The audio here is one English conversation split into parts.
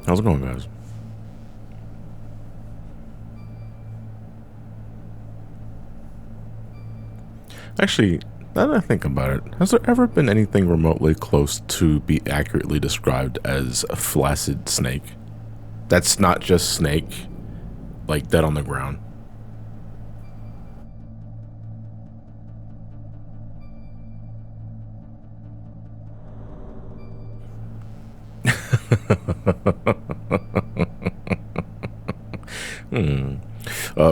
How's it going, guys? Actually, now that I think about it, has there ever been anything remotely close to be accurately described as a flaccid snake? That's not just snake, like dead on the ground.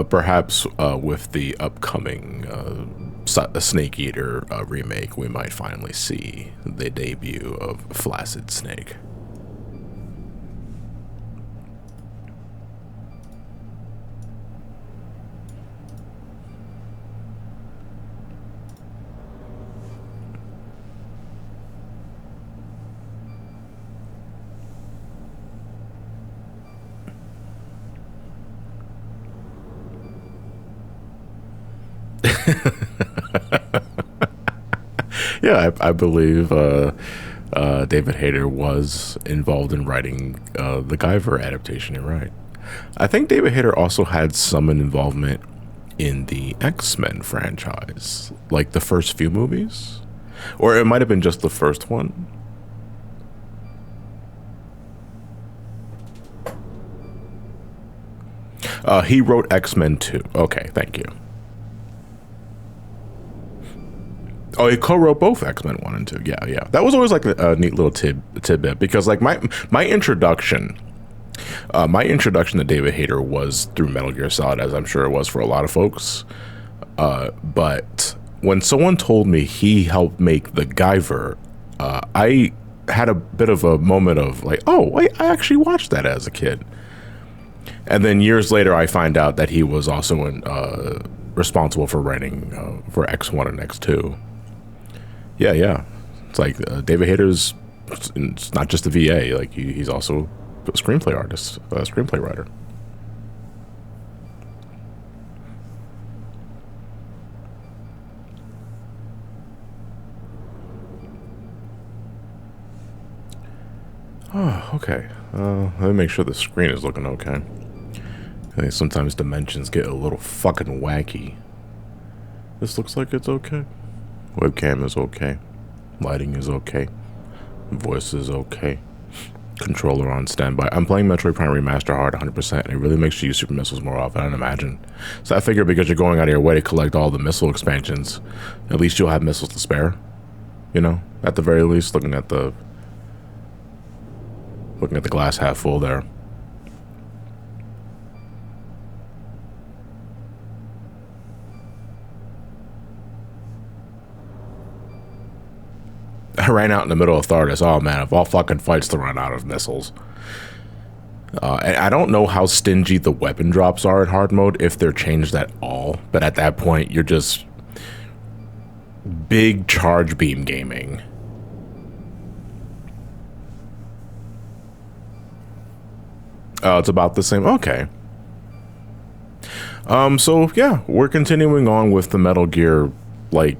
Perhaps with the upcoming Snake Eater remake, we might finally see the debut of Flaccid Snake. Yeah, I believe David Hayter was involved in writing the Guyver adaptation. You're right. I think David Hayter also had some involvement in the X-Men franchise, like the first few movies, or it might have been just the first one. He wrote X-Men 2. Okay, thank you. Oh, he co-wrote both X-Men 1 and 2. Yeah, yeah. That was always like a neat little tidbit because like my introduction to David Hayter was through Metal Gear Solid, as I'm sure it was for a lot of folks. But when someone told me he helped make the Guyver, I had a bit of a moment of like, oh, wait, I actually watched that as a kid. And then years later, I find out that he was also responsible for writing for X1 and X2. Yeah, yeah. It's like David Hayter's. It's not just a VA. Like he's also a screenplay artist, a screenplay writer. Oh, okay. Let me make sure the screen is looking okay. I think sometimes dimensions get a little fucking wacky. This looks like it's okay. Webcam is okay. Lighting is okay. Voice is okay. Controller on standby. I'm playing Metroid Prime Remaster hard 100%, and it really makes you use super missiles more often, I'd imagine. So I figure because you're going out of your way to collect all the missile expansions, at least you'll have missiles to spare. You know, at the very least, looking at the glass half full there. I ran out in the middle of Thardis. Oh man, of all fucking fights to run out of missiles. And I don't know how stingy the weapon drops are in hard mode, if they're changed at all. But at that point, you're just big charge beam gaming. Oh, it's about the same. Okay. So yeah, we're continuing on with the Metal Gear, like,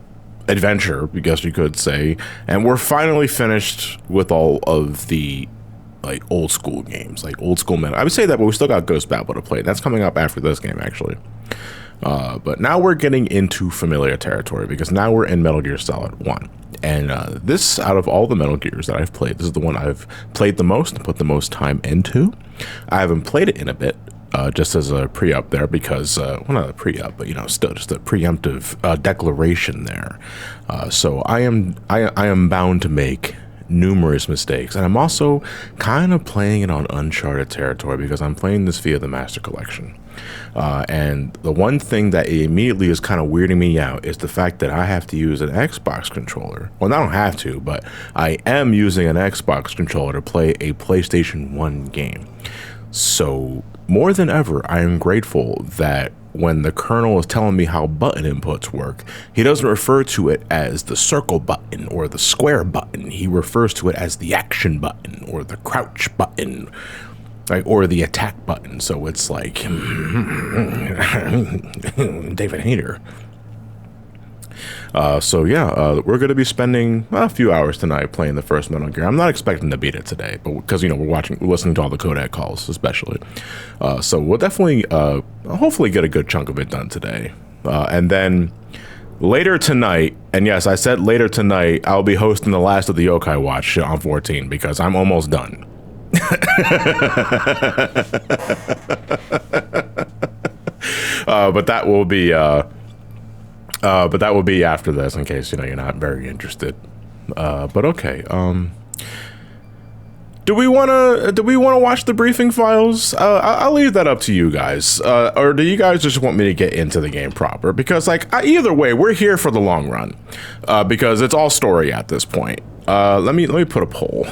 adventure, I guess you could say, and we're finally finished with all of the like old school games, like old school Metal. I would say that, but we still got Ghost Battle to play. That's coming up after this game, actually. But now we're getting into familiar territory because now we're in Metal Gear Solid 1. And this, out of all the Metal Gears that I've played, this is the one I've played the most and put the most time into. I haven't played it in a bit, just as a pre-up there, because, well, not a pre-up, but, you know, still just a preemptive declaration there. So I am bound to make numerous mistakes, and I'm also kind of playing it on uncharted territory because I'm playing this via the Master Collection. And the one thing that immediately is kind of weirding me out is the fact that I have to use an Xbox controller. Well, I don't have to, but I am using an Xbox controller to play a PlayStation 1 game. So more than ever, I am grateful that when the kernel is telling me how button inputs work, he doesn't refer to it as the circle button or the square button. He refers to it as the action button or the crouch button, right, or the attack button. So it's like David Hayter. So yeah, we're going to be spending a few hours tonight playing the first Metal Gear. I'm not expecting to beat it today, but because we're listening to all the codec calls, especially. So we'll definitely, hopefully, get a good chunk of it done today, and then later tonight. And yes, I said later tonight. I'll be hosting the last of the Yokai Watch on 14 because I'm almost done. But that will be. But that will be after this, in case you're not very interested. But okay. Do we wanna watch the briefing files? I'll leave that up to you guys. Or do you guys just want me to get into the game proper? Because either way, we're here for the long run. Because it's all story at this point. Let me put a poll.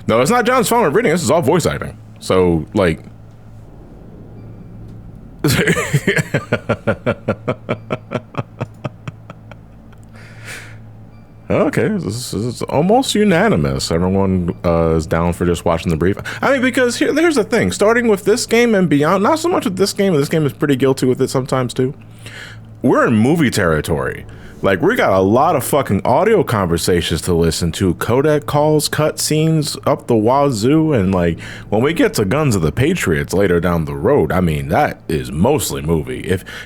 No, it's not John's phone reading. This is all voice acting. So, like... Okay, this is almost unanimous. Everyone is down for just watching the brief. I mean, because here's the thing. Starting with this game and beyond, not so much with this game. This game is pretty guilty with it sometimes, too. We're in movie territory. Like, we got a lot of fucking audio conversations to listen to, codec calls, cut scenes up the wazoo, and like, when we get to Guns of the Patriots later down the road, I mean, that is mostly movie.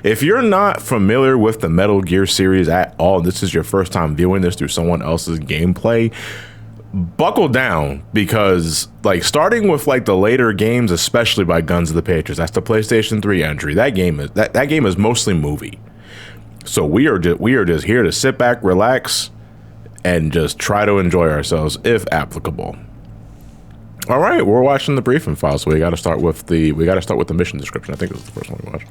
If you're not familiar with the Metal Gear series at all, this is your first time viewing this through someone else's gameplay, buckle down, because like starting with like the later games, especially by Guns of the Patriots, that's the PlayStation 3 entry. That game is mostly movie. So we are just here to sit back, relax, and just try to enjoy ourselves if applicable. All right, we're watching the briefing file, so we got to start with the mission description. I think this is the first one we watched.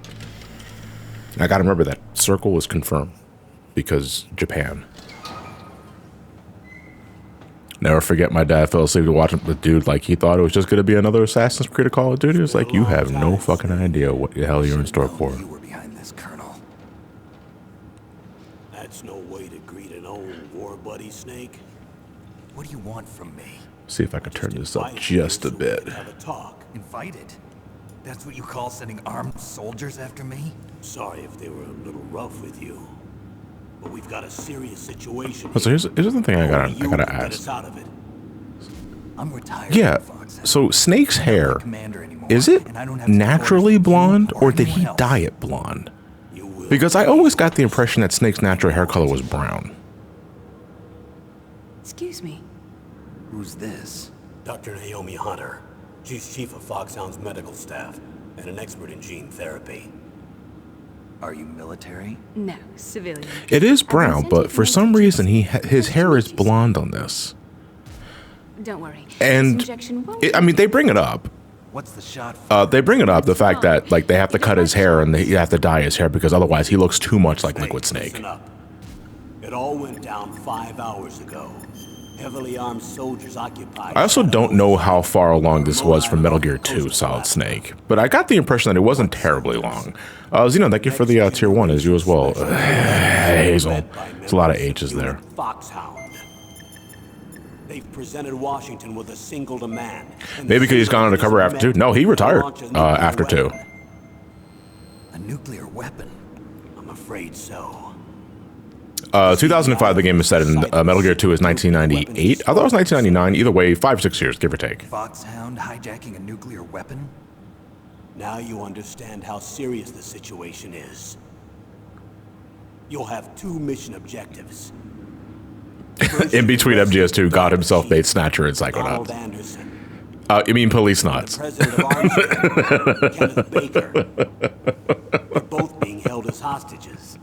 I got to remember that circle is confirmed because Japan. Never forget my dad fell asleep to watching the dude like he thought it was just going to be another Assassin's Creed or Call of Duty. It's like, you have no fucking idea what the hell you're in store for. That's no way to greet an old war buddy, Snake. What do you want from me? See if I can turn this up just a bit. Have a talk. Invited? That's what you call sending armed soldiers after me? Sorry if they were a little rough with you, but we've got a serious situation. So here's the thing I gotta ask. I'm retired. Yeah. So Snake's hair, is it naturally blonde or did he dye it blonde? Because I always got the impression that Snake's natural hair color was brown. Excuse me. Who's this? Dr. Naomi Hunter. She's chief of Foxhound's medical staff and an expert in gene therapy. Are you military? No, civilian. It is brown, but for some reason his hair is blonde on this. Don't worry. And I mean, they bring it up. What's the shot? They bring it up, the fact that like they have to cut his hair and they have to dye his hair because otherwise he looks too much like Liquid Snake. It all went down 5 hours ago. Heavily armed soldiers occupied. I also don't know how far along this was from Metal Gear 2 Solid Snake, but I got the impression that it wasn't terribly long. Xeno, thank you for the tier 1 as you as well. Hazel. There's a lot of H's there. Foxhound. They've presented Washington with a single demand. Maybe because he's gone undercover after 2. No, he retired after 2. A nuclear weapon? I'm afraid so. 2005, the game is set in Metal Gear 2 is 1998. I thought it was 1999. Either way, 5 or 6 years, give or take. Foxhound hijacking a nuclear weapon? Now you understand how serious the situation is. You'll have 2 mission objectives. In between MGS2, God himself made Snatcher and Psychonauts. You mean Police Knots. President of Armstrong, Kenneth Baker. We're both being held as hostages.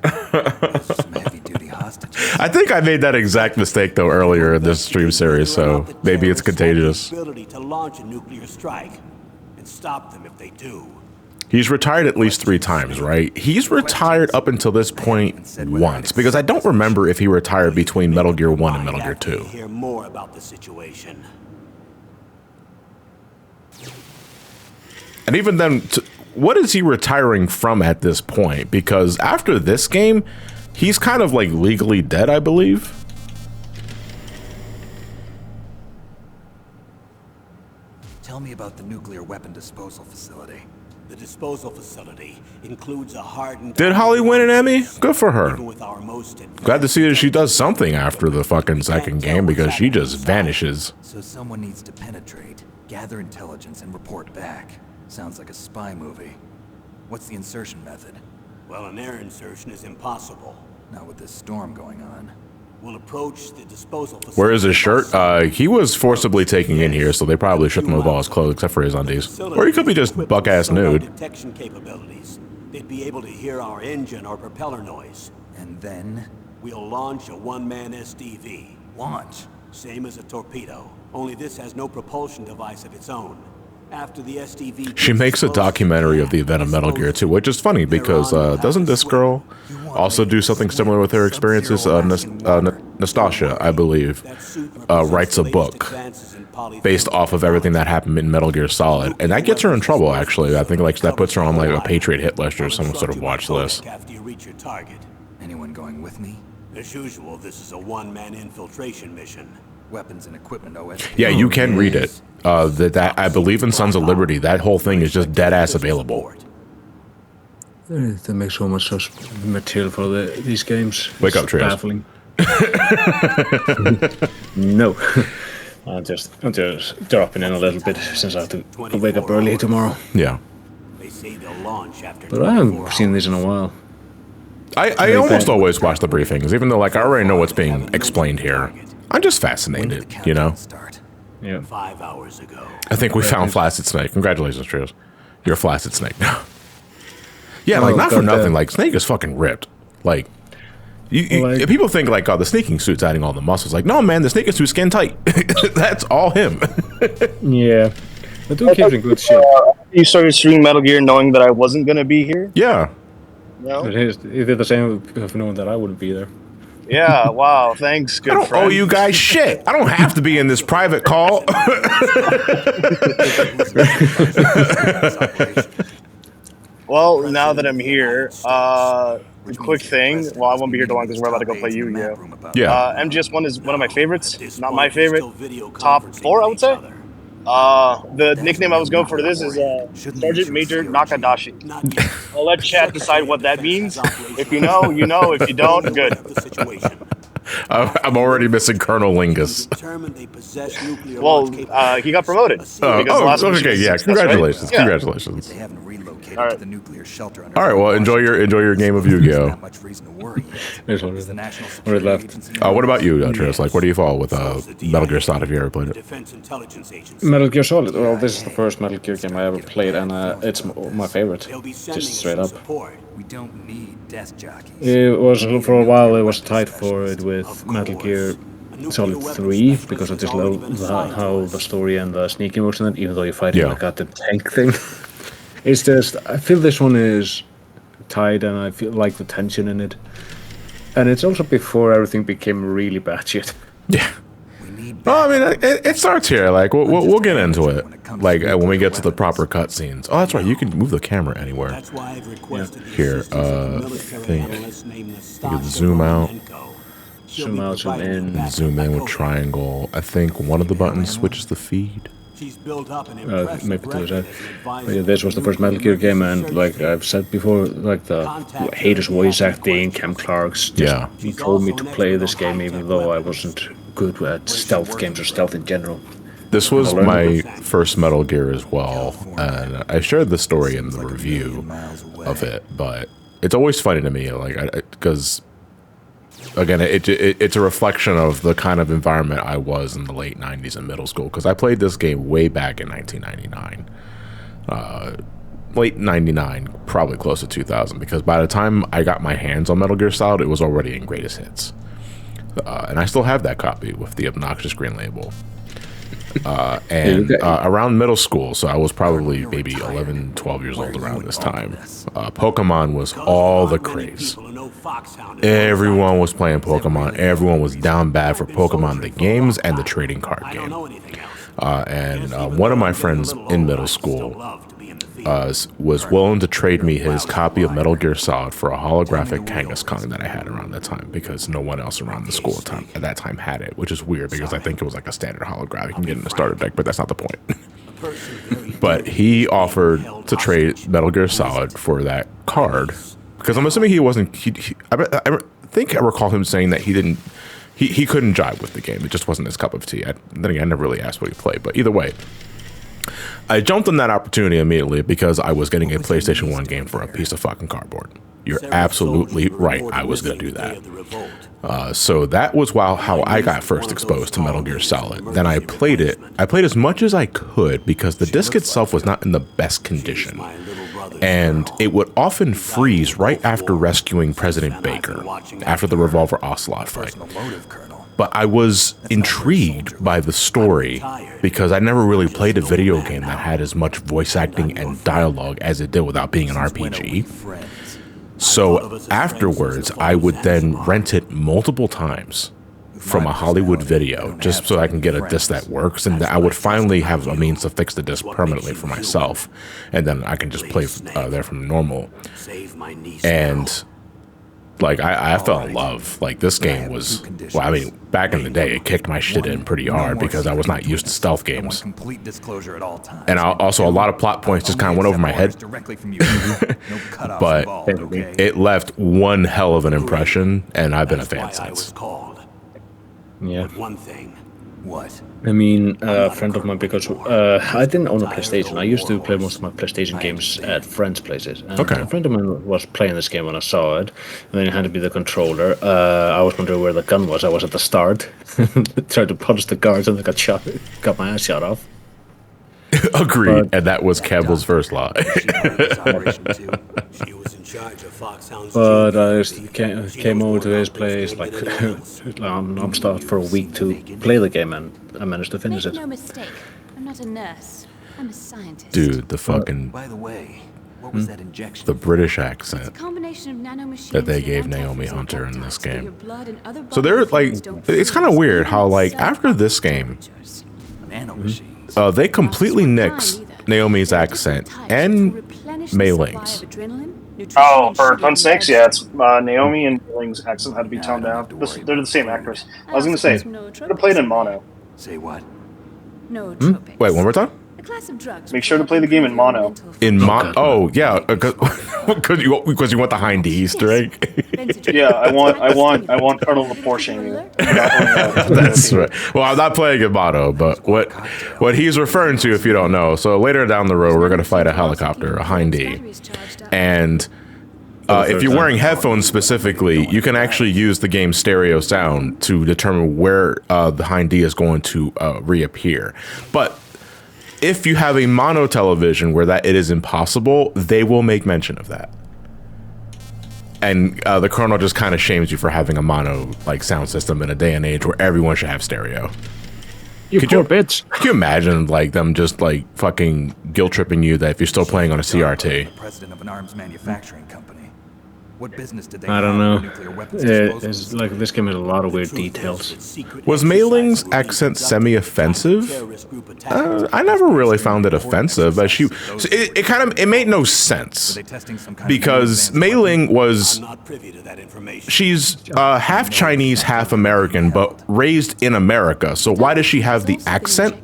Some heavy-duty hostages. I think I made that exact mistake though earlier in this stream series, so maybe it's contagious. Ability to launch a nuclear strike and stop them if they do. He's retired at least 3 times, right? He's retired up until this point once, because I don't remember if he retired between Metal Gear 1 and Metal Gear 2. Hear more about the situation. And even then, what is he retiring from at this point? Because after this game, he's kind of like legally dead, I believe. Tell me about the nuclear weapon disposal facility. The disposal facility includes a hardened... Did Holly win an Emmy? Good for her. Even with our most Glad to see that she does something after the fucking second game, because she just vanishes. So someone needs to penetrate, gather intelligence, and report back. Sounds like a spy movie. What's the insertion method? Well, an air insertion is impossible. Not with this storm going on. We'll approach the disposal facility. Where is his shirt? He was forcibly taken in here, so they probably stripped him of all his clothes except for his undies. Or he could be just buck-ass nude. Detection capabilities. They'd be able to hear our engine or propeller noise. And then? We'll launch a one-man SDV. Launch? Same as a torpedo, only this has no propulsion device of its own. After the SDV... She makes a documentary of the event of Metal Gear 2, which is funny because doesn't this girl also do something similar with her experiences? Nastasia, I believe, writes a book based off of everything that happened in Metal Gear Solid, and that gets her in trouble. Actually, I think like that puts her on like a Patriot hit list or some sort of watch list. After you reach your target. Anyone going with me? As usual, this is a one-man infiltration mission. Weapons and equipment OSP. Yeah, you can read it. That I believe in Sons of Liberty. That whole thing is just dead ass available. They make so much material for these games. Wake up, Trios. Baffling. No. I'm just dropping in a little bit since I have to wake up early tomorrow. Yeah. They say they'll launch after But I haven't seen these in a while. I almost always watch the briefings, even though like I already know what's being explained here. I'm just fascinated, you know? Yeah. 5 hours ago. I think we found Flaccid Snake. Congratulations, Trios. You're a Flaccid Snake now. Yeah, like, not for nothing, like, Snake is fucking ripped. Like, people think, like, oh, the sneaking suit's adding all the muscles. Like, no, man, the sneaking suit's skin tight. That's all him. Yeah. But do keep in good shape. You started streaming Metal Gear knowing that I wasn't going to be here? Yeah. No? It did the same of knowing that I wouldn't be there. Yeah, wow, thanks, good I don't friend. owe you guys shit. I don't have to be in this private call. Well, now that I'm here, quick thing. Well, I won't be here too long because we're about to go play Yu-Gi-Oh! Yeah. MGS1 is one of my favorites. Not my favorite. Top 4, I would say. The nickname I was going for this is Sergeant Major Nakadashi. I'll let chat decide what that means. If you know, you know. If you don't, good. I'm already missing Colonel Lingus. Well, he got promoted. Okay, yeah. Congratulations, right? congratulations. They haven't relocated All right. to the nuclear shelter. All right, well, enjoy your game of Yu-Gi-Oh. Not much reason to worry. There's one Is the National left. Security left. Agency- What about you, Trios? Like, where do you fall with Metal Gear Solid? Have you ever played it? Defense Intelligence Agency. Metal Gear Solid. Well, this is the first Metal Gear game I ever played, and it's my favorite. They'll be sending Just us straight some up. support. We don't need desk jockeys. It was for a while. It was tied for it with Metal Gear Solid 3 because I just love how the story and the sneaking works in it. Even though you fight like at the tank thing, it's just I feel this one is tied, and I feel like the tension in it. And it's also before everything became really bad shit. Yeah. Well, I mean, it starts here. Like, we'll get into it. Like, when we get to the proper cutscenes. Oh, that's right. You can move the camera anywhere. That's why I've requested Here, I think you can zoom out. Zoom out, zoom in. Zoom in with triangle. I think one of the buttons switches the feed. She's built up an Maybe to that. This was the first Metal Gear game, and like I've said before, like the haters voice acting, Cam Clark's he told me to play this game even though I wasn't good at stealth games or stealth in general. This was my first Metal Gear as well, and I shared the story in the review of it, but it's always funny to me, like, because again, it's a reflection of the kind of environment I was in the late 90s in middle school, because I played this game way back in 1999. Late 99, probably close to 2000, because by the time I got my hands on Metal Gear Solid, it was already in Greatest Hits. And I still have that copy with the obnoxious green label. Around middle school, so I was probably maybe 11, 12 years old around this time, Pokemon was all the craze. Everyone was playing Pokemon. Everyone was down bad for Pokemon, the games and the trading card game. And one of my friends in middle school was willing to trade me his copy of Metal Gear Solid for a holographic Kangaskhan that I had around that time, because no one else around the school at that time had it, which is weird because I think it was like a standard holographic you can get in the starter deck, but that's not the point. But he offered to trade Metal Gear Solid for that card, because I'm assuming he wasn't. I think I recall him saying that he couldn't jive with the game. It just wasn't his cup of tea. Then again, I never really asked what he played, but either way, I jumped on that opportunity immediately because I was getting a PlayStation 1 game for a piece of fucking cardboard. You're absolutely right. I was going to do that. So that was how I got first exposed to Metal Gear Solid. Then I played it. I played as much as I could because the disc itself was not in the best condition. And it would often freeze right after rescuing President Baker, after the Revolver Ocelot fight. But I was intrigued by the story because I never really played a video game that had as much voice acting and dialogue as it did without being an RPG. So afterwards, I would then rent it multiple times from a Hollywood video just so I can get a disc that works, and I would finally have a means to fix the disc permanently for myself, and then I can just play there from normal. And like I fell in love. Like this game was, well, I mean, back in the day, it kicked my shit in pretty hard because I was not used to stealth games. And also a lot of plot points just kind of went over my head. But it left one hell of an impression, and I've been a fan since. Yeah. One thing. What? I mean, a friend of mine, because I didn't own a PlayStation. I used to play most of my PlayStation games at friends' places. And a friend of mine was playing this game when I saw it, and then it had to be the controller. I was wondering where the gun was. I was at the start, tried to punch the guards, and I got my ass shot off. Agreed, and that was Campbell's first lie. But I came over to his place, like, non-stop for a week to play the game, and I managed to finish it. Make no mistake, I'm not a nurse. I'm a scientist. Dude, the fucking... By the way, what was that injection? The British accent It's a combination of nanomachines that they and gave anti-physical Naomi Hunter in this peptides so that your game. blood and other So body they're fluids like, don't it's kind of freeze. weird how like Cell after this game, temperatures. Nanomachines. they completely nixed Naomi's accent and Mei Ling's. Oh, for Fun Snakes, yeah, it's Naomi and Mei Ling's accent had to be toned down. They're the same actress. I was going to say, should have played in mono. Say what? Nootropics. Wait, one more time? A class of drugs. Make sure to play the game in mono. In mono? Oh, yeah, because you want the hind Easter egg. Yeah, I want Colonel Laporte. That's right. Well, I'm not playing in mono, but what he's referring to, if you don't know, so later down the road, we're going to fight a helicopter, a hind D, and if you're wearing headphones specifically, you can actually use the game's stereo sound to determine where the hind D is going to reappear. But if you have a mono television where it is impossible, they will make mention of that. And the Colonel just kind of shames you for having a mono sound system in a day and age where everyone should have stereo. Could you, bitch. Could you imagine them just fucking guilt tripping you that if you're still playing on a CRT? President of an arms manufacturing company. What business did they I don't have know. with nuclear weapons disposal? It's like this game has a lot of weird details. Was Mei Ling's accent semi-offensive? I never really found it offensive. But it made no sense because Mei Ling she's half Chinese, half American, but raised in America. So why does she have the accent?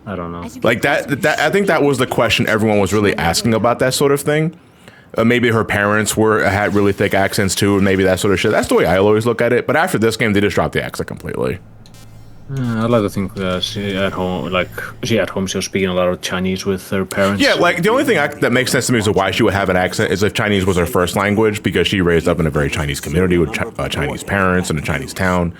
I don't know. Like that I think that was the question everyone was really asking about that sort of thing. Maybe her parents had really thick accents too, and maybe that sort of shit. That's the way I always look at it. But after this game, they just dropped the accent completely. I'd like to think that she at home she was speaking a lot of Chinese with her parents. Yeah, the only thing that makes sense to me is why she would have an accent is if Chinese was her first language, because she raised up in a very Chinese community with Chinese parents in a Chinese town.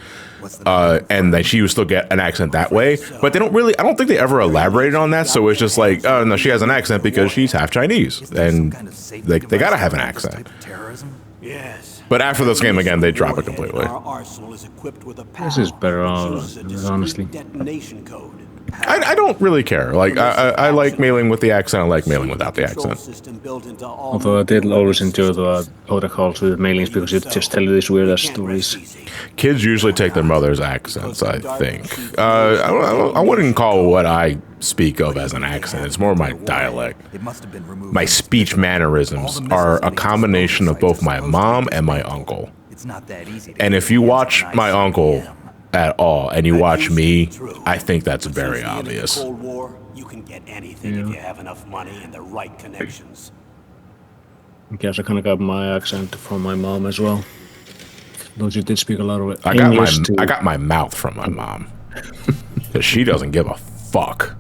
And that she would still get an accent that way, but I don't think they ever elaborated on that, so it's just oh no, she has an accent because she's half Chinese, and they gotta have an accent. Yes. But after this game again, they drop it completely. Our arsenal is equipped with a This is better, honestly. detonation code. I don't really care. Like, I like Mei Ling with the accent. I like Mei Ling without the accent. Although I did always enjoy the other calls with Mei Lings because it just tell you these weird ass stories. Kids usually take their mother's accents, I think. I wouldn't call what I speak of as an accent. It's more my dialect. My speech mannerisms are a combination of both my mom and my uncle. And if you watch my uncle at all and you watch me, I think that's very obvious. You can get anything if you have enough money and the right connections. I guess I kind of got my accent from my mom as well. Though she did speak a lot of it. I got my mouth from my mom. She doesn't give a fuck.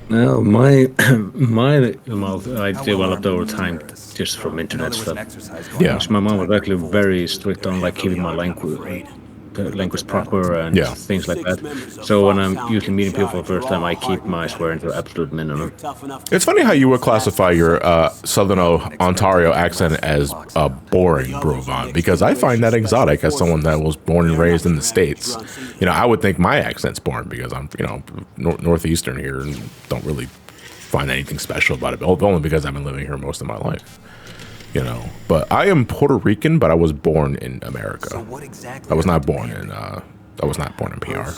No, my mouth I developed over time just from internet stuff. Yeah. My mom was actually very strict on like keeping my language proper and things like that. So when I'm usually meeting people for the first time, I keep my swearing to absolute minimum. It's funny how you would classify your Southern Ontario accent as boring, Brovan, because I find that exotic as someone that was born and raised in the States. You know, I would think my accent's boring because I'm, you know, northeastern here and don't really find anything special about it, only because I've been living here most of my life. You know, but I am Puerto Rican, but I was born in America. I was not born in PR.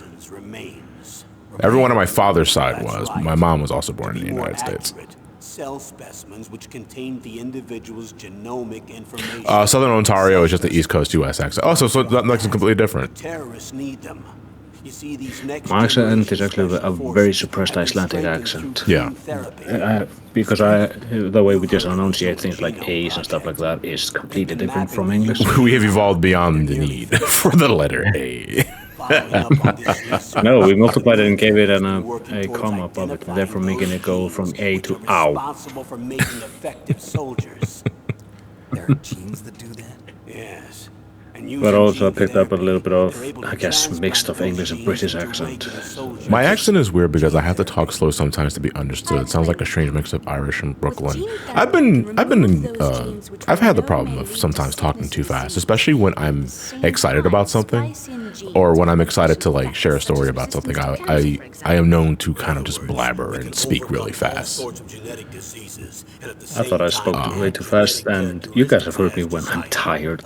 Everyone on my father's side was. My mom was also born in the United States. Cell specimens which contain the individual's genomic information. Southern Ontario is just the East Coast U.S. accent. Oh, so that makes it completely different. Terrorists need them. You see, these next my accent is actually a very suppressed Icelandic accent. Yeah. Because the way we just enunciate things like A's and stuff like that is completely different from English. We have evolved beyond the need for the letter A. No, we multiplied it and gave it a comma above it, and therefore making it go from A to ow. Responsible for making effective soldiers. There are genes that do that? Yes. But also I picked up a little bit of, I guess, mixed of English and British accent. My accent is weird because I have to talk slow sometimes to be understood. It sounds like a strange mix of Irish and Brooklyn. I've had the problem of sometimes talking too fast, especially when I'm excited about something, or when I'm excited to like share a story about something. I am known to kind of just blabber and speak really fast. I thought I spoke way too fast, and you guys have heard me when I'm tired.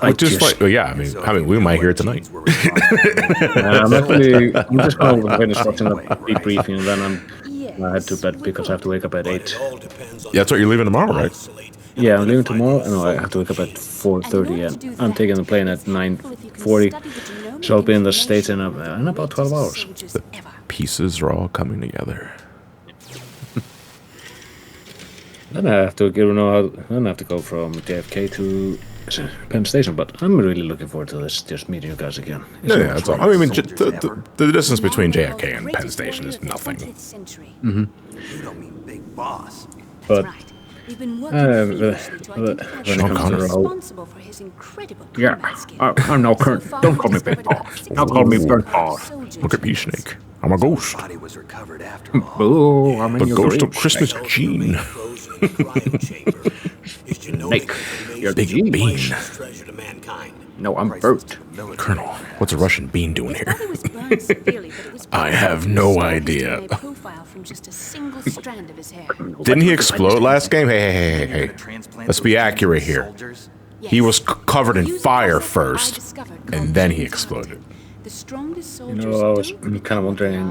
I mean, we might hear it tonight. I'm just going to finish watching the debriefing, and then I head to bed because I have to wake up at 8. Yeah, that's what you're leaving tomorrow, right? Yeah, I'm leaving tomorrow, and I have to wake up at 4:30, and I'm taking the plane at 9:40, so I'll be in the States in about 12 hours. The pieces are all coming together. Then I have to go from JFK to Penn Station, but I'm really looking forward to this, just meeting you guys again. Yeah, that's all. I mean, the distance between JFK and Penn Station is nothing. You don't mean big boss. But We've been working when it comes to the whole, I'm now current. Don't call me Big Boss. Now call me Bird Boss. Look at me, Snake. I'm a ghost. Body was recovered after all. Oh, I'm in The your ghost grave, of Christmas Snake. Gene. Snake, you're the Big Bean. Treasure to mankind. No, I'm Bert. Colonel, what's a Russian bean doing here? I have no idea. Didn't he explode last game? Hey. Let's be accurate here. He was covered in fire first, and then he exploded. You know, I was kind of wondering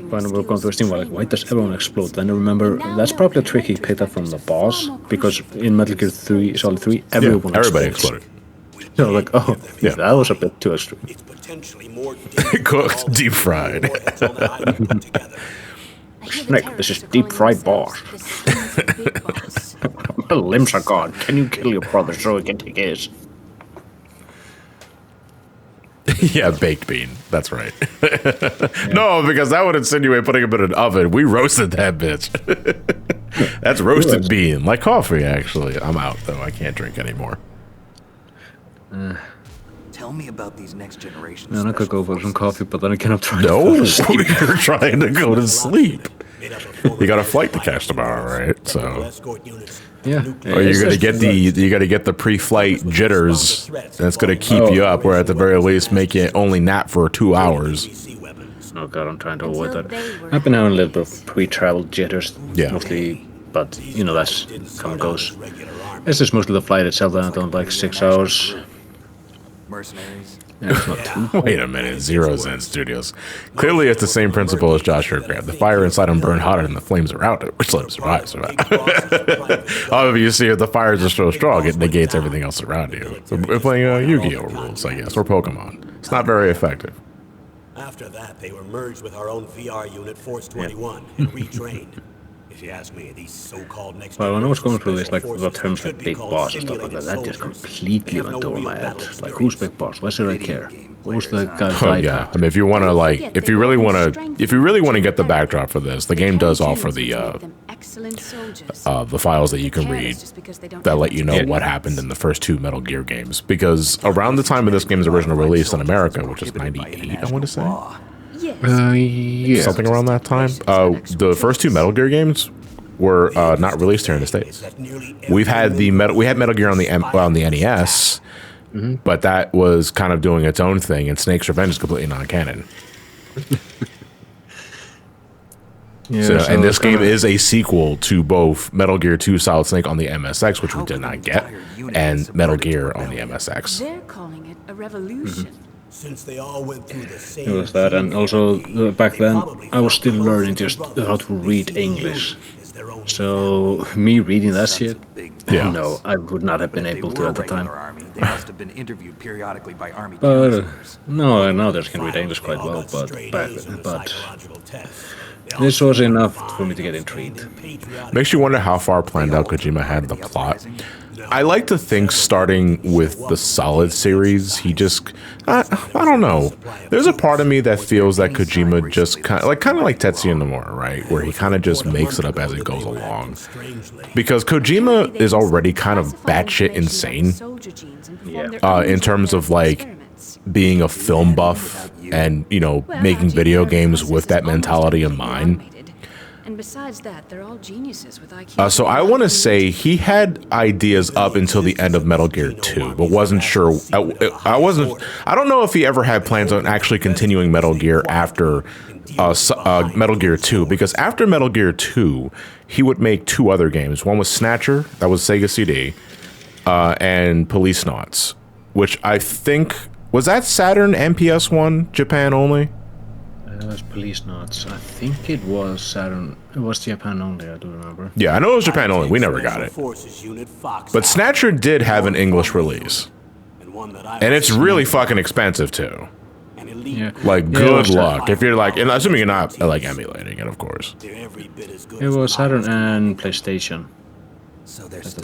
when we were going through Steam, like, why does everyone explode? Then I remember that's probably a trick he picked up from the boss, because in Metal Gear 3, Solid 3, Everybody exploded. So like, oh, yeah, that was a bit too extreme. It's potentially more Cooked, deep fried. Snake, this is deep fried boss. My limbs are gone. Can you kill your brother so he can take his? Yeah, baked bean. That's right. No, because that would insinuate putting him in an oven. We roasted that bitch. That's roasted bean, like coffee, actually. I'm out, though. I can't drink anymore. Tell me about these next generations. Man, I could go for some coffee, but then again, I'm trying No, to sleep. you're trying to go to sleep. You got a flight to catch tomorrow, right? So, Yeah. or you're gonna get the pre-flight jitters, and it's gonna keep you up. Or at the very least, make you only nap for 2 hours. Oh god, I'm trying to avoid Until that. they were I've been having a little bit of pre-travel jitters, Yeah. mostly, but you know that's how it goes. It's just mostly the flight itself that I done like 6 hours. Mercenaries. Yeah, it's not too. Wait a minute, Zero Zen Studios. Clearly, it's the same principle as Joshua Graham. The fire inside him burned hotter than the flames around it, which let him survive. Obviously, if the fires are so strong, it negates everything else around you. We're playing Yu-Gi-Oh! Rules, I guess, or Pokemon. It's not very effective. After that, they were merged with our own VR unit, Force 21, and retrained. If you ask me, these so-called next. Well, when I was going through this, like the terms like big boss and stuff like that just completely went over my head. Like, who's big boss? Why should I care? Who's the guy? Oh yeah, I mean, if you want to like, if you really want to get the backdrop for this, the game does offer the files that you can read that let you know what happened in the first 2 Metal Gear games. Because around the time of this game's original release in America, which is '98, I want to say. Yeah. Something around that time. The first 2 Metal Gear games were not released here in the States. We had Metal Gear on the NES, but that was kind of doing its own thing, and Snake's Revenge is completely non-canon. And this game is a sequel to both Metal Gear 2 Solid Snake on the MSX, which we did not get, and Metal Gear on the MSX. They're calling it a revolution. Since they all went through the same. It was that, and also back then I was still learning just how to read English. So me reading that shit, no, I would not have been able to at the time. They must have been interviewed periodically by army But no, nowadays I can read English quite well. But this was enough for me to get intrigued. Makes you wonder how far planned out Kojima had the plot. I like to think, starting with the Solid series, he just, I don't know. There's a part of me that feels that Kojima just kind of like Tetsuya Nomura, right? Where he kind of just makes it up as it goes along. Because Kojima is already kind of batshit insane in terms of like being a film buff and, you know, making video games with that mentality in mind. And besides that, they're all geniuses with IQ. So I want to say he had ideas up until the end of Metal Gear 2, but wasn't sure. I don't know if he ever had plans on actually continuing Metal Gear after Metal Gear 2, because after Metal Gear 2, he would make 2 other games. One was Snatcher, that was Sega CD, and Police Knots, which I think was that Saturn and PS1 Japan only. It was Police Knots. I think it was Saturn. It was Japan only, I do remember. Yeah, I know it was Japan only. We never got it. But Snatcher did have an English release. And it's really fucking expensive, too. Yeah. Like, good luck. If you're like, and assuming you're not, like, emulating it, of course. It was Saturn and PlayStation.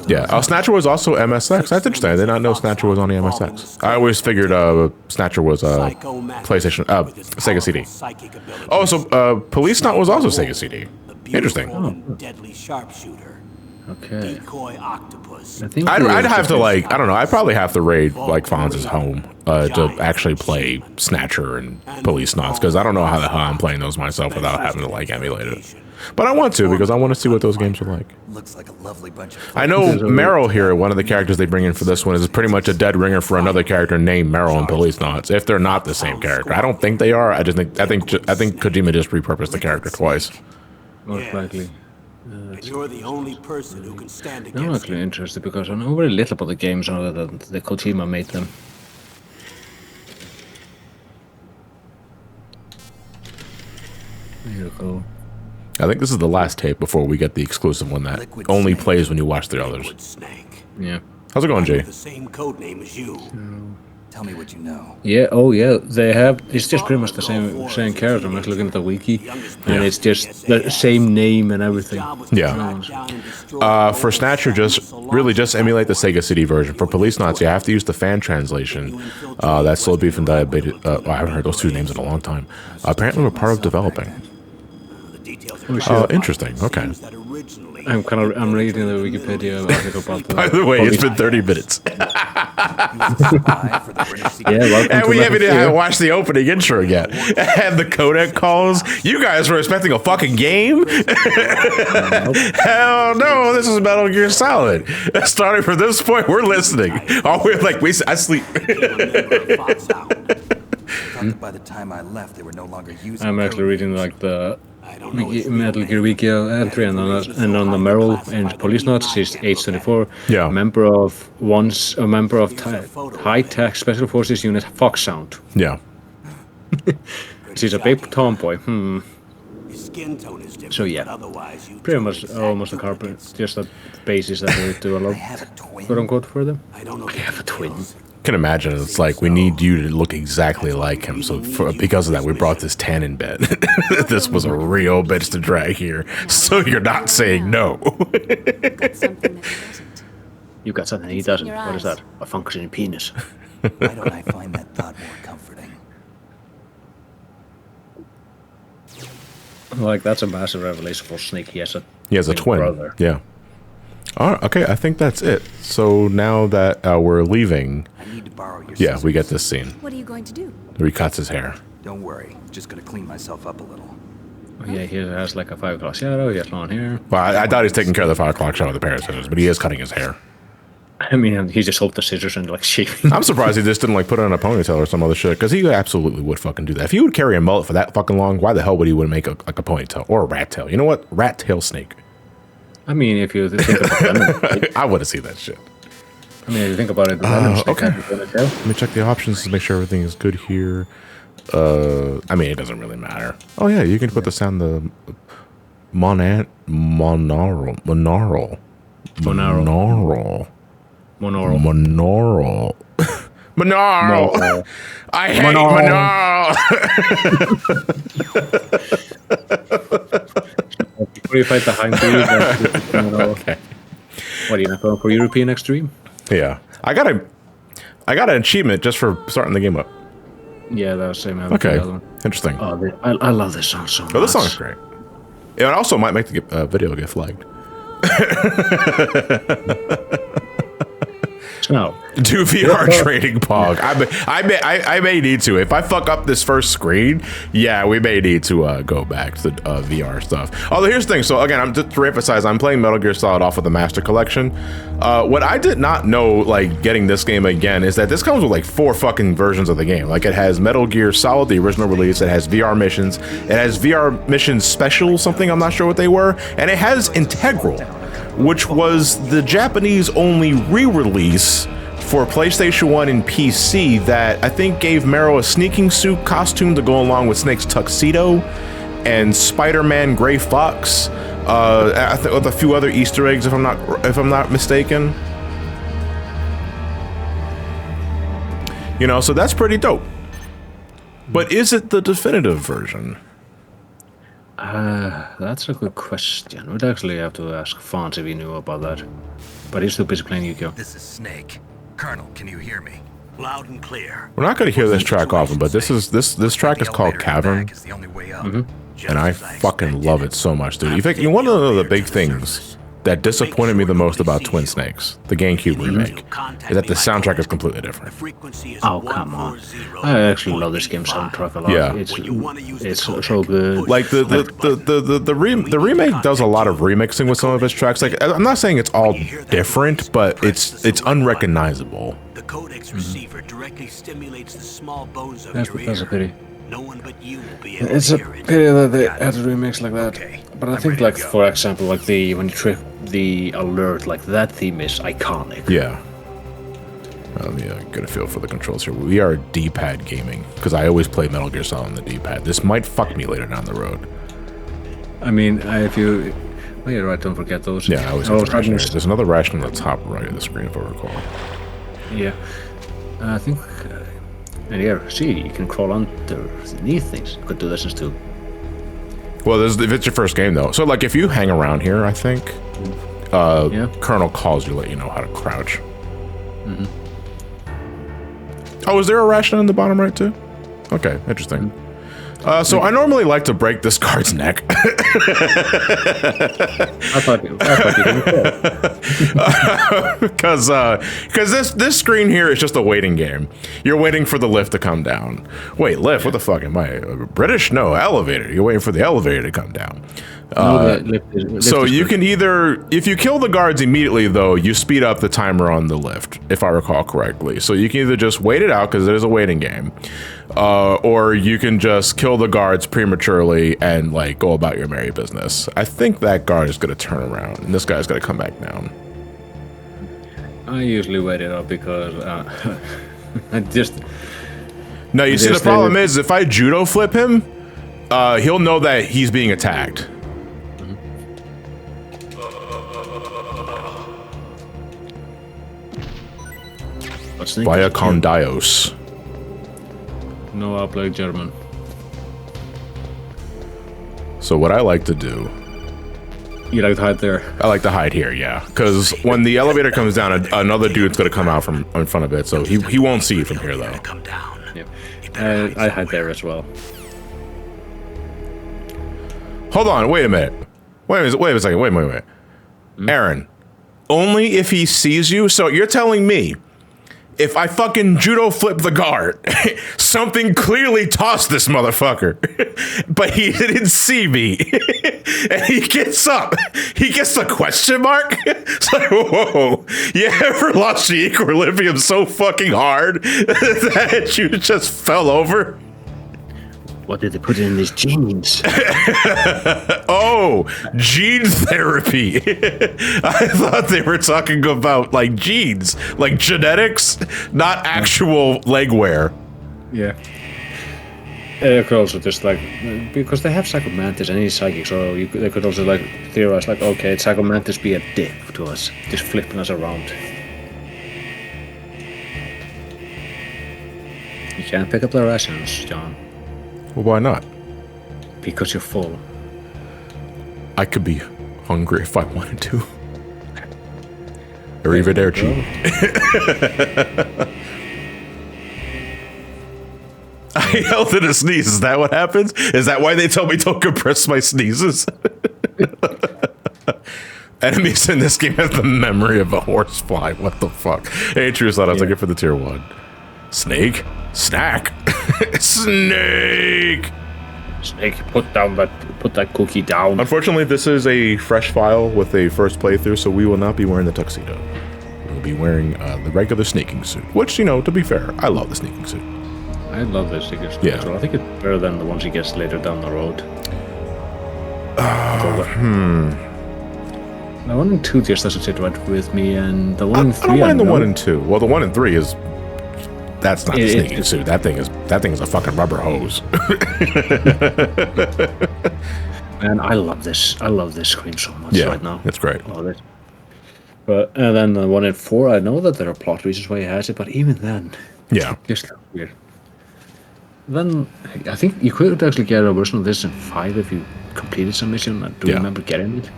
Yeah, Snatcher was also MSX. That's interesting. I did not know Snatcher was on the MSX. I always figured Snatcher was PlayStation, Sega CD. Oh, so Police Knot was also Sega CD. Interesting. Deadly sharpshooter. Okay. Decoy Octopus. I'd have to like, I don't know. I'd probably have to raid like Fonz's home to actually play Snatcher and Police Knots, because I don't know how the hell I'm playing those myself without having to like emulate it. But I want to, because I want to see what those games are like. Looks like a lovely bunch of I know Meryl here, one of the characters they bring in for this one, is pretty much a dead ringer for another character named Meryl in Police Knots, if they're not the same character. I don't think they are. I think Kojima just repurposed the character twice. Most likely. You're the only person who can stand against. I'm actually interested because I know very little about the games other than the Kojima made them. Very cool. I think this is the last tape before we get the exclusive one that only plays when you watch the others. Yeah. How's it going, Jay? The same code name as you. Tell me what you know. Yeah, oh yeah, they have, it's just pretty much the same character. I'm just looking at the wiki, and it's just the same name and everything. Yeah. For Snatcher, just emulate the Sega CD version. For Police Knots, you have to use the fan translation. That's Slow Beef and Diabetes. I haven't heard those 2 names in a long time. Apparently, we're part of developing. Oh, interesting. Okay. I'm reading the Wikipedia article about that. By the way, it's been 30 minutes. And we haven't even watched the opening intro yet. And the codec calls. You guys were expecting a fucking game? Hell no, this is Metal Gear Solid. Starting from this point, we're listening. Oh, we're like, I sleep. thought that by the time I left, they were no longer using. I'm actually reading like the Metal Gear Wiki entry, and on the Meryl and police notes, she's age 24. Yeah. Member of high tech special forces unit Foxhound. Yeah. She's a big tomboy. Skin tone is different, So yeah, but otherwise you pretty much almost a carpet. Just the basis that we do a lot, quote unquote, for them. I don't know. I have a twin. Can imagine it's like we need you to look exactly like him. So because of that, we brought this tannin bed. This was a real bitch to drag here, so you're not saying no. Got something that he doesn't. You got something he doesn't. Your What is eyes. that? A functioning penis. Why don't I find that thought more comforting? Like that's a massive revelation for Snake. He has a twin. brother. Yeah. All right, okay, I think that's it. So now that we're leaving, I need to borrow your yeah, we get scissors. this scene. What are you going to do? He cuts his hair. Don't worry, just gonna clean myself up a little. Oh, yeah, he has like a 5 o'clock shadow. He has long hair. Well, I thought he's taking care of the 5 o'clock show with a pair of scissors, but he is cutting his hair. I mean, he just held the scissors and like shaving. I'm surprised he just didn't like put it on a ponytail or some other shit, because he absolutely would fucking do that. If he would carry a mullet for that fucking long, why the hell would he make a ponytail or a rat tail? You know what? Rat tail snake. I mean, if you think about it, I want to see that shit. I mean, if you think about it, the venom snake okay. has a ponytail. Let me check the options to make sure everything is good here. I mean, it doesn't really matter. Oh yeah, you can put the sound the monaural. Monaural. I hate Monaural. Before you fight the hind okay. What are you not going for European Extreme? Yeah, I got an achievement just for starting the game up. Yeah, that was the same. Okay, interesting. Oh, I love this song so much. Oh, this song's great. It also might make the video get flagged. No. Do VR trading pog. I may need to. If I fuck up this first screen, yeah, we may need to go back to the VR stuff. Although here's the thing. So again, I'm just to reemphasize, I'm playing Metal Gear Solid off of the Master Collection. What I did not know, like getting this game again, is that this comes with like 4 fucking versions of the game. Like it has Metal Gear Solid, the original release. It has VR missions. It has VR missions special, something I'm not sure what they were, and it has Integral, which was the Japanese only re-release for PlayStation 1 and PC that I think gave Meryl a sneaking suit costume to go along with Snake's tuxedo and Spider-Man Gray Fox, with a few other Easter eggs if I'm not mistaken. You know, so that's pretty dope. But is it the definitive version? That's a good question. We'd actually have to ask Fonz if he knew about that. But he's too busy playing Yu-Gi-Oh! This is Snake. Colonel, can you hear me? Loud and clear. We're not going to hear this track often, but this track is called Cavern, Is the only way up. and I fucking love it so much, dude. You think you want to know the big things that disappointed me the most about Twin Snakes, the GameCube remake, is that the soundtrack is completely different. Oh, come on. I actually love this game's soundtrack a lot. Yeah. It's so good. Like the remake does a lot of remixing with some of its tracks. Like I'm not saying it's all different, but it's unrecognizable. The codex receiver directly stimulates the small bones of That's your a ear. pity. No one but you will be able It's to a hear it. pity that they had a remix like that. Okay, But I I'm think, ready like, to go. for example, like when you trip the alert, like that theme is iconic. Yeah. Yeah, get a feel for the controls here. We are D-pad gaming because I always play Metal Gear Solid on the D-pad. This might fuck me later down the road. I mean, if you... Oh, yeah, right, don't forget those. Yeah, I always have to ration it. There's another ration on the top right of the screen, if I recall. Yeah. I think... and here, see, you can crawl underneath things. You could do this too. Well, if it's your first game, though. So, like, if you hang around here, I think, Yeah. Colonel calls you to let you know how to crouch. Oh, is there a ration on the bottom right, too? Okay, interesting. So I normally like to break this card's neck. I thought you didn't care. Because this screen here is just a waiting game. You're waiting for the lift to come down. Wait, lift? What the fuck am I? British? No, elevator. You're waiting for the elevator to come down. So you can either, if you kill the guards immediately, though, you speed up the timer on the lift, if I recall correctly. So you can either just wait it out, because it is a waiting game, or you can just kill the guards prematurely and, like, go about your merry business. I think that guard is going to turn around, and this guy's going to come back down. I usually wait it out because I just... No, you see, the problem is, if I judo flip him, he'll know that he's being attacked. Via Condios. No, I play German. So what I like to do... You like to hide there? I like to hide here, yeah. Because when the elevator comes down, another dude's going to come out from in front of it, so he won't see it from here, though. Yep. I hide there as well. Hold on, wait a minute. Wait a second, wait. Aaron, only if he sees you? So you're telling me, if I fucking judo flip the guard, something clearly tossed this motherfucker, but he didn't see me, and he gets up, he gets the question mark? It's like, whoa, you ever lost your equilibrium so fucking hard that you just fell over? What did they put in these jeans? Oh, gene therapy. I thought they were talking about, like, genes, like genetics, not actual leg wear. Yeah. They could also just, like, because they have Psycho Mantis and he's psychic, so they could also, like, theorize, like, okay, Psycho Mantis be a dick to us, just flipping us around. You can't pick up the rations, John. Well, why not? Because you're full. I could be hungry if I wanted to. Arrivederci. I yelled at a sneeze. Is that what happens? Is that why they tell me don't compress my sneezes? Enemies in this game have the memory of a horsefly. What the fuck? Hey, True Slot, I'll take it for the tier 1. Snake? Snack? Snake! Snake, put that cookie down. Unfortunately, this is a fresh file with a first playthrough, so we will not be wearing the tuxedo. We'll be wearing the regular sneaking suit, which, you know, to be fair, I love the sneaking suit. I love the sneaking suit as well. I think it's better than the ones he gets later down the road. The 1 and 2 just doesn't sit right with me, and the 1 and 3 I don't mind the 1 and 2. Well, the 1 and 3 is... That's not the sneaking suit. That thing is a fucking rubber hose. Man, I love this. I love this screen so much right now. It's great. I love it. But and then the 1 and 4, I know that there are plot reasons why he has it, but even then, just weird. Then I think you could actually get a version of this in 5 if you completed some mission. I do remember getting it.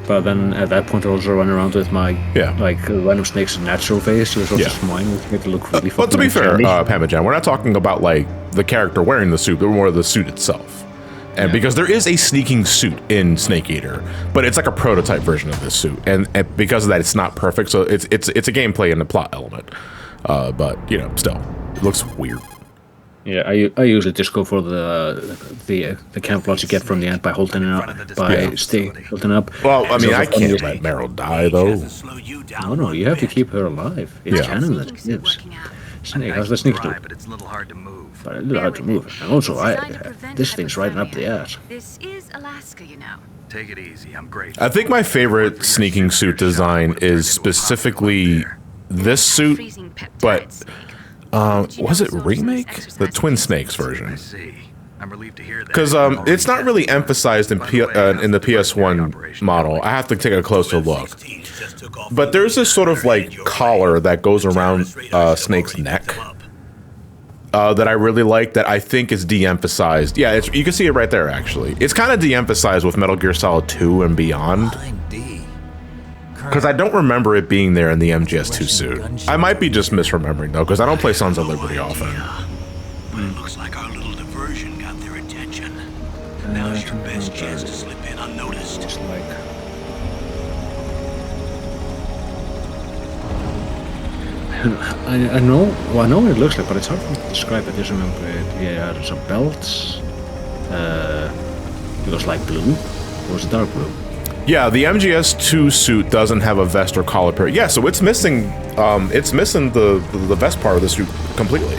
But then at that point I also run around with my like Venom Snake's natural face, so it's also mine, which made it look really fucking. Well, to be fair, Pamajan, we're not talking about like the character wearing the suit, but more the suit itself. And because there is a sneaking suit in Snake Eater, but it's like a prototype version of this suit, and because of that, it's not perfect. So it's a gameplay and a plot element, but you know, still, it looks weird. Yeah, I usually just go for the camouflage you get from the end by holding it up, holding up. Well, I mean, I can't let Meryl die though. No, you have to keep her alive. It's canon that lives. Snake, how's the sneak do? But it's a little hard to move. But a little hard to move. And also, this thing's right up the ass. This is Alaska, you know. Take it easy. I'm great. I think my favorite sneaking suit design is specifically this suit, but was it Remake? The Twin Snakes version. Because it's not really emphasized in the PS1 model. I have to take a closer look. But there's this sort of like collar that goes around Snake's neck that I really like, that I think is de-emphasized. Yeah, you can see it right there, actually. It's kind of de-emphasized with Metal Gear Solid 2 and beyond. Because I don't remember it being there in the MGS2 suit. I might be just misremembering, though, because I don't play Sons of Liberty often. But it looks like our little diversion got their attention. Now's your best chance to slip in unnoticed. I know what it looks like, but it's hard for me to describe. I just remember it. Yeah, some belts. It was like blue. was dark blue. Yeah, the MGS2 suit doesn't have a vest or collar period. Yeah, so it's missing the vest part of the suit completely.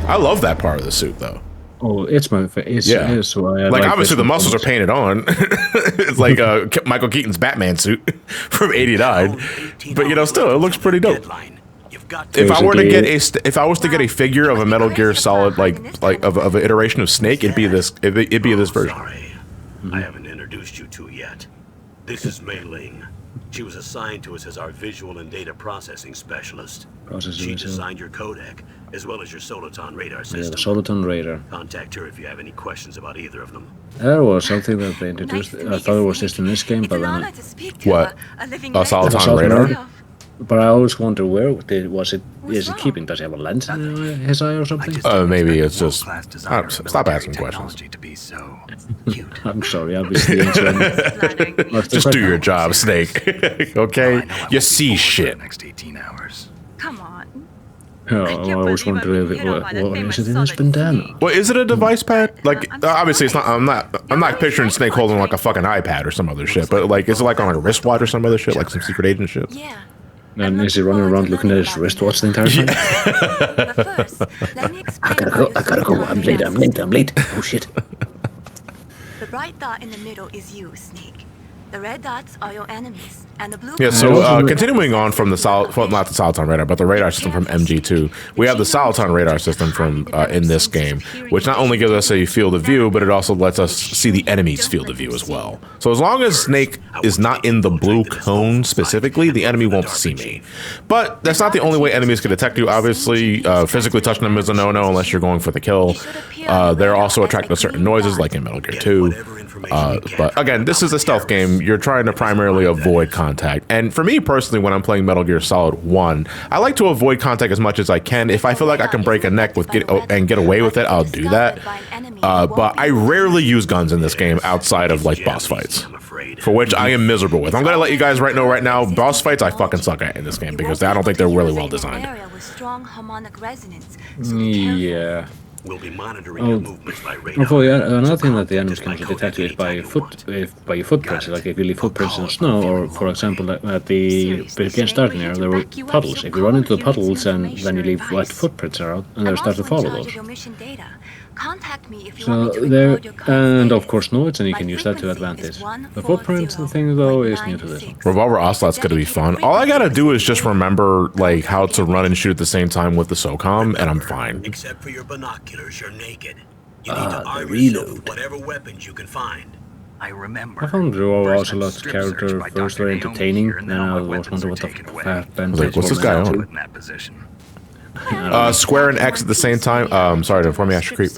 I love that part of the suit though. Oh, it's my face. Yeah. It's why I like obviously the muscles are painted on. It's like Michael Keaton's Batman suit from '89, but you know, still it looks pretty dope. If I were to get if I was to get a figure of a Metal Gear Solid like of an iteration of Snake, it'd be this version. Sorry, I haven't introduced you to yet. This is Mei Ling. She was assigned to us as our visual and data processing specialist. She designed your codec, as well as your Soliton radar system. Yeah, the Soliton radar. Contact her if you have any questions about either of them. There was something that they introduced. I thought it was just in this game, but then... What? Soliton radar? But I always wonder is it keeping? Does he have a lens in his eye or something? Maybe it's just... stop asking questions. I'm sorry, I'll be answering. Just do your job, Snake. Okay? You see shit. Come on. Oh, I always wonder what is it in his bandana? Well, is it a device pad? Like, obviously, it's not. I'm not picturing Snake holding like a fucking iPad or some other shit. But like, is it like on like a wristwatch or some other shit, like some secret agent shit? Yeah. And is he running around looking at his wristwatch the entire time? But first, let me I explain gotta go. I'm late. Oh shit. The bright dot in the middle is you, Snake. The red dots are your enemies, and the blue... Yeah, so continuing on from the not the Soliton radar, but the radar system from MG2, we have the Soliton radar system from in this game, which not only gives us a field of view, but it also lets us see the enemy's field of view as well. So as long as Snake is not in the blue cone specifically, the enemy won't see me. But that's not the only way enemies can detect you. Obviously, physically touching them is a no-no unless you're going for the kill. They're also attracted to certain noises, like in Metal Gear 2. But again, this is a stealth game. You're trying to primarily avoid contact. And for me personally, when I'm playing Metal Gear Solid 1, I like to avoid contact as much as I can. If I feel like I can break a neck and get away with it, I'll do that. But I rarely use guns in this game outside of like boss fights, for which I am miserable with. I'm gonna let you guys know right now, boss fights I fucking suck at in this game because I don't think they're really well designed. Yeah. We'll be monitoring your movements by radar. Another thing that the enemies can detect you is by your footprints. Like if you leave footprints in snow, or for example, at the beginning starting area, there were puddles. If you run into the puddles and then you leave white footprints around, and they start to follow those. Contact me if you So want me to there, record your conversation. and of course noise, and you can use that to advantage. The footprints thing though is new to this one. Revolver Ocelot's gonna be fun. All I gotta do is just remember like how to run and shoot at the same time with the SOCOM, and I'm fine. Except for your binoculars, you're naked. You need to arm yourself with whatever weapons you can find. I remember. I found Revolver Ocelot's character first very entertaining, and I was wondering what the fuck Ben Like, what's this guy on? In that position. Square and X at the same time. Sorry to inform you, Astro Creep.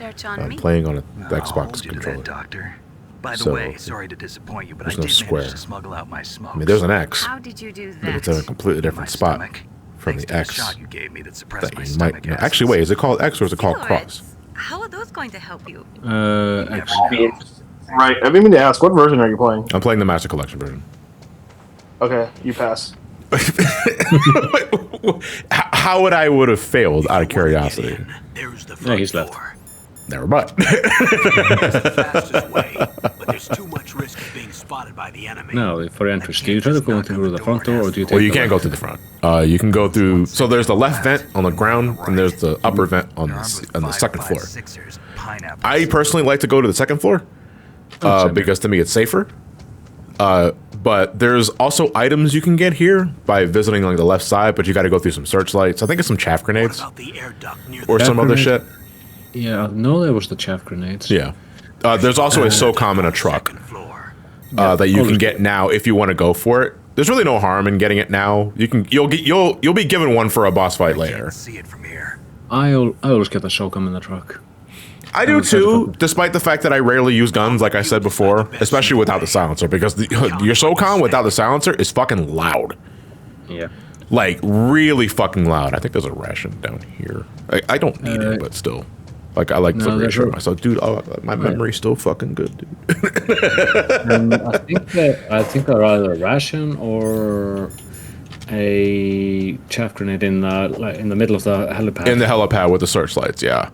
Playing on the Xbox Hold you to controller. that, Doctor. By the So, way, sorry to disappoint you, but I there's no did square. manage to smuggle out my smokes. I mean, there's an X, How did you do but that? it's in a completely My different spot stomach. from Thanks the to the X shot you gave me that suppressed my that you stomach might. No, acids. actually, wait, is it called X or is it called Cross? Cigarettes. How are those going to help you? X. Right. I've been meaning to ask, what version are you playing? I'm playing the Master Collection version. Okay, you pass. How would I have failed out of curiosity? There's the Yeah, front he's left. door. Never mind. It's the fastest way, but there's too much risk of being spotted by the enemy. Now, for entrance, do you try to go through the front door, or do you take Well, you the can't go left? through the front. You can go through. So there's the left vent on the ground, and there's the upper vent on the second floor. I personally like to go to the second floor because to me it's safer. But there's also items you can get here by visiting like the left side, but you got to go through some searchlights. I think it's some chaff What grenades about the air duct near or the some other grenade? shit. Yeah, no, there was the chaff grenades. Yeah. There's also a SOCOM in a truck second floor? that you can get now if you want to go for it. There's really no harm in getting it now. You'll be given one for a boss fight later. See it from here. I always get the SOCOM in the truck. I do too, despite the fact that I rarely use guns, like I said before, especially without the silencer, because your SOCOM without the silencer is fucking loud. Yeah. Like, really fucking loud. I think there's a ration down here. I don't need it, but still. Like, I like to reassure myself, dude, my memory's still fucking good, dude. I think they're either a ration or a chaff grenade in the middle of the helipad. In the helipad with the searchlights, yeah.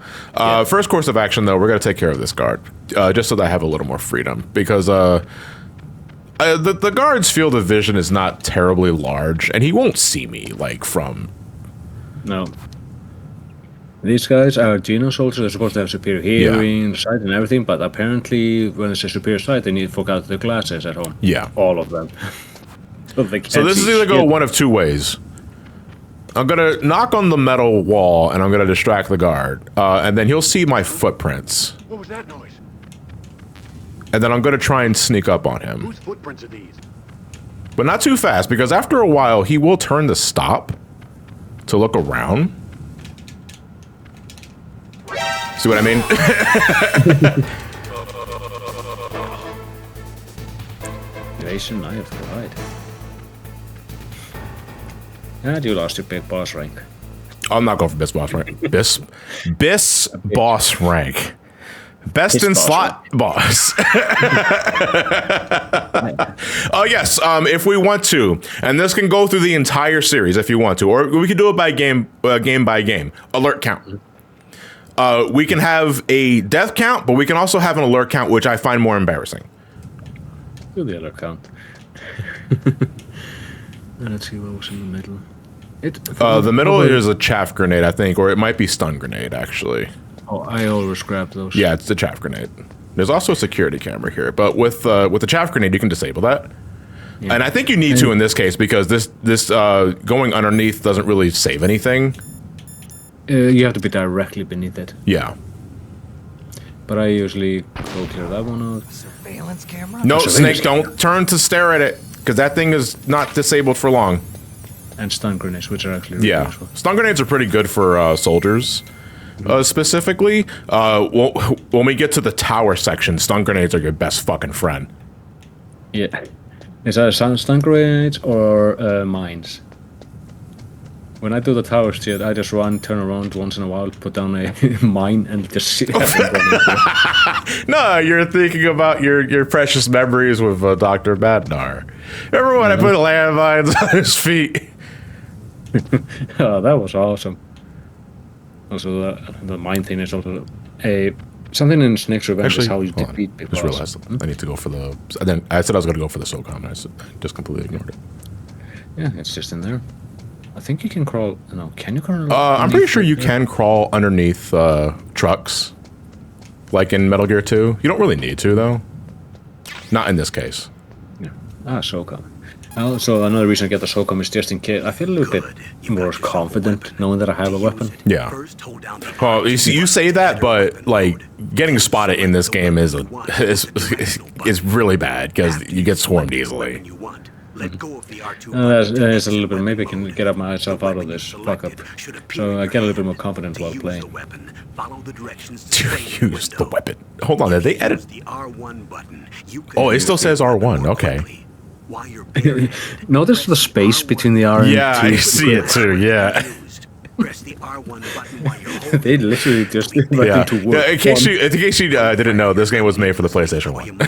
First course of action, though, we're going to take care of this guard, just so that I have a little more freedom. Because the guard's field of vision is not terribly large, and he won't see me, like, from... No. These guys are Geno soldiers. They're supposed to have superior hearing, sight, and everything, but apparently, when it's a superior sight, they need to fork out their glasses at home. Yeah. All of them. So this is either go one of two ways. I'm gonna knock on the metal wall, and I'm gonna distract the guard, and then he'll see my footprints. What was that noise? And then I'm gonna try and sneak up on him. Whose footprints are these? But not too fast, because after a while, he will turn to stop to look around. See what I mean? Jason, I have tried. And you lost your big boss rank. I'm not going for Bis boss rank. Bis boss rank. Best in slot boss. Oh yes, if we want to, and this can go through the entire series if you want to, or we can do it by game by game. Alert count. We can have a death count, but we can also have an alert count, which I find more embarrassing. Do the alert count. Let's see what was in the middle. The middle is a chaff grenade, I think, or it might be stun grenade, actually. Oh, I always grab those. Yeah, it's the chaff grenade. There's also a security camera here, but with the chaff grenade, you can disable that. Yeah. And I think you need to in this case because this going underneath doesn't really save anything. You have to be directly beneath it. Yeah. But I usually go clear that one out. Surveillance camera? No, Snake, don't turn to stare at it because that thing is not disabled for long. And stun grenades, which are actually really useful. Stun grenades are pretty good for soldiers. Specifically, when we get to the tower section, stun grenades are your best fucking friend. Yeah. Is that stun grenades or mines? When I do the tower shit, I just turn around once in a while, put down a mine, and just see. No, you're thinking about your precious memories with Dr. Badnar. Remember when I put landmines on his feet? Oh, that was awesome. Also, the mine thing is also something in Snake's Revenge is how you defeat people. I just realized I need to go for the. And then I said I was going to go for the SOCOM, and I just completely ignored it. Yeah, it's just in there. I think you can crawl. No, can you crawl? I'm pretty sure you can crawl underneath trucks, like in Metal Gear 2. You don't really need to, though. Not in this case. Yeah. SOCOM. Also, another reason I get the SOCOM is just in case. I feel a little bit more confident knowing that I have a weapon. Yeah. Well, you say that, but like getting spotted in this game is really bad because you get swarmed easily. There's a little bit. Maybe I can get myself out of this fuck up, so I get a little bit more confident while playing. To use the weapon. Hold on, did they edit? Oh, it still says R1. Okay. Notice the space between the R and T. Yeah, I see it too. Yeah. Press the R1 button while you're holding. They literally just into work. In case you didn't know, this game was made for the PlayStation 1.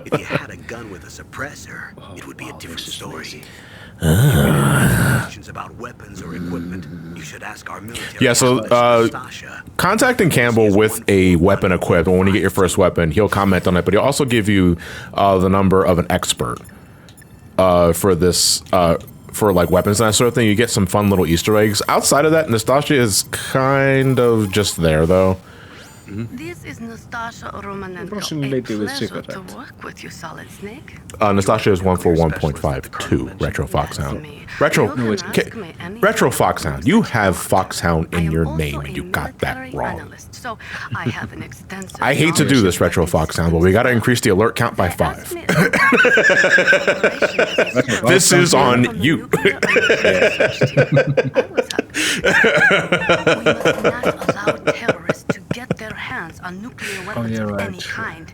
If you had a gun with a suppressor, it would be a different story. Questions about weapons or equipment, you should ask our military. Yeah, so contacting Campbell with a weapon equipped, when you get your first weapon, he'll comment on it, but he'll also give you the number of an expert for this. For like weapons and that sort of thing. You get some fun little Easter eggs. Outside of that, Nastasia is kind of just there, though. This is Nastasia Romanenko. Approximately A pleasure with to work with you, Solid Snake. Nastasia is 141.52 Retro Foxhound. Retro Foxhound. You have Foxhound in your name, and you got that wrong. So I have an extensive I hate to do this, Retro Foxhound, but we got to increase the alert count by 5. This is on you. We must not allow terrorists to get their hands on nuclear weapons of any kind.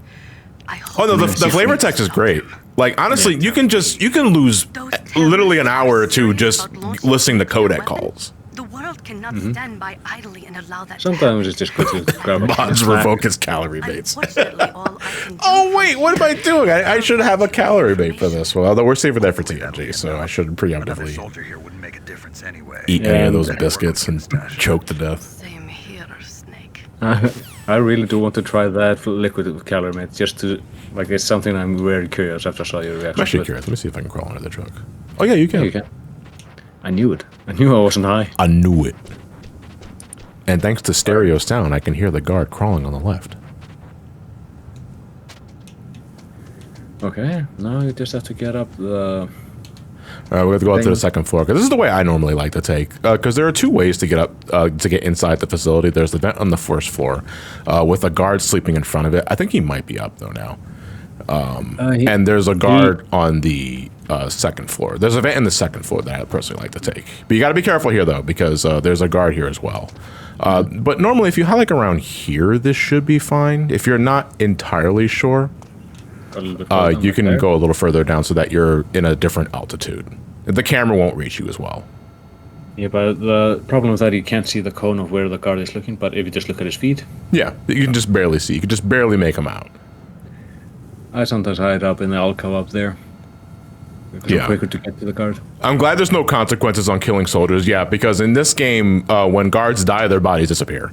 Oh no, the flavor text is great. Like honestly, you can lose literally an hour or two just listening to codec calls. The world cannot stand by idly and allow that. Sometimes it's just good to grab a Mods revoke his calorie baits. Oh wait, what am I doing? I should have a calorie bait for this one. Although we're saving that for TNG, so I should preemptively eat any of those biscuits and choke to death. Same here, Snake. I really do want to try that liquid calorie mate just to Like, it's something I'm very curious after I saw your reaction. I'm actually curious. Let me see if I can crawl under the truck. Oh yeah, you can. Yeah, you can. I knew it. I knew I wasn't high. I knew it. And thanks to stereo sound, I can hear the guard crawling on the left. Okay, now you just have to get up the... All right, we have to go up to the second floor, because this is the way I normally like to take. Because there are two ways to get up, to get inside the facility. There's the vent on the first floor, with a guard sleeping in front of it. I think he might be up, though, now. And there's a guard on the second floor. There's a vent in the second floor that I personally like to take. But you got to be careful here, though, because there's a guard here as well. But normally, if you hike around here, this should be fine. If you're not entirely sure, you can go a little further down so that you're in a different altitude. The camera won't reach you as well. Yeah, but the problem is that you can't see the cone of where the guard is looking, but if you just look at his feet... Yeah, you can just barely see. You can just barely make him out. I sometimes hide up in the alcove up there. Because it's quicker to get to the guard. I'm glad there's no consequences on killing soldiers, yeah, because in this game, when guards die, their bodies disappear.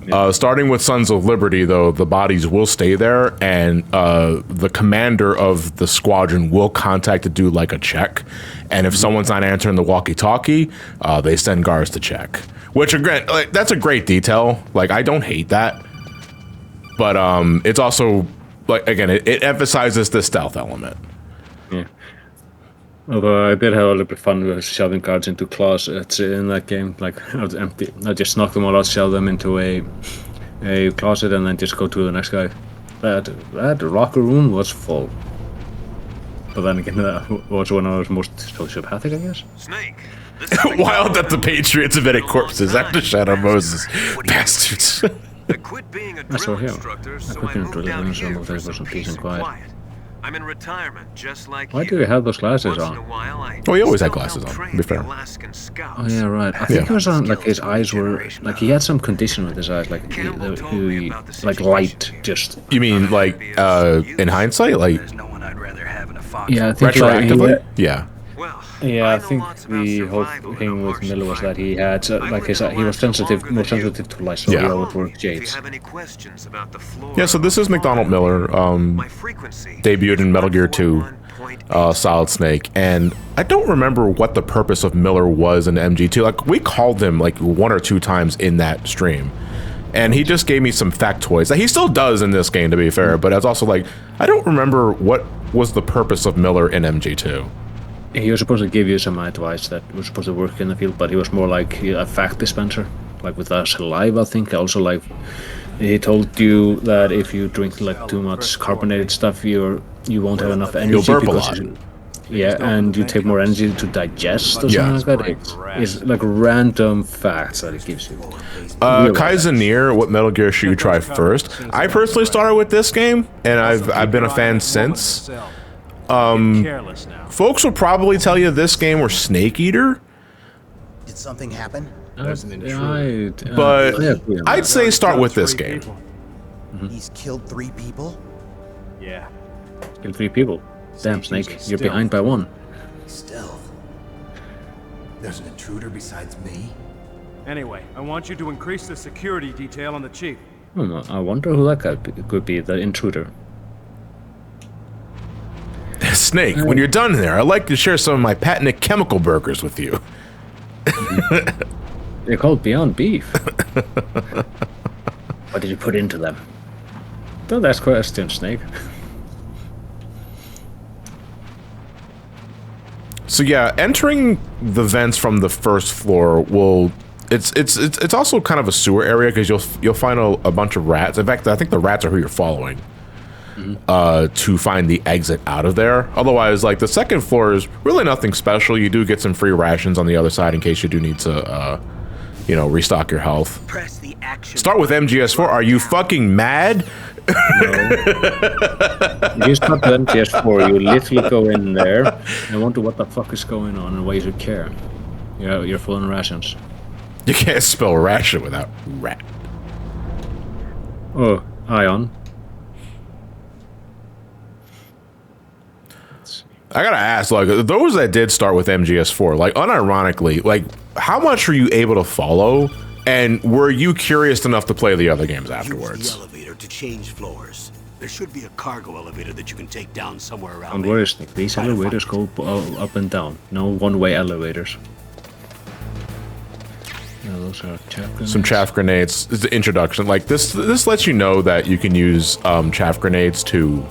Yeah. Starting with Sons of Liberty, though, the bodies will stay there, and the commander of the squadron will contact the dude like a check. And if someone's not answering the walkie-talkie, they send guards to check. Which, again, like, that's a great detail. Like, I don't hate that. But it's also, like, again, it emphasizes the stealth element. Yeah. Although I did have a little bit fun with shoving cards into closets in that game. Like, I was empty. I just knocked them all out, shove them into a closet, and then just go to the next guy. That locker room was full. But then again, that was when I was most sociopathic, I guess. Snake. Wild that the Patriots invented corpses after Shadow Moses. Bastards. I quit being a drill instructor, so I moved out here for some peace and quiet. I'm in retirement, just like Why do you have those glasses on? Oh, he always had glasses on, to be fair. Oh, yeah, right. I think it was on, like, his eyes were, like, he had some condition with his eyes, like, he like, light just... You mean, like, in hindsight, like... Yeah, I think retroactively? Yeah. Yeah, I think the whole thing with Miller was that he had, like, he was sensitive, more sensitive to light, so he overworked Jades. Yeah, so this is McDonald Miller, debuted in Metal Gear 2, Solid Snake, and I don't remember what the purpose of Miller was in MG2. Like, we called him, like, 1 or 2 times in that stream, and he just gave me some factoids that he still does in this game, to be fair, but it's also like, I don't remember what was the purpose of Miller in MG2. He was supposed to give you some advice that was supposed to work in the field, but he was more like a fact dispenser, like with us alive, I think. Also, like, he told you that if you drink like too much carbonated stuff, you won't have enough energy. You'll burp a lot. Yeah, and you take more energy to digest or something like that. It's like random facts that it gives you. Kaizeneer, what Metal Gear should you try first? I personally started with this game, and I've been a fan since. Folks will probably tell you this game or Snake Eater. Did something happen? But I'd say start with this game. He's killed 3 people? Yeah. Killed 3 people. Damn, Snake, you're behind by 1. Still, there's an intruder besides me? Anyway, I want you to increase the security detail on the chief. I wonder who that guy could be, the intruder. Snake, when you're done there, I'd like to share some of my patented chemical burgers with you. They're called Beyond Beef. What did you put into them? Don't ask questions, Snake. So yeah, entering the vents from the first floor will... It's also kind of a sewer area because you'll find a bunch of rats. In fact, I think the rats are who you're following. To find the exit out of there. Otherwise, like, the second floor is really nothing special. You do get some free rations on the other side in case you do need to, you know, restock your health. Press the action. Start with MGS4. Are you fucking mad? No. You start with MGS4. You literally go in there and wonder what the fuck is going on and why you should care. You're full on rations. You can't spell ration without rat. Oh, Ion. I gotta ask, like, those that did start with MGS4, like, unironically, like, how much were you able to follow, and were you curious enough to play the other games afterwards? Use the elevator to change floors. There should be a cargo elevator that you can take down somewhere around Don't here. worry, Snake. These elevators go up and down. No one-way elevators. Yeah, those are chaff grenades. Some chaff grenades. It's the introduction. Like this lets you know that you can use chaff grenades to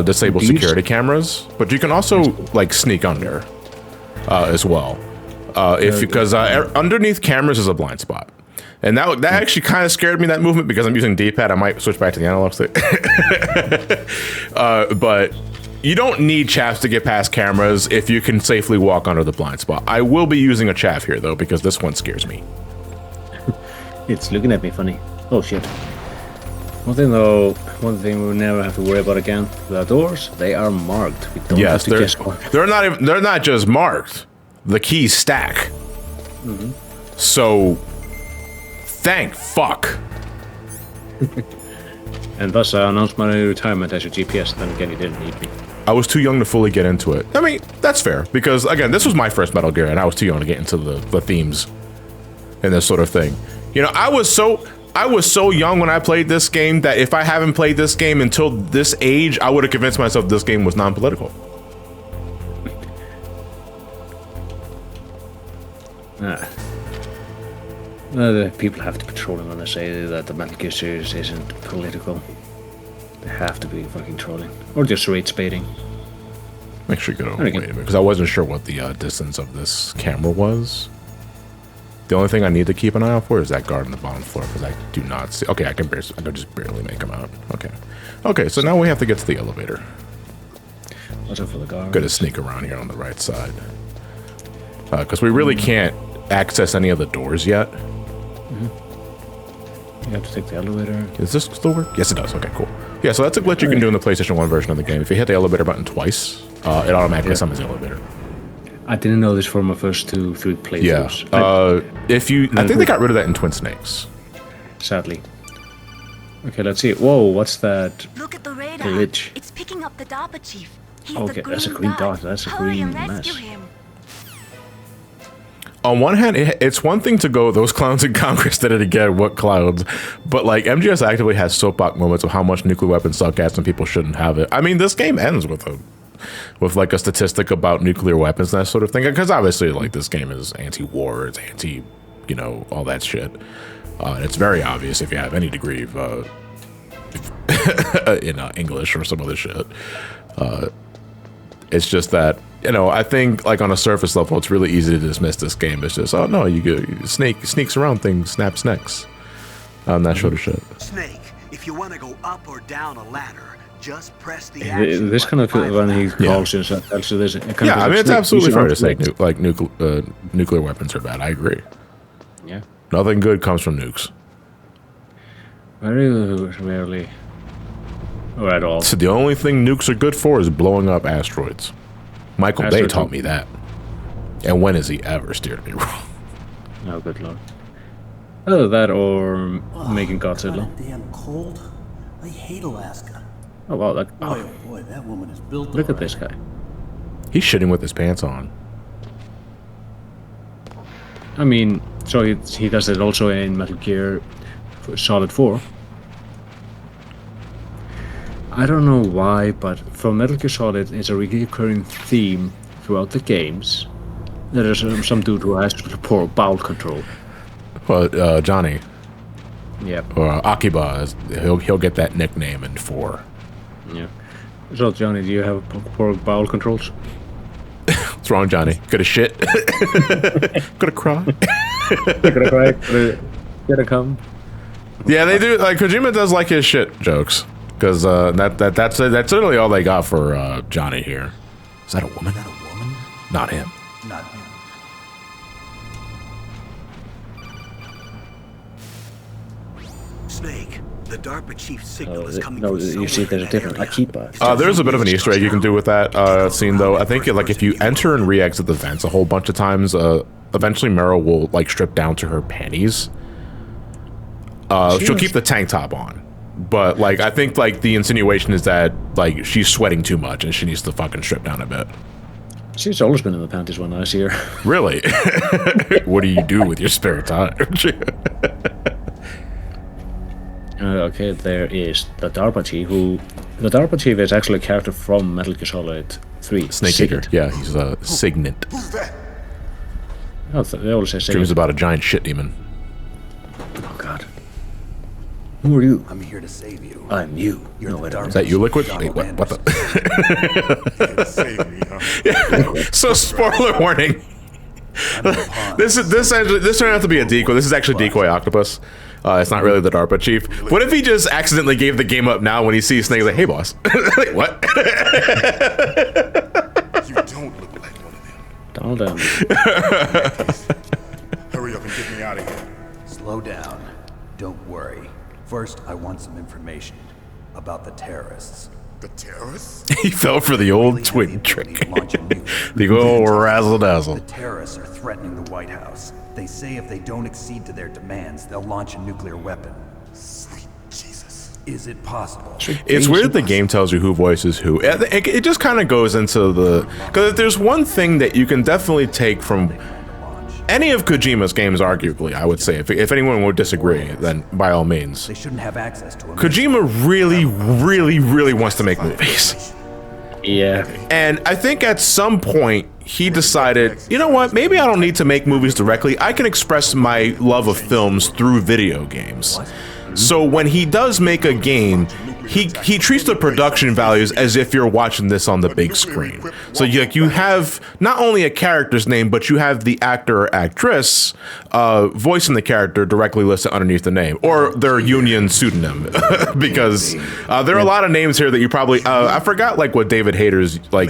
disable security cameras, but you can also like sneak under as well. Because underneath cameras is a blind spot. And that actually kind of scared me, that movement, because I'm using D-pad. I might switch back to the analog stick. But you don't need chaffs to get past cameras if you can safely walk under the blind spot. I will be using a chaff here, though, because this one scares me. It's looking at me funny. Oh, shit. One thing we'll never have to worry about again. The doors, they are marked. We don't have to guess what. They're not just marked. The keys stack. So... thank fuck. And thus I announced my retirement as your GPS. Then again, you didn't need me. I was too young to fully get into it. I mean, that's fair, because again, this was my first Metal Gear, and I was too young to get into the themes and this sort of thing. You know, I was so young when I played this game that if I haven't played this game until this age, I would have convinced myself this game was non-political. The people have to be trolling when they say that the Metal Gear series isn't political. They have to be fucking trolling. Or just rage baiting. Make sure you go, wait a minute, because I wasn't sure what the distance of this camera was. The only thing I need to keep an eye out for is that guard on the bottom floor, because I do not see... okay, I can just barely make him out. Okay, so now we have to get to the elevator. Watch out for the guard. Gotta sneak around here on the right side. Because we really can't access any of the doors yet. You have to take the elevator. Does this still work? Yes, it does. Okay, cool. Yeah, so that's a glitch you can do in the PlayStation 1 version of the game. If you hit the elevator button twice, it automatically summons the elevator. I didn't know this for my first 2-3 playthroughs. Yeah. I think they got rid of that in Twin Snakes. Sadly. Okay, let's see. Whoa, what's that? Look at the radar. Glitch. It's picking up the DARPA chief. He's Okay, the that's a green green dot. That's a Hurry green and rescue mess. him. On one hand, it's one thing to go, those clowns in Congress did it again, what clowns? But like, MGS actively has soapbox moments of how much nuclear weapons suck ass and people shouldn't have it. I mean, this game ends with like a statistic about nuclear weapons and that sort of thing. Because obviously, like, this game is anti-war, it's anti, you know, all that shit. It's very obvious if you have any degree of in English or some other shit. It's just that, you know, I think like on a surface level, it's really easy to dismiss this game. It's just, oh no, sneaks around things, snaps necks, that sort of shit. Snake, if you want to go up or down a ladder, just press the action This kind of when he calls you, also there's I mean, it's absolutely fair to say nuclear weapons are bad. I agree. Yeah. Nothing good comes from nukes. Very rarely. Or at all. So the only thing nukes are good for is blowing up asteroids. Michael Bay taught me that. And when has he ever steered me wrong? Oh, good lord. Either that or making Godzilla. Damn cold. I hate Alaska. Oh wow, that boy, that woman is built. Look at this guy. He's shitting with his pants on. I mean, so he does it also in Metal Gear Solid 4. I don't know why, but for Metal Gear Solid, it's a recurring theme throughout the games. There is some dude who has poor bowel control. Well, Johnny. Yep. Or Akiba, he'll get that nickname in 4. Yeah. So, Johnny, do you have poor bowel controls? What's wrong, Johnny? Gonna shit? Gonna cry? Gonna cry? Gonna come? Yeah, they do. Like Kojima does like his shit jokes. Because that's literally all they got for Johnny here. Is that a woman? Is that a woman? Not him. Not him. Snake, the DARPA chief signal is coming No, from you see, there's a different Akiba. There's a bit of an Easter egg you can do with that scene, though. I think like if you enter and re-exit the vents a whole bunch of times, eventually Meryl will like strip down to her panties. She'll keep the tank top on. But like I think like the insinuation is that like she's sweating too much and she needs to fucking strip down a bit. She's always been in the panties when I see her. Really? What do you do with your spare time? Okay, there is the DARPA chief, the DARPA chief is actually a character from Metal Gear Solid 3. Snake Eater. Yeah, he's a Signet. Oh, they always say Signet. Dreams about a giant shit demon. Oh god. Who are you? I'm here to save you. I'm you. You're the DARPA. Is that you, Liquid? Wait, what the? Save me, huh? Yeah. So, spoiler warning. This turned out to be a decoy. This is actually Decoy Octopus. It's not really the DARPA chief. What if he just accidentally gave the game up now when he sees Snake? He's like, hey, boss. Like, what? You don't look like one of them. Donald Duck. Hurry up and get me out of here. Slow down. Don't worry. First, I want some information about the terrorists. The terrorists? He fell for the old twin trick. The old razzle dazzle. The terrorists are threatening the White House. They say if they don't accede to their demands, they'll launch a nuclear weapon. Sweet Jesus. Is it possible? It's weird that the game tells you who voices who. It just kind of goes into the... Because if there's one thing that you can definitely take from any of Kojima's games, arguably, I would say, if anyone would disagree, then by all means. They shouldn't have access to Kojima really, really, really wants to make movies. Yeah. And I think at some point, he decided, you know what, maybe I don't need to make movies directly. I can express my love of films through video games. So when he does make a game, he treats the production values as if you're watching this on the big screen. So you have not only a character's name, but you have the actor or actress voicing the character directly listed underneath the name, or their union pseudonym, because there are a lot of names here that you probably I forgot like what David Hayter's like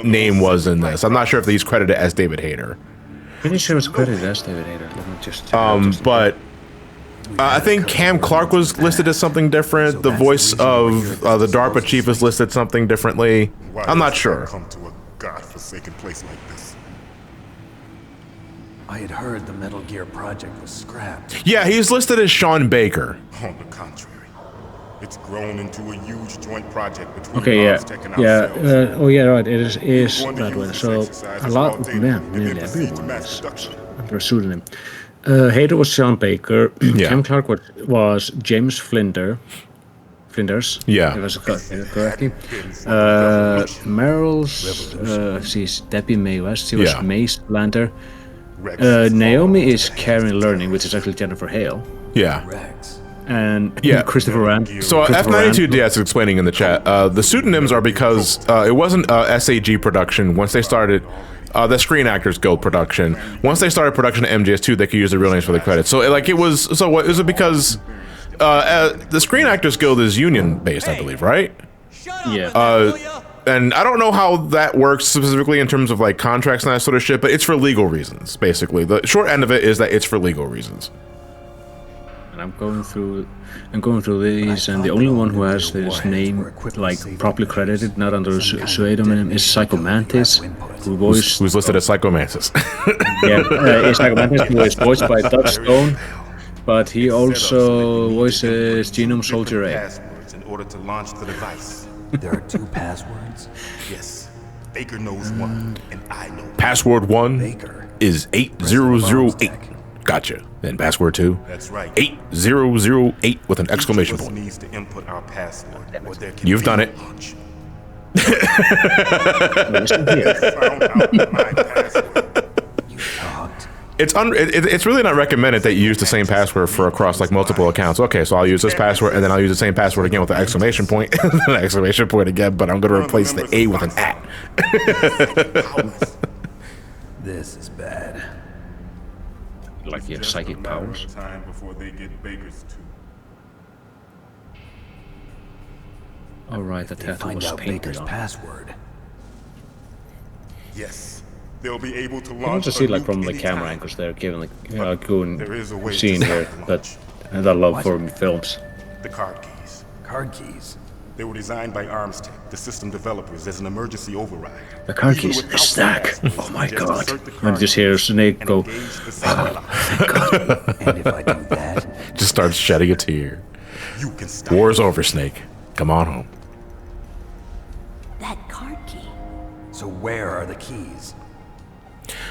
name was in this. I'm not sure if he's credited as David Hayter. Pretty sure it's credited as David Hayter. Let me just but. I think Cam Clark was listed as something different. The voice of the DARPA chief is listed something differently. I'm not sure. Come to a godforsaken place like this. I had heard the Metal Gear project was scrapped. Yeah, he's listed as Sean Baker. On the contrary, it's grown into a huge joint project between okay, yeah, Tech and yeah. ourselves. Oh yeah, right. It is that way. So a lot, nearly everyone is under a pseudonym. Hayter was Sean Baker. Yeah. Cam Clark was James Flinders. Yeah. It was correctly. Meryl's she's Debbie Mae West. She was Mace Blanter. Naomi is Karen Learning, which is actually Jennifer Hale. Yeah. And Christopher Rand. So F92DS is explaining in the chat. The pseudonyms are because it wasn't SAG production. Once they started. The Screen Actors Guild production. Once they started production at MGS2, they could use their real names for the credits. So, it was. So, what is it? Because the Screen Actors Guild is union based, I believe, right? Yeah. And I don't know how that works specifically in terms of like contracts and that sort of shit, but it's for legal reasons. Basically, the short end of it is that it's for legal reasons. And I'm going through these, and the only one who has his name like properly credited, not under pseudonym, is Psycho Mantis, who's listed as Psycho Mantis. Is Psycho Mantis, who is voiced by Doug Stone, but he also voices Genome Soldier A. In order to launch the device. There are 2 passwords. Yes, Baker knows one, and I know. Password 1 is 8008. Gotcha. Then password 2. That's right. 8008 with an exclamation point. Needs to input our password. You've done it. It's really not recommended that you use the same password for across like multiple accounts. Okay, so I'll use this password and then I'll use the same password again with an exclamation point, and an exclamation point again, but I'm going to replace the A with an at. This is bad. Like you have psychic powers. Time before they get Baker's too. All right, the tattoo was painted Baker's on. password. Yes, they'll be able to launch. I want to see like from the camera angles they're giving like a good scene here, but and I love for films. The card keys. Card keys. They were designed by ArmsTech, the system developers, as an emergency override. The card keys, the stack. Oh my god! And just hear Snake go. And if I do that, just starts shedding a tear. War's over, Snake. Come on home. That card key. So where are the keys?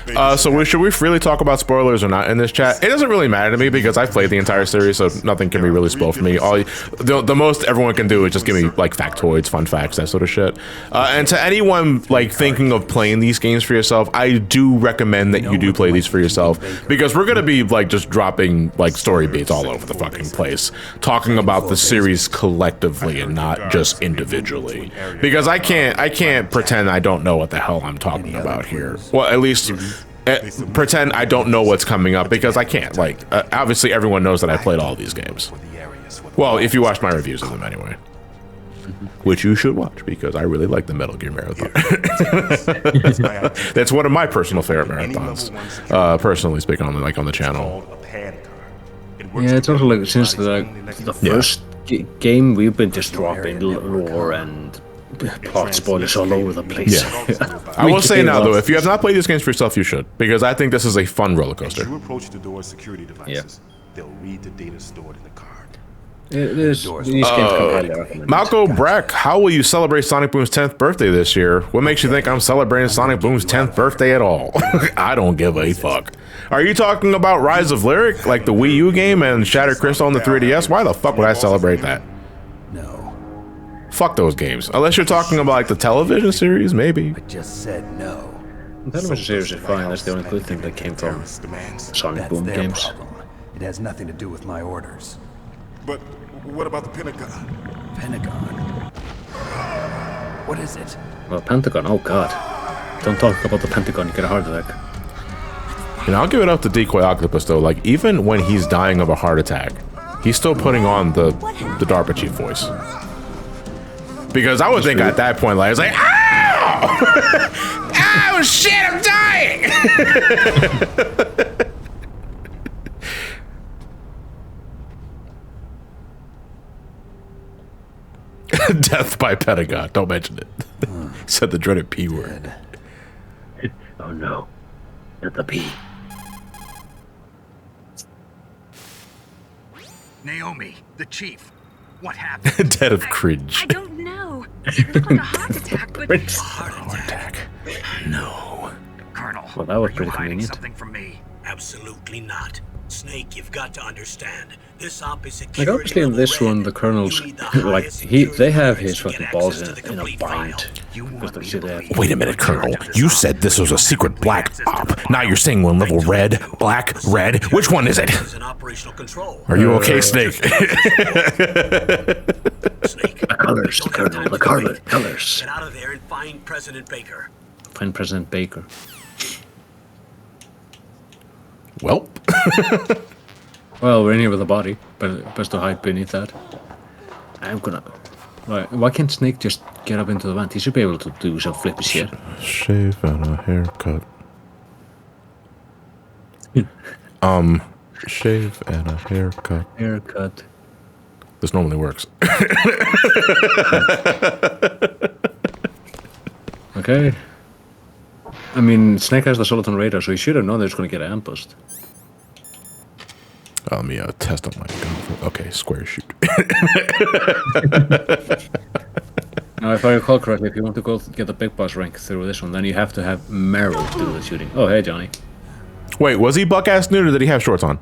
So should we freely talk about spoilers or not in this chat? It doesn't really matter to me because I've played the entire series, so nothing can be really spoiled for me. The most everyone can do is just give me like factoids, fun facts, that sort of shit. And to anyone like thinking of playing these games for yourself, I do recommend that you do play these for yourself because we're gonna be like just dropping like story beats all over the fucking place, talking about the series collectively and not just individually. Because I can't pretend I don't know what the hell I'm talking about here. Well, at least pretend I don't know what's coming up because I can't. Like, obviously everyone knows that I played all these games. Well, if you watched my reviews of them anyway. Which you should watch because I really like the Metal Gear Marathon. That's one of my personal favorite marathons. Personally speaking, on the channel. Yeah, it's also like since the first game we've been just dropping lore and plot spoilers all over the place. Yeah. I will say now though, if you have not played these games for yourself, you should because I think this is a fun roller coaster. As you approach the door's security devices, they'll read the data stored in the card. These games Malco Brack, how will you celebrate Sonic Boom's 10th birthday this year? What makes you think I'm celebrating Sonic Boom's 10th birthday at all? I don't give a fuck. Are you talking about Rise of Lyric, like the Wii U game, and Shattered Crystal on the 3DS? Why the fuck would I celebrate that? No. Fuck those games. Unless you're talking about like the television series, maybe. I just said no. The television series is fine. That's the only good thing that came from Sonic Boom their games. problem. It has nothing to do with my orders. But what about the Pentagon? Pentagon? What is it? Well, Pentagon, oh god. Don't talk about the Pentagon, you get a heart attack. And I'll give it up to Decoy Octopus though, like even when he's dying of a heart attack, he's still putting on the DARPA chief voice. Because I would think at that point, like, it's like, ow! Oh shit, I'm dying! Death by Pentagon, don't mention it. Said the dreaded P word. Oh no, not the P. Naomi, the chief. What happened? Dead of cringe. I don't know. It looked like a heart attack, but... Heart attack. No. Colonel, well, that was are pretty you hiding convenient. something from me? Absolutely not. Snake, you've got to understand. This op is Like obviously in this one, the colonels, like they have his fucking balls in a bind. Because they should have. Wait a minute, Colonel. You said this was a secret black op. Now you're saying one level red, black, red. Which one is it? Are you okay, Snake? The colors, Colonel. The colors. Get out of there and find President Baker. Find President Baker. Well. Well, we're in here with a body, but best to hide beneath that. I'm gonna. Right, why can't Snake just get up into the vent? He should be able to do some flippy shit. Shave and a haircut. Shave and a haircut. Haircut. This normally works. Okay. I mean, Snake has the Soliton radar, so he should have known that he's going to get ambushed. Let me test on my gun. Okay, square shoot. Now, if I recall correctly, if you want to go get the big boss rank through this one, then you have to have Meryl do the shooting. Oh, hey, Johnny. Wait, was he buck-ass nude or did he have shorts on?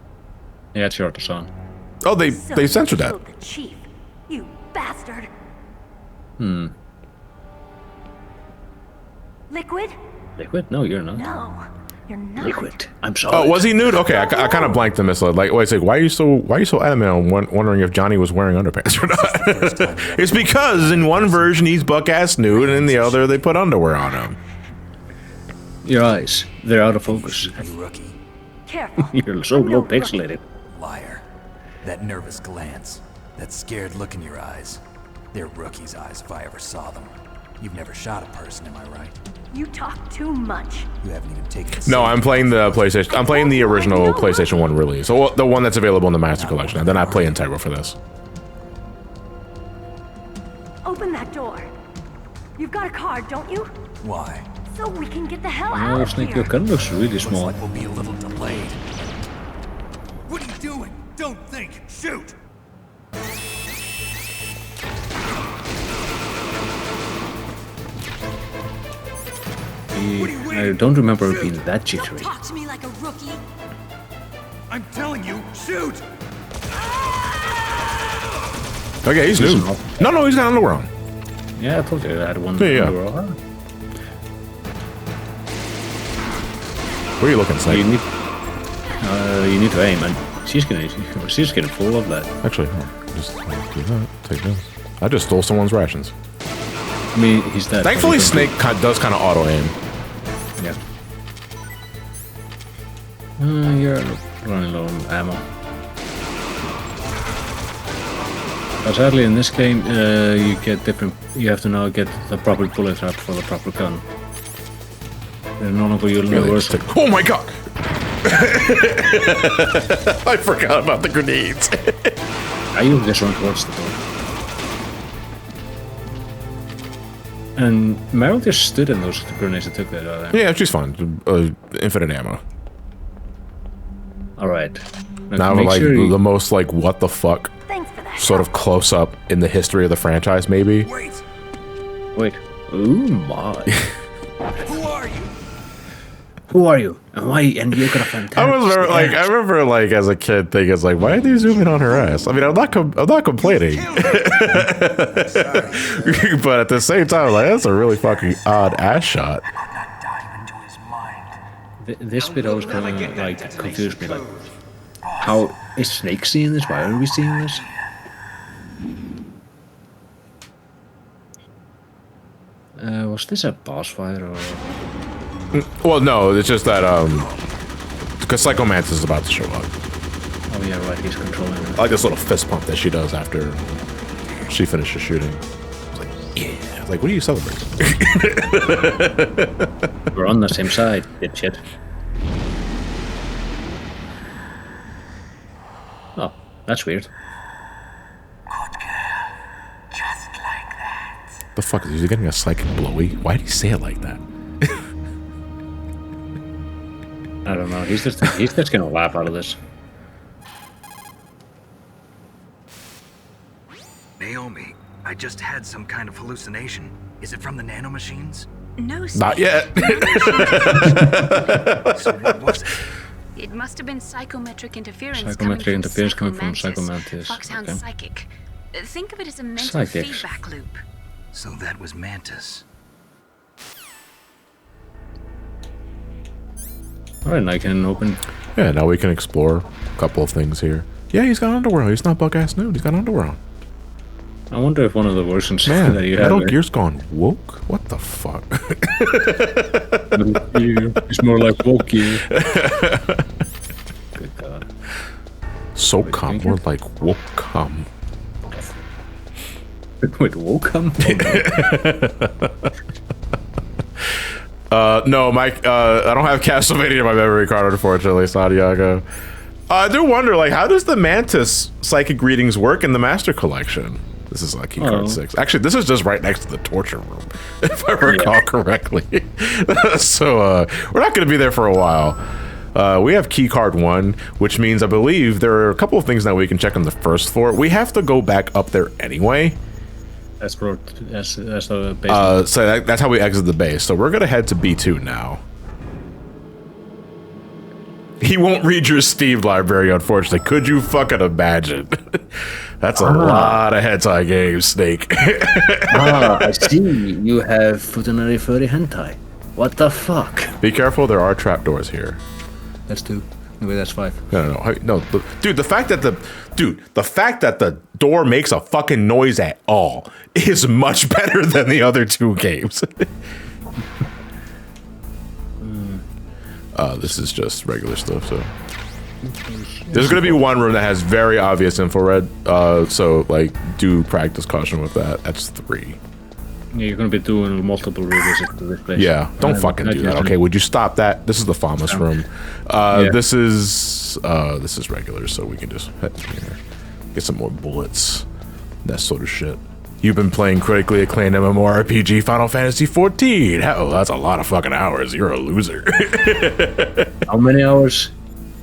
He had shorts on. Oh, they censored that. The chief, you bastard. Liquid? Liquid? No, you're not. No, you're not. Liquid. I'm sorry. Oh, was he nude? Okay, I kind of blanked the misled. Like, wait, why are you so adamant on wondering if Johnny was wearing underpants or not? It's because in one version he's buck-ass nude, and in the other they put underwear on him. Your eyes, they're out of focus. You rookie. Careful. You're so low pixelated. Liar. That nervous glance. That scared look in your eyes. They're rookie's eyes if I ever saw them. You've never shot a person, am I right? You talk too much. You haven't even taken No, I'm playing the PlayStation. I'm playing the original PlayStation 1 release, so the one that's available in the Master Collection, and then I play Integral for this. Open that door. You've got a card, don't you? Why? So we can get the hell Oh, out of Snake, here. your gun looks really small. Looks like we'll be a little delayed. What are you doing? Don't think. Shoot! I don't remember it being that jittery. Talk to me like a rookie. I'm telling you, shoot! Okay, he's new. No, he's got underworld. Yeah, I told you I had one. Yeah. Underworld. Where are you looking, Snake? You need to aim, and she's getting full of that. Actually, just do that. Take this. I just stole someone's rations. I mean, he's dead. Thankfully, Snake does kind of auto aim. Yeah. You're running low on ammo. But sadly, in this game, you get different. You have to now get the proper bullet trap for the proper gun. They're no longer universal. Oh my god! I forgot about the grenades. I use this one towards the door. And Meryl just stood in those grenades and took that out of there. Yeah, she's fine. Infinite ammo. Alright. Now, like, the most, like, what the fuck sort of close up in the history of the franchise, maybe. Wait. Ooh, my. Who are you? Who are you? And why? And you got a fantastic. I remember, like, as a kid, thinking, like, why are they zooming on her ass? I mean, I'm not complaining, but at the same time, like, that's a really fucking odd ass shot. This bit always kind of like confused me. Like, how is Snake seeing this? Why are we seeing this? Was this a boss fight or? Well, no, it's just that because Psycho Mantis is about to show up. Oh yeah, right. He's controlling her. I like this little fist pump that she does after she finishes shooting. I was like, yeah. I was like, what are you celebrating? We're on the same side, dipshit. Oh, that's weird. The fuck is he getting a psychic blowy? Why did he say it like that? I don't know. He's just gonna laugh out of this. Naomi, I just had some kind of hallucination. Is it from the nanomachines? No, not yet. So what was it? It must have been psychometric interference. Psychometric interference coming from Psycho Mantis. Foxhound's Okay. psychic. Think of it as a mental Psychics. feedback loop. So that was Mantis. Alright, now I can open. Yeah, now we can explore a couple of things here. Yeah, he's got underworld. He's not buck-ass nude. He's got underworld. I wonder if one of the versions Man, that you Metal have. Gear's gone woke? What the fuck? It's more like wokey. Good god. SOCOM, more like woke-com. Wait, woke-com? No, Mike, I don't have Castlevania in my memory card, unfortunately, Santiago. I do wonder, like, how does the Mantis psychic readings work in the Master Collection? This is like keycard 6. Actually, this is just right next to the torture room, if I recall correctly. So, we're not going to be there for a while. We have keycard 1, which means I believe there are a couple of things that we can check on the first floor. We have to go back up there anyway. That's the basement. So that's how we exit the base. So we're gonna head to B2 now. He won't read your Steam library, unfortunately. Could you fucking imagine? That's a lot of hentai games, Snake. I see. You have futanari furry hentai. What the fuck? Be careful, there are trapdoors here. That's 2. Maybe that's 5. No. Dude, the fact that the door makes a fucking noise at all is much better than the other 2 games. This is just regular stuff, so. There's gonna be one room that has very obvious infrared, so like do practice caution with that. That's 3. Yeah, you're gonna be doing multiple revisits to this place. Yeah, don't fucking do that. Okay, would you stop that? This is the Famas room. This is regular, so we can just head in here, get some more bullets, that sort of shit. You've been playing critically acclaimed MMORPG Final Fantasy XIV. Hell, that's a lot of fucking hours. You're a loser. How many hours?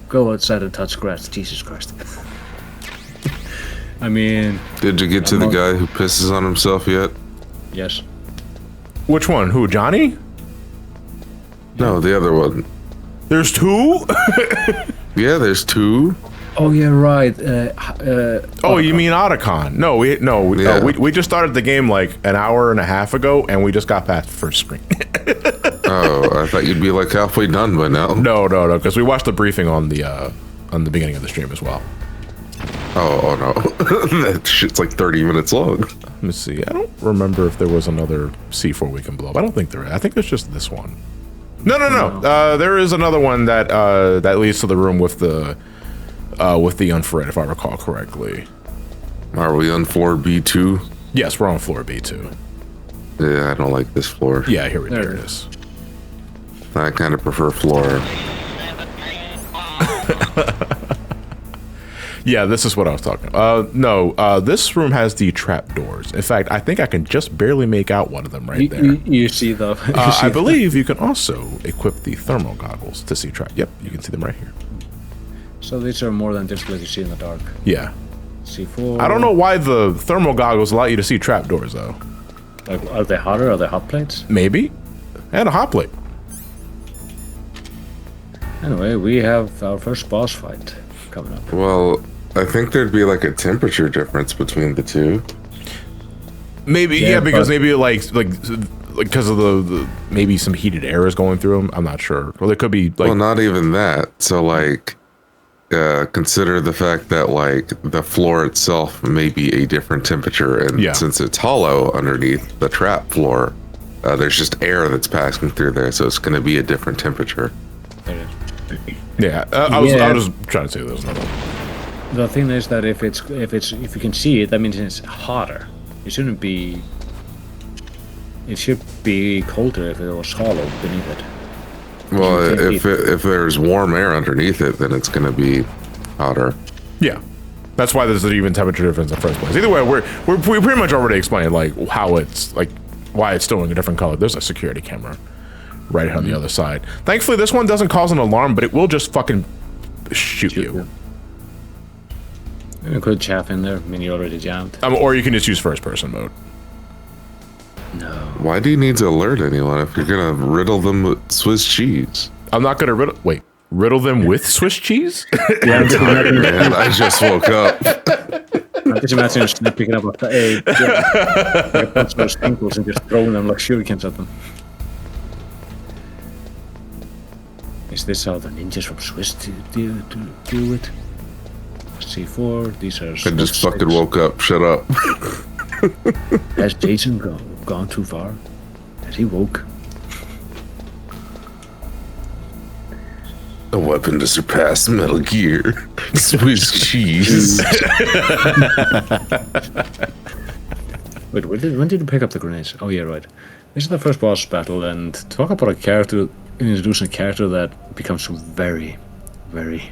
Go outside and touch grass. Jesus Christ. I mean... Did you get to the guy who pisses on himself yet? Yes. Which one? Who, Johnny? No, the other one. There's two? Yeah, there's two. Oh yeah, right. Oh, you mean Otacon? No, we just started the game like an hour and a half ago, and we just got past the first screen. Oh, I thought you'd be like halfway done by now. No, because we watched the briefing on the beginning of the stream as well. Oh no, that shit's like 30 minutes long. Let me see. I don't remember if there was another C4 we can blow up. I don't think there is. I think there's just this one. No. There is another one that that leads to the room with the infrared, if I recall correctly. Are we on floor B2? Yes, we're on floor B2. Yeah, I don't like this floor. Yeah, here it is. I kind of prefer floor. Yeah, this is what I was talking about. No, this room has the trap doors. In fact, I think I can just barely make out one of them right there. You see them. I believe you can also equip the thermal goggles to see trap. Yep, you can see them right here. So these are more than just what you see in the dark. Yeah. C4. I don't know why the thermal goggles allow you to see trap doors, though. Like, are they hotter? Are they hot plates? Maybe. And a hot plate. Anyway, we have our first boss fight coming up. Well, I think there'd be like a temperature difference between the two. Maybe, yeah, because maybe like because of the maybe some heated air is going through them. I'm not sure. Well, there could be like. Well, not even that. So like, consider the fact that like the floor itself may be a different temperature, and since it's hollow underneath the trap floor, there's just air that's passing through there, so it's going to be a different temperature. Yeah, I was trying to say there's another. The thing is that if you can see it, that means it's hotter. It shouldn't be. It should be colder if it was hollow beneath it. Well, if there's warm air underneath it, then it's going to be hotter. Yeah, that's why there's an even temperature difference in the first place. Either way, we pretty much already explained like how it's like why it's still in a different color. There's a security camera right on the other side. Thankfully, this one doesn't cause an alarm, but it will just fucking shoot you. You could chaff in there. I mean, you already jammed. Or you can just use first-person mode. No. Why do you need to alert anyone if you're gonna riddle them with Swiss cheese? I'm not gonna riddle them with Swiss cheese? Yeah, man, I just woke up. I'm just imagining just picking up a bunch of those ankles and just throwing them like shurikens at them. Is this how the ninjas from Swiss do it? C4, these are... I just fucking woke up, shut up. Has Jason gone too far? Has he woke? A weapon to surpass Metal Gear. Swiss cheese. Wait, when did you pick up the grenades? Oh yeah, right. This is the first boss battle, and talk about a character, introducing a character that becomes very, very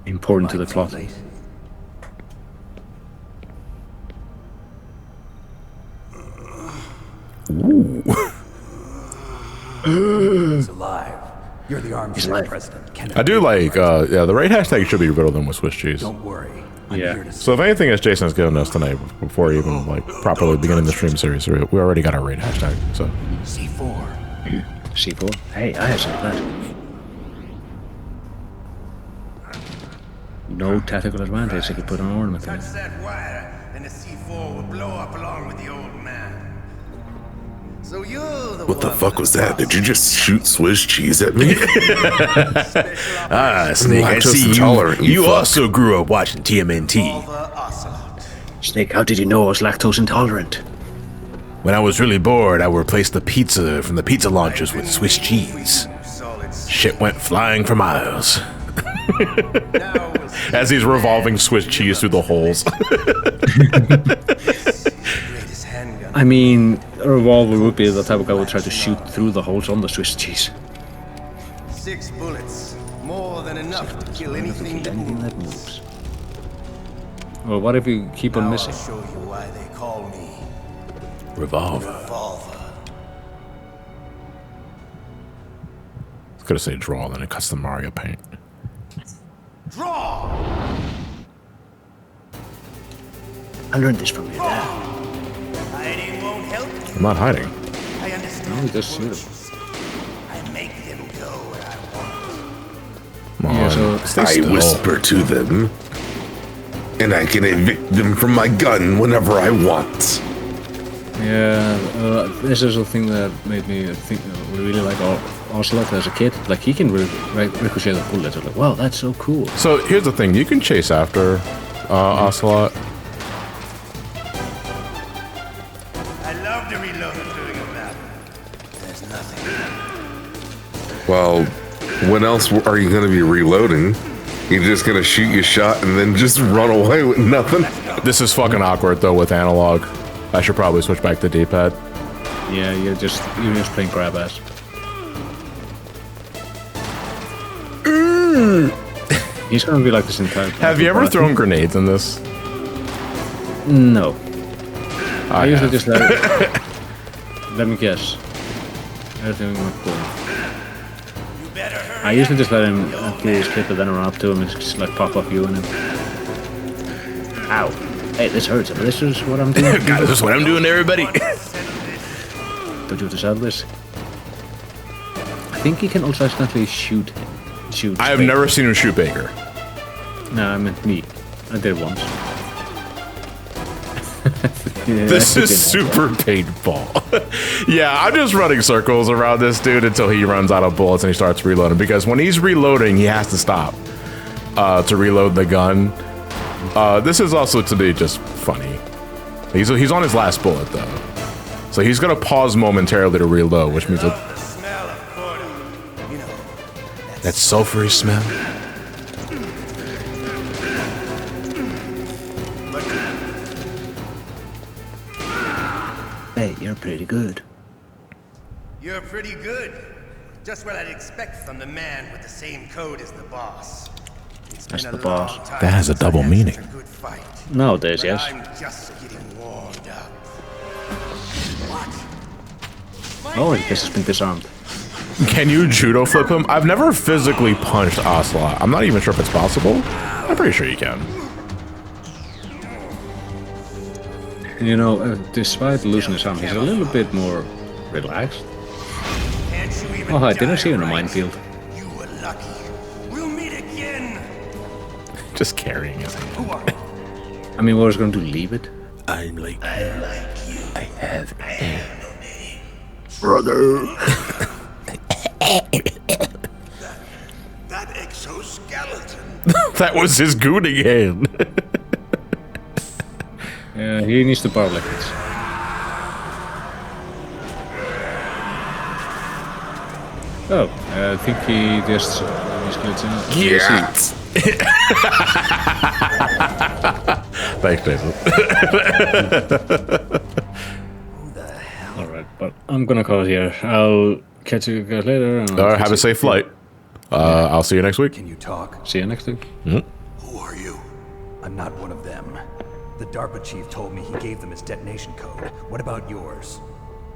important to the plot. Ooh. He's alive. You're the arm's president. I do like, the right hashtag should be riddle them with Swiss cheese. Don't worry. Yeah. So if anything, as Jason has given us tonight, before even like properly beginning the stream series, we already got our raid hashtag. So C4. C4. Hey, I have some of that. No tactical advantage if you put an ornament in it. Touch that wire, and the C4 will blow up along with the old man. So you're the What the fuck was that? Did you just shoot Swiss cheese at me? Snake, I see you also grew up watching TMNT. Snake, how did you know I was lactose intolerant? When I was really bored, I replaced the pizza from the pizza launchers with Swiss cheese. Shit went flying for miles. As he's revolving Swiss cheese through the holes. I mean, a revolver would be the type of guy who would try to shoot through the holes on the Swiss cheese. 6 bullets, more than enough to kill anything that moves. Well, what if you keep on missing? I'll show you why they call me Revolver. It's gonna say draw, then it cuts the Mario paint. Draw! I learned this from your dad. Hiding won't help. I'm not hiding. I understand. No, just shoot him. I make them Come on. Yeah, so I whisper to them, and I can evict them from my gun whenever I want. Yeah, this is a thing that made me think really like Ocelot as a kid. Like he can ricochet the bullets. I'm like, wow, that's so cool. So here's the thing: you can chase after Ocelot. I love to reload during a battle. There's nothing. Well, when else are you going to be reloading? You're just going to shoot your shot and then just run away with nothing? This is fucking awkward though with analog. I should probably switch back to D-pad. Yeah, you're just playing grab ass. He's gonna be like this entire time. Have you ever thrown grenades in this? No. I usually just let me guess. Everything went cool. I usually just let him do his clip and then run up to him and just like pop off you and him. Ow. Hey, this hurts, but this is what I'm doing. God, this is what I'm doing to everybody. Don't you have to settle this? I think he can also accidentally shoot. I have never seen him shoot Baker. No, I meant me. I did it once. Yeah, this is super painful. Yeah, I'm just running circles around this dude until he runs out of bullets and he starts reloading. Because when he's reloading, he has to stop to reload the gun. This is also to be just funny. He's on his last bullet though, so he's gonna pause momentarily to reload, which means that sulfury smell. Hey, you're pretty good. You're pretty good. Just what I'd expect from the man with the same code as the boss. That's the boss. That has a double meaning. Nowadays, yes. I'm just getting warmed up. Oh, I guess it's been disarmed. Can you judo flip him? I've never physically punched Ocelot. I'm not even sure if it's possible. I'm pretty sure you can. You know, despite losing his arm, he's a little bit more relaxed. Oh, hi, didn't see you in a minefield. You were lucky. We'll meet again. Just carrying his hand. I mean, what was going to leave it? I like you. I have a brother. That exoskeleton. That was his gooning hand. Yeah, he needs to power like this. Oh, I think he just glitched in. Yes. Thanks, Jason. Alright, but I'm gonna call it here. I'll catch you guys later. And All right, have a safe flight. I'll see you next week. Can you talk? See you next week. Mm-hmm. Who are you? I'm not one of them. The DARPA chief told me he gave them his detonation code. What about yours?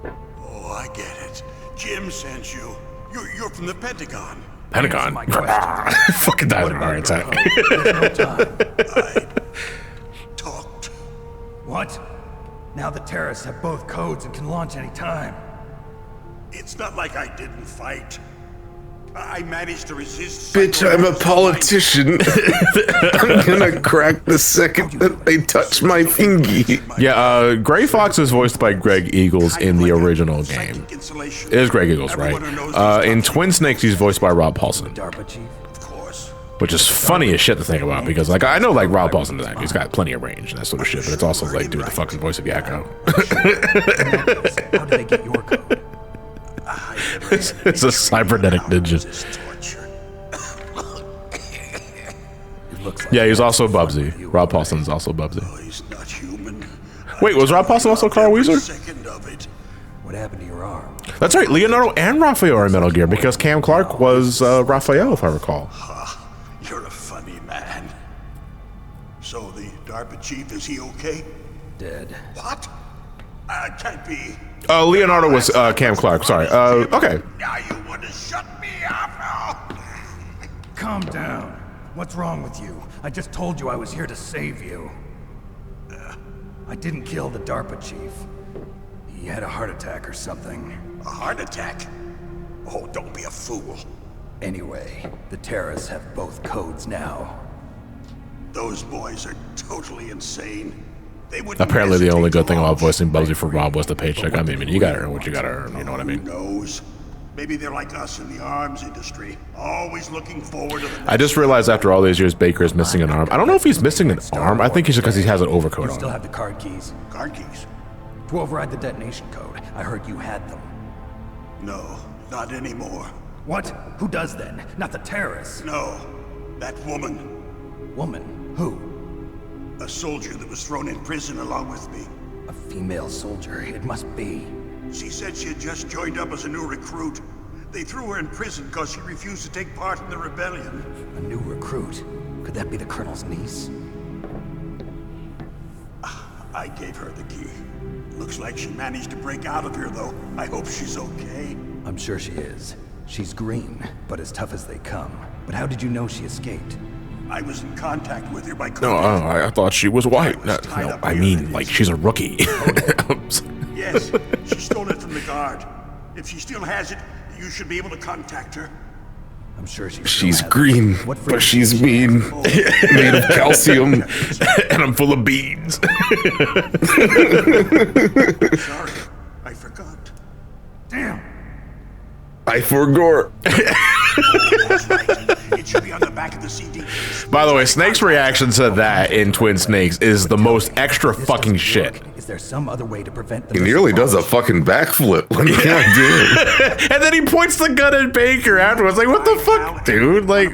Oh, I get it. Jim sent you. You're from the Pentagon. Pentagon. My question. Fucking died in a heart attack. There's no time. I talked. What? Now the terrorists have both codes and can launch any time. It's not like I didn't fight. I managed to resist. Bitch, I'm a politician. I'm gonna crack the second that they touch my fingy. Yeah, Gray Fox is voiced by Greg Eagles in the original game. It is Greg Eagles, right? In Twin Snakes, he's voiced by Rob Paulson. DARPA chief? Of course. Which is funny as shit to think about, because like I know like Rob Paulson is actor. He's got plenty of range and that sort of shit, but it's also like dude the fucking voice of Yakko. How did they get your code? It's a cybernetic ninja. Yeah, he's also Bubsy. Rob Paulson's also Bubsy. He's not human. Wait, was Rob Paulson also Carl Weezer? What happened to your arm? That's right, Leonardo and Raphael are in Metal Gear because Cam Clark was Raphael, if I recall. You're a funny man. So the DARPA chief, is he okay? Dead. What? Can't be. Leonardo was Cam Clark, sorry. Okay. Now you want to shut me up? Calm down. What's wrong with you? I just told you I was here to save you. I didn't kill the DARPA chief. He had a heart attack or something. A heart attack? Oh, don't be a fool. Anyway, the terrorists have both codes now. Those boys are totally insane. They wouldn't Apparently, the only good thing about launch. voicing Bubsy for Rob was the paycheck. I mean, you gotta earn what you gotta earn. You know what I mean? Who knows? Maybe they're like us in the arms industry, always looking forward to the I just realized after all these years, Baker is missing an arm. I don't know if he's missing an arm. I think he's because he has an overcoat You still on. have the card keys? Card keys? To override the detonation code. I heard you had them. No, not anymore. What? Who does then? Not the terrorists. No, that woman. Woman? Who? A soldier that was thrown in prison along with me. A female soldier. It must be. She said she had just joined up as a new recruit. They threw her in prison because she refused to take part in the rebellion. A new recruit? Could that be the Colonel's niece? I gave her the key. Looks like she managed to break out of here, though. I hope she's okay. I'm sure she is. She's green, but as tough as they come. But how did you know she escaped? I was in contact with her by No, I thought she was white. No, I mean, like, she's a rookie. Yes, she stole it from the guard. If she still has it, you should be able to contact her. I'm sure She's green, but she's mean. Made of calcium. And I'm full of beans. Sorry, I forgot. Damn. I forgot. That's right. It should be on the back of the CD. By the way, Snake's reaction to that in Twin Snakes is the most extra fucking shit. Is there some other way to prevent the He nearly does a fucking backflip when he can't do it. And then he points the gun at Baker afterwards. Like, what the fuck, dude? Like,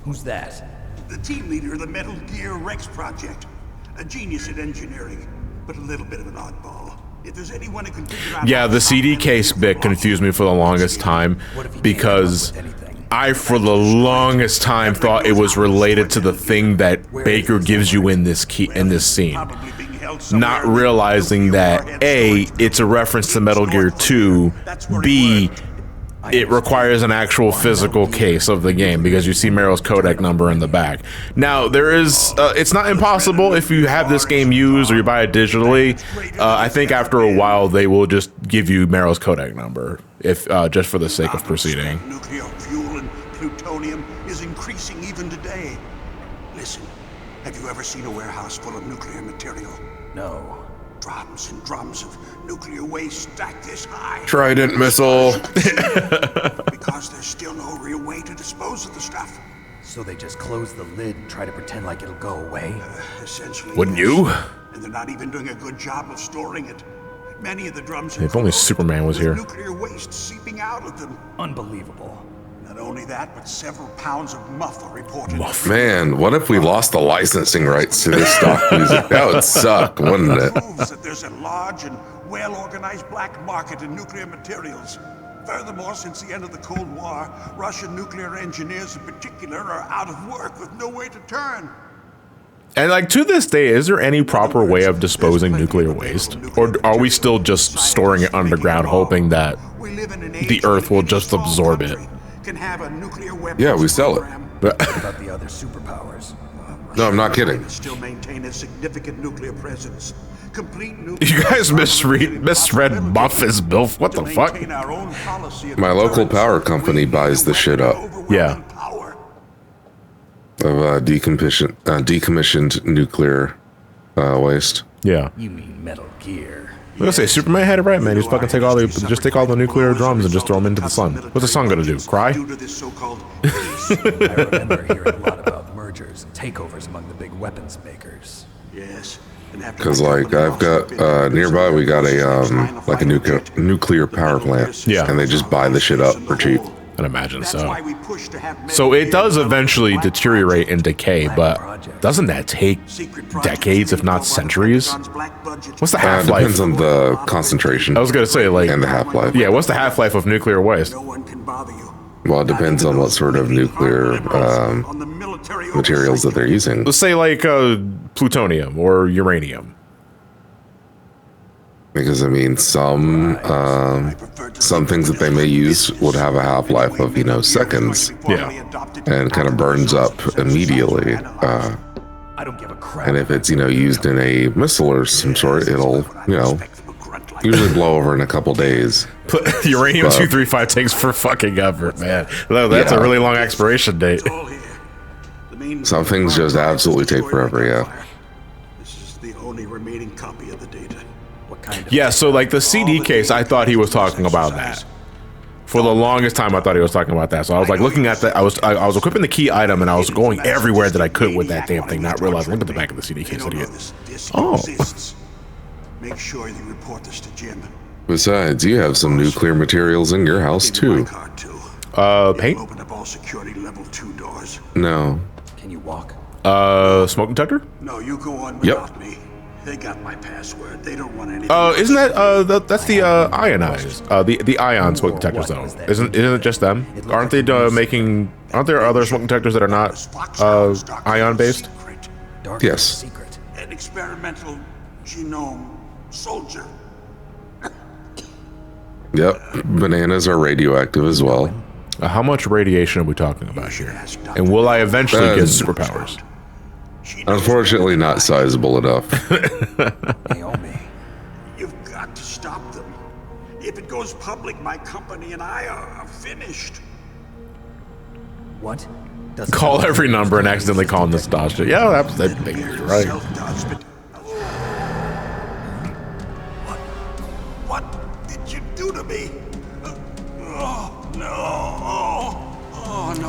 who's that? The team leader of the Metal Gear Rex project. A genius at engineering, but a little bit of an oddball. If there's anyone who can figure out yeah, the CD case bit confused me for the longest time because I, for the longest time, thought it was related to the thing that Baker gives you in this scene. Not realizing that A, it's a reference to Metal Gear 2, B, it requires an actual physical case of the game because you see Meryl's codec number in the back. Now, there is, it's not impossible if you have this game used or you buy it digitally. I think after a while they will just give you Meryl's codec number, if just for the sake of proceeding. Nuclear fuel and plutonium is increasing even today. Listen, have you ever seen a warehouse full of nuclear material? No. Drums and drums of nuclear waste stacked this high. Trident missile. Because there's still no real way to dispose of the stuff. So they just close the lid and try to pretend like it'll go away? Essentially. Wouldn't yes. you? And they're not even doing a good job of storing it. Many of the drums If only Superman was here. nuclear waste seeping out of them. Unbelievable. Not only that, but several pounds of muff are reported. Man, what if we lost the licensing rights to this stock music? That would suck, wouldn't it? Proves that there's a large and well-organized black market in nuclear materials. Furthermore, since the end of the Cold War, Russian nuclear engineers in particular are out of work with no way to turn. And like to this day, is there any proper way of disposing nuclear waste? Or are we still just storing it underground hoping that the Earth will just absorb it? Can have a nuclear weapons Yeah, we sell it. What about the other superpowers? No, I'm not kidding. Still maintain a significant nuclear presence. Complete nuclear. You guys misread Buff as Bilf. What the fuck? My local power company buys the shit up. Yeah. Of decommissioned nuclear waste. Yeah. You mean Metal Gear? I'm gonna say Superman had it right, man. Just fucking take all the nuclear drums and just throw them into the sun. What's the sun gonna do? Cry? I remember hearing a lot about mergers and takeovers among the big weapons makers. Yes. Because like I've got nearby, we got a like a nuclear power plant. Yeah. And they just buy the shit up for cheap. I'd imagine so. So it does eventually deteriorate and decay, but doesn't that take decades, if not centuries? What's the half-life? Depends on the concentration. I was gonna say like and the half-life. Yeah, what's the half-life of nuclear waste? Well, it depends on what sort of nuclear materials that they're using. Let's say like plutonium or uranium. Because I mean, some things that they may use would have a half-life of seconds. Yeah. And kind of burns up immediately. And if it's used in a missile or some sort, it'll usually blow over in a couple days. Uranium-235 takes for fucking ever, man. That's a really long expiration date. Some things just absolutely take forever, yeah. This is the only remaining copy of the data. What kind of Yeah, so like the CD case, I thought he was talking about that. For the longest time, I thought he was talking about that. So I was like looking at that. I was equipping the key item, and I was going everywhere that I could with that damn thing, not realizing. Look at the back of the CD case, idiot. Oh. Make sure you report this to Jim. Besides, you have some nuclear materials in your house too. Paint? Open up all security level 2 doors. No. Can you walk? Smoke detector? No, you go on without me. They got my password. They don't want anything. Isn't that that's the ionized the ion smoke detectors though? Isn't it just them? Aren't they making? Aren't there other smoke detectors that are not ion based? Yes. An experimental genome soldier. Yep. Bananas are radioactive as well. How much radiation are we talking about here? And will I eventually get superpowers? Unfortunately, not sizable enough. Naomi, you've got to stop them. If it goes public, my company and I are finished. What? Call every number and accidentally call Nastasha. Yeah, that maybe you're right. What did you do to me? Oh, no.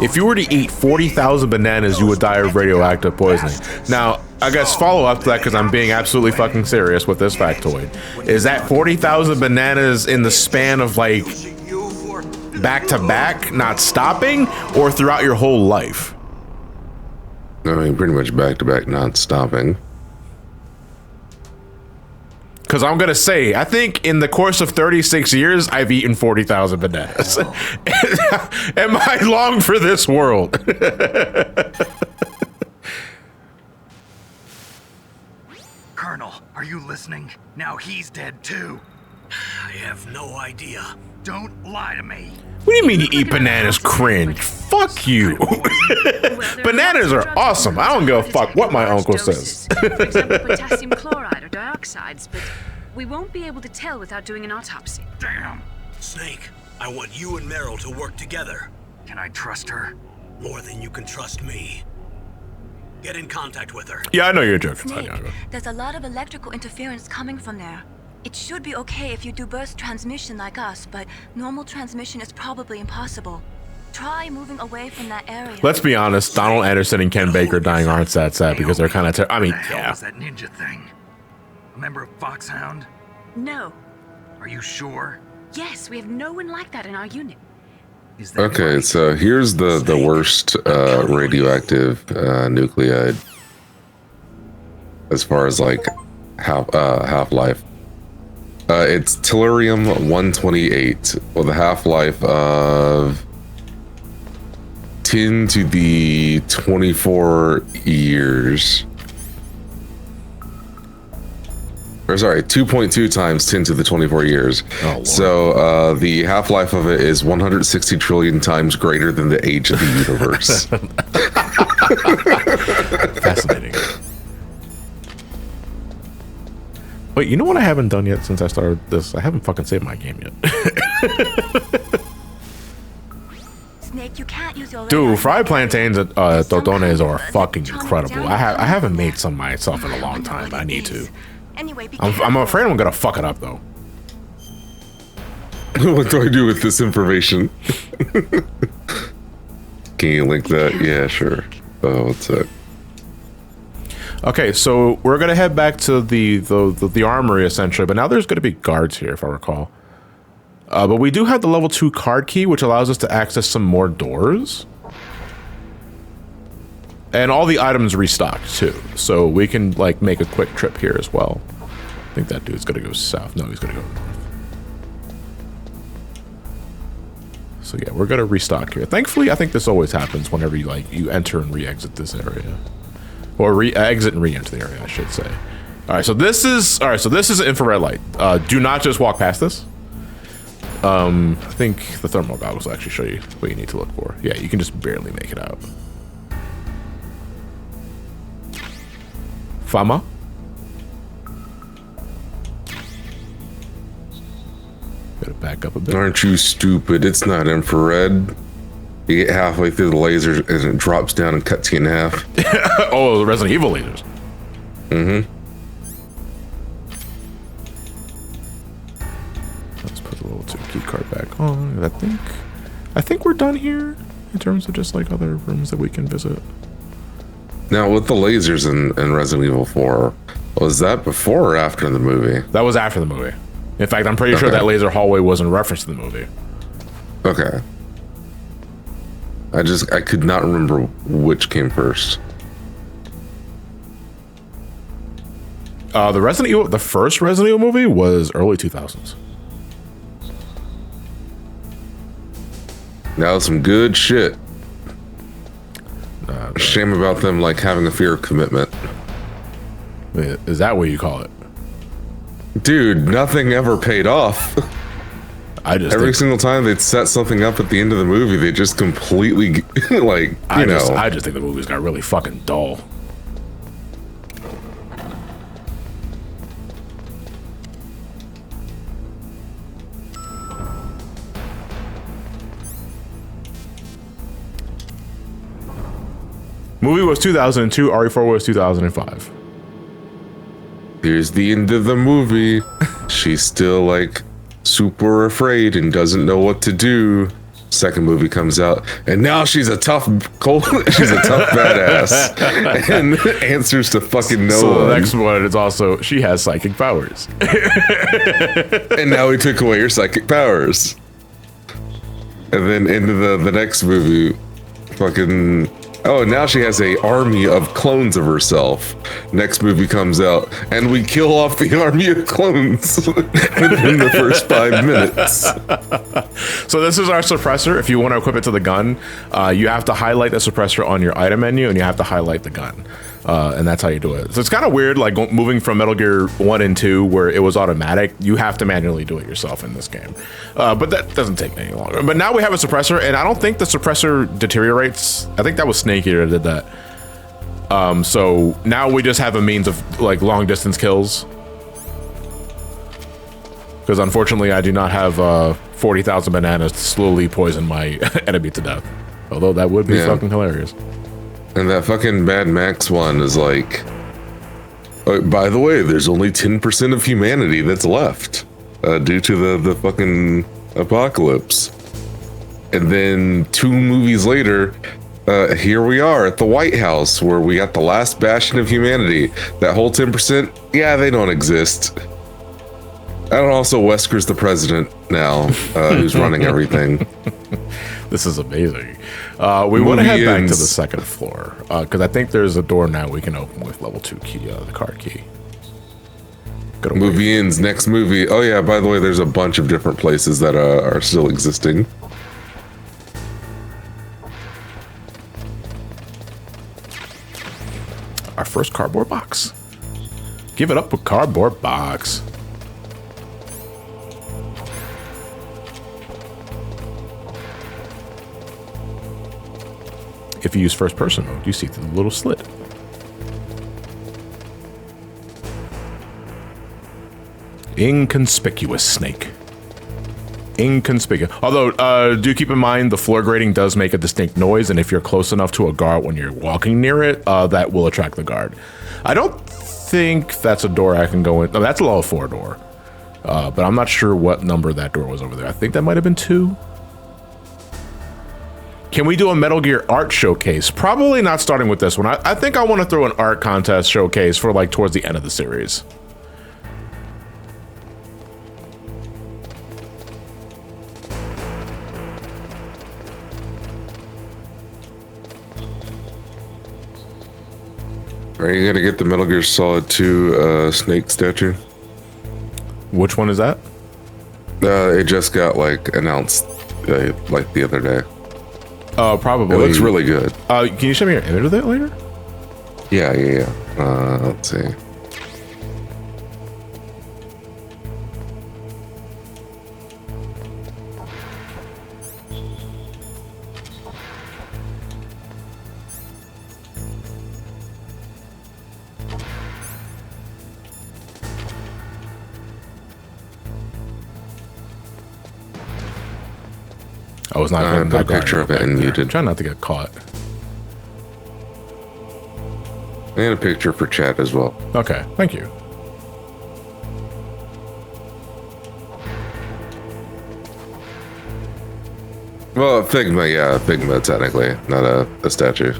If you were to eat 40,000 bananas, you would die of radioactive poisoning. Now, I guess follow up to that, because I'm being absolutely fucking serious with this factoid. Is that 40,000 bananas in the span of like back to back, not stopping, or throughout your whole life? I mean, pretty much back to back, not stopping. Because I'm going to say, I think in the course of 36 years, I've eaten 40,000 bananas. Am I long for this world? Colonel, are you listening? Now he's dead too. I have no idea. Don't lie to me. What do you mean you eat bananas? Cringe. Fuck you. Bananas are awesome. I don't give a fuck what my uncle says. For example, potassium chloride or dioxides, but we won't be able to tell without doing an autopsy. Damn. Snake, I want you and Meryl to work together. Can I trust her? More than you can trust me. Get in contact with her. Yeah, I know you're joking. Snake, there's a lot of electrical interference coming from there. It should be okay if you do burst transmission like us, but normal transmission is probably impossible. Try moving away from that area. Let's be honest, Donald Anderson and Ken Baker dying aren't that sad because they're kind of I mean, What the hell yeah. was that ninja thing? A member of Foxhound? No. Are you sure? Yes, we have no one like that in our unit. Is that Okay, right? so here's the worst radioactive nuclide as far as like half-life. It's tellurium-128 with a half-life of 10 to the 24 years. Or sorry, 2.2 times 10 to the 24 years. Oh, so the half-life of it is 160 trillion times greater than the age of the universe. Fascinating. Wait, you know what I haven't done yet since I started this? I haven't fucking saved my game yet. Snake, you can't use your Dude, fried plantains at Tortones are fucking incredible. I haven't made some myself in a long time, but I need to. Anyway, I'm afraid I'm gonna fuck it up though. What do I do with this information? Can you link that? Yeah, sure. Oh, what's that? Okay, so we're gonna head back to the armory essentially, but now there's gonna be guards here if I recall. But we do have the level 2 card key, which allows us to access some more doors. And all the items restocked too, so we can like make a quick trip here as well. I think that dude's gonna go south. No, he's gonna go north. So yeah, we're gonna restock here. Thankfully, I think this always happens whenever you enter and re-exit this area. Or exit and re-enter the area, I should say. All right, so this is an infrared light. Do not just walk past this. I think the thermal goggles will actually show you what you need to look for. Yeah, you can just barely make it out. Fama. Gotta back back up a bit. Aren't you stupid? It's not infrared. You get halfway through the laser and it drops down and cuts you in half. Oh, the Resident Evil lasers. Mm-hmm. Let's put the level 2 key card back on. I think we're done here in terms of just like other rooms that we can visit. Now, with the lasers in Resident Evil 4, was that before or after the movie? That was after the movie. In fact, I'm pretty sure that laser hallway was in reference to the movie. Okay. I could not remember which came first. The first Resident Evil movie was early 2000s. That was some good shit. Shame about them like having a fear of commitment. Is that what you call it? Dude, nothing ever paid off. Every single time they'd set something up at the end of the movie, they just completely I just think the movies got really fucking dull. Movie was 2002, RE4 was 2005. Here's the end of the movie. She's still like super afraid and doesn't know what to do. Second movie comes out, and now she's a tough badass and answers to fucking no one. So the next one is also she has psychic powers. And now we took away her psychic powers. And then into the next movie, fucking. Oh, now she has a army of clones of herself. Next movie comes out, and we kill off the army of clones within the first 5 minutes. So this is our suppressor. If you want to equip it to the gun, you have to highlight the suppressor on your item menu, and you have to highlight the gun. And that's how you do it. So it's kind of weird, like moving from Metal Gear 1 and 2, where it was automatic. You have to manually do it yourself in this game. But that doesn't take any longer. But now we have a suppressor, and I don't think the suppressor deteriorates. I think that was Snake Eater that did that. So now we just have a means of like long distance kills. Because unfortunately, I do not have 40,000 bananas to slowly poison my enemy to death. Although that would be fucking hilarious. And that fucking Mad Max one is like, by the way, there's only 10% of humanity that's left due to the fucking apocalypse. And then 2 movies later, here we are at the White House where we got the last bastion of humanity. That whole 10%, yeah, they don't exist. And also Wesker's the president now, who's running everything. This is amazing. We want to head back to the second floor because I think there's a door now we can open with level 2 key, the card key. Movie ends. Next movie. Oh yeah, by the way, there's a bunch of different places that are still existing. Our first cardboard box. Give it up with cardboard box. If you use first person mode, you see the little slit. Inconspicuous snake. Inconspicuous. Although, do keep in mind the floor grating does make a distinct noise, and if you're close enough to a guard when you're walking near it, that will attract the guard. I don't think that's a door I can go in. No, that's a level 4 door. But I'm not sure what number that door was over there. I think that might have been 2. Can we do a Metal Gear art showcase? Probably not starting with this one. I think I want to throw an art contest showcase for like towards the end of the series. Are you gonna get the Metal Gear Solid 2 snake statue? Which one is that? It just got like announced like the other day. Oh, probably. It looks really good. Can you show me your image of it later? Yeah. Let's see. Oh, it's not. I put a picture of it and muted. Try not to get caught. And a picture for chat as well. Okay, thank you. Well, Figma, yeah, Figma technically, not a statue.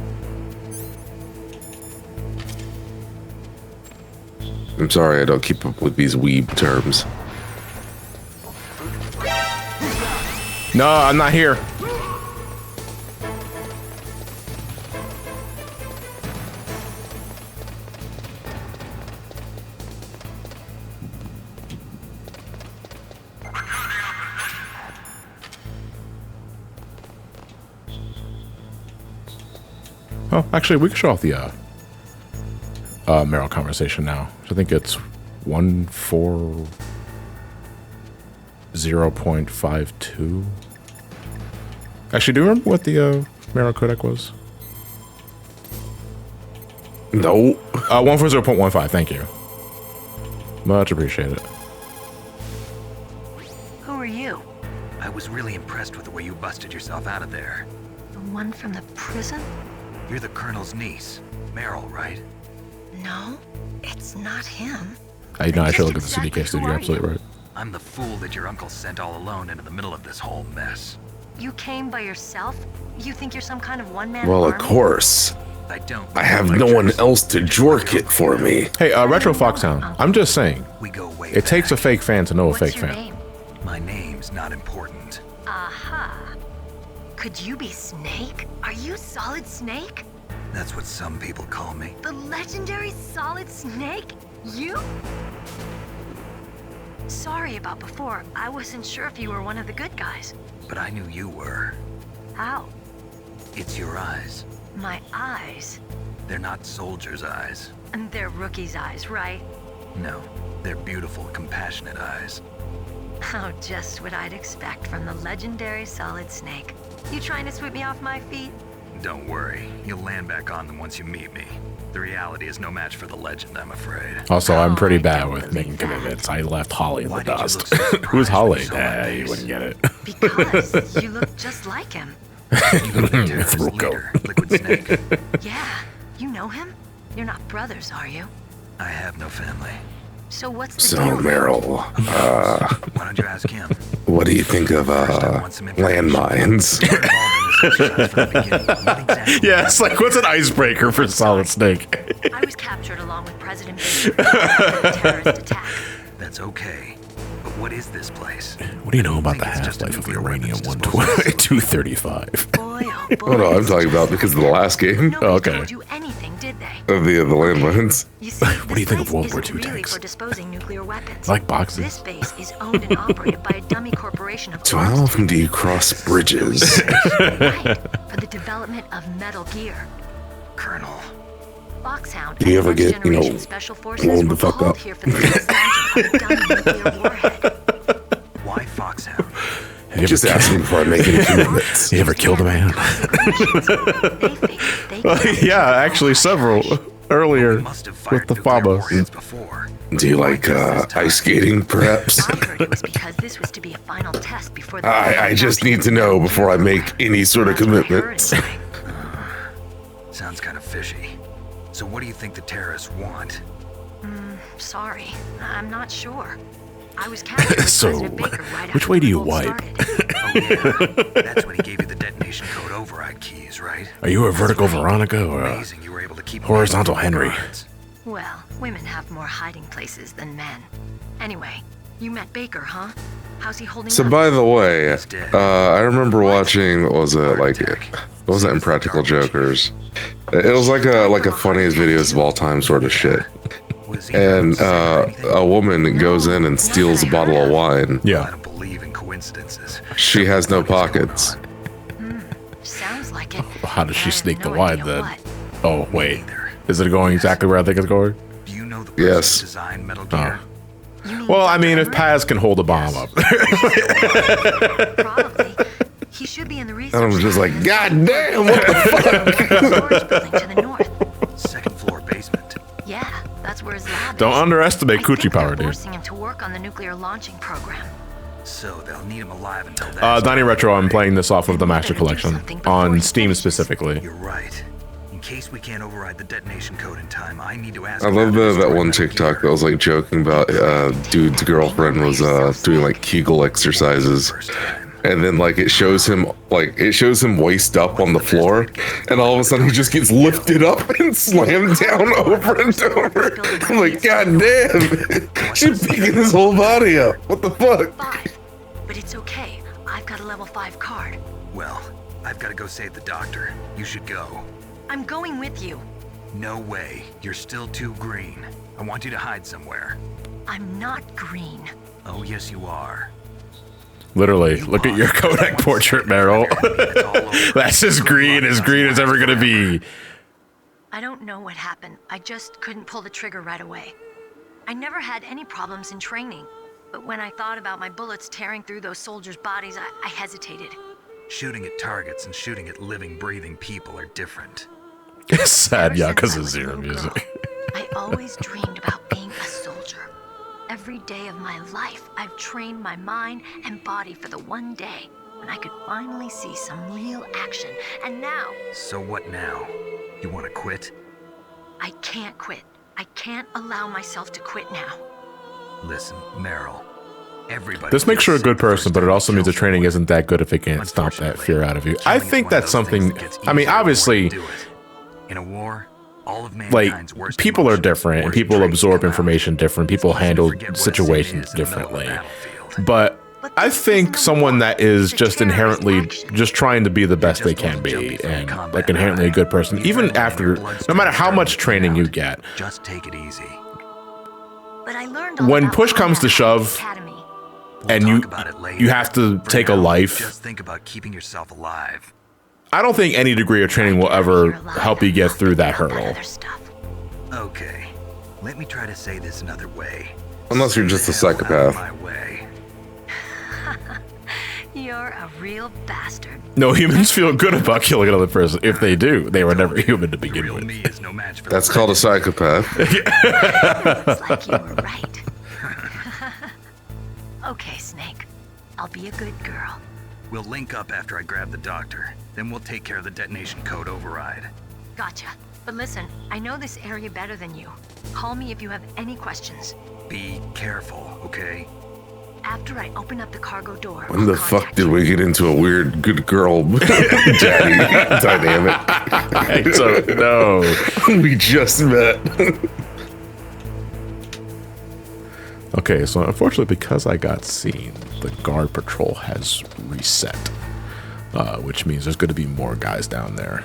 I'm sorry, I don't keep up with these weeb terms. No, I'm not here. Oh, actually, we can show off the Meryl conversation now. I think it's 140.52. Actually, do you remember what the Meryl codec was? No. 140.15. Thank you. Much appreciated. Who are you? I was really impressed with the way you busted yourself out of there. The one from the prison? You're the Colonel's niece, Meryl, right? No, it's not him. I know I should look at the CDK studio. You're absolutely right. I'm the fool that your uncle sent all alone into the middle of this whole mess. You came by yourself? You think you're some kind of one-man Well, army? of course. I don't. I have no one else to jork it for me. Hey, Retro Foxhound, I'm just saying. It takes a fake fan to know a fake fan. Name? My name's not important. Aha. Could you be Snake? Are you Solid Snake? That's what some people call me. The legendary Solid Snake? You? Sorry about before. I wasn't sure if you were one of the good guys. But I knew you were. How? It's your eyes. My eyes? They're not soldiers' eyes. And they're rookies' eyes, right? No, they're beautiful, compassionate eyes. Oh, just what I'd expect from the legendary Solid Snake. You trying to sweep me off my feet? Don't worry, you'll land back on them once you meet me. The reality is no match for the legend, I'm afraid. Also, I'm pretty bad with making commitments. I left Holly in the dust. Who's Holly? You wouldn't get it. Because you look just like him. Liquid Snake. Yeah, you know him? You're not brothers, are you? I have no family. So what's the So, deal? Meryl, why don't you ask him? What do you think of landmines? Yeah, it's like, what's an icebreaker for Solid Snake? I was captured along with President Baker in a terrorist attack. That's okay. But what is this place? What do you know about the half-life of uranium-235? Oh no, I'm talking about because of the last game. Oh, okay. Do anything, did they? Of the landmines. You see, What do you think of World War isn't II really tanks? for disposing nuclear weapons. I like boxes. This base is owned and operated by a dummy corporation of So how often do you cross bridges? right, for the development of Metal Gear. Colonel. Foxhound Do you and ever First get, Generation Special Forces blown the were fuck called up? here for the test launching of a dummy nuclear warhead. Why Foxhound? Just asking before I make any commitments. You ever killed a man? Yeah, actually several earlier with the Faba. Do you like ice skating, perhaps? I heard it was because this was to be a final test before the I just need to know before I make any sort of commitments. Sounds kind of fishy. So what do you think the terrorists want? Sorry, I'm not sure. I was captured with So, President Baker right which after way do the you revolt wipe? started. Oh yeah, that's when he gave you the detonation code override keys, right? Are you a vertical Veronica or a Amazing you were able to keep horizontal Henry? Well, women have more hiding places than men. Anyway, you met Baker, huh? How's he holding So up? by the way, I remember watching, what was it, like, it wasn't Impractical Jokers. It was like a funniest videos of all time sort of shit. And a woman goes in and steals a bottle of wine. Yeah. Believe in coincidences. She has no pockets. Sounds like it. How does she sneak the no wine idea then? what. Oh, wait. Is it going exactly where I think it's going? Do you know the Yes. design Metal Gear? Well, I mean, if Paz can hold a bomb up. Probably. He should be in the research. And I'm just like, God damn, what the storage building to the north. Second floor basement. Yeah, that's where his lab Don't is. underestimate I coochie think power, they're dude. forcing him to work on the nuclear launching program. So they'll need him alive until that. Donnie Retro, I'm playing this off of the Master Collection on Steam specifically. You're right. In case we can't override the detonation code in time, I need to ask. I love that one TikTok that was like joking about dude's girlfriend was doing like Kegel exercises, and then like it shows him waist up on the floor, and all of a sudden he just gets lifted up and slammed down over and over. I'm like, God damn, she's picking his whole body up. What the fuck? 5. But it's okay. I've got a level 5 card. Well, I've got to go save the doctor. You should go. I'm going with you. No way. You're still too green. I want you to hide somewhere. I'm not green. Oh, yes, you are. Literally, look at your Kodak portrait, Meryl. That's as green as ever gonna be. I don't know what happened. I just couldn't pull the trigger right away. I never had any problems in training, but when I thought about my bullets tearing through those soldiers' bodies, I hesitated. Shooting at targets and shooting at living, breathing people are different. It's sad, yeah, because of Zero music. I always dreamed about being a soldier. Every day of my life, I've trained my mind and body for the one day when I could finally see some real action. And now... So what now? You want to quit? I can't quit. I can't allow myself to quit now. Listen, Meryl. Everybody. This makes you a good person, but it also means the training isn't that good if it can't stomp that fear out of you. I think that's something... I mean, obviously... In a war, all of like, people are different, and people absorb information different. People handle situations differently. But I think someone that is just inherently just trying to be the best they can be, and like inherently a good person, even after, no matter how much training you get, just take it easy. But I learned when push comes to shove, and you have to take a life, just think about keeping yourself alive. I don't think any degree of training will ever help you get through that hurdle. Okay, let me try to say this another way. Unless you're just a psychopath. You're a real bastard. No humans feel good about killing another person. If they do, they were never human to begin with. That's called a psychopath. Looks like you were right. Okay, Snake. I'll be a good girl. We'll link up after I grab the doctor. Then we'll take care of the detonation code override. Gotcha. But listen, I know this area better than you. Call me if you have any questions. Be careful, okay? After I open up the cargo door... When the fuck did we get into a weird good girl daddy dynamic? I don't know. We just met. Okay, so unfortunately, because I got seen, the guard patrol has reset, which means there's going to be more guys down there.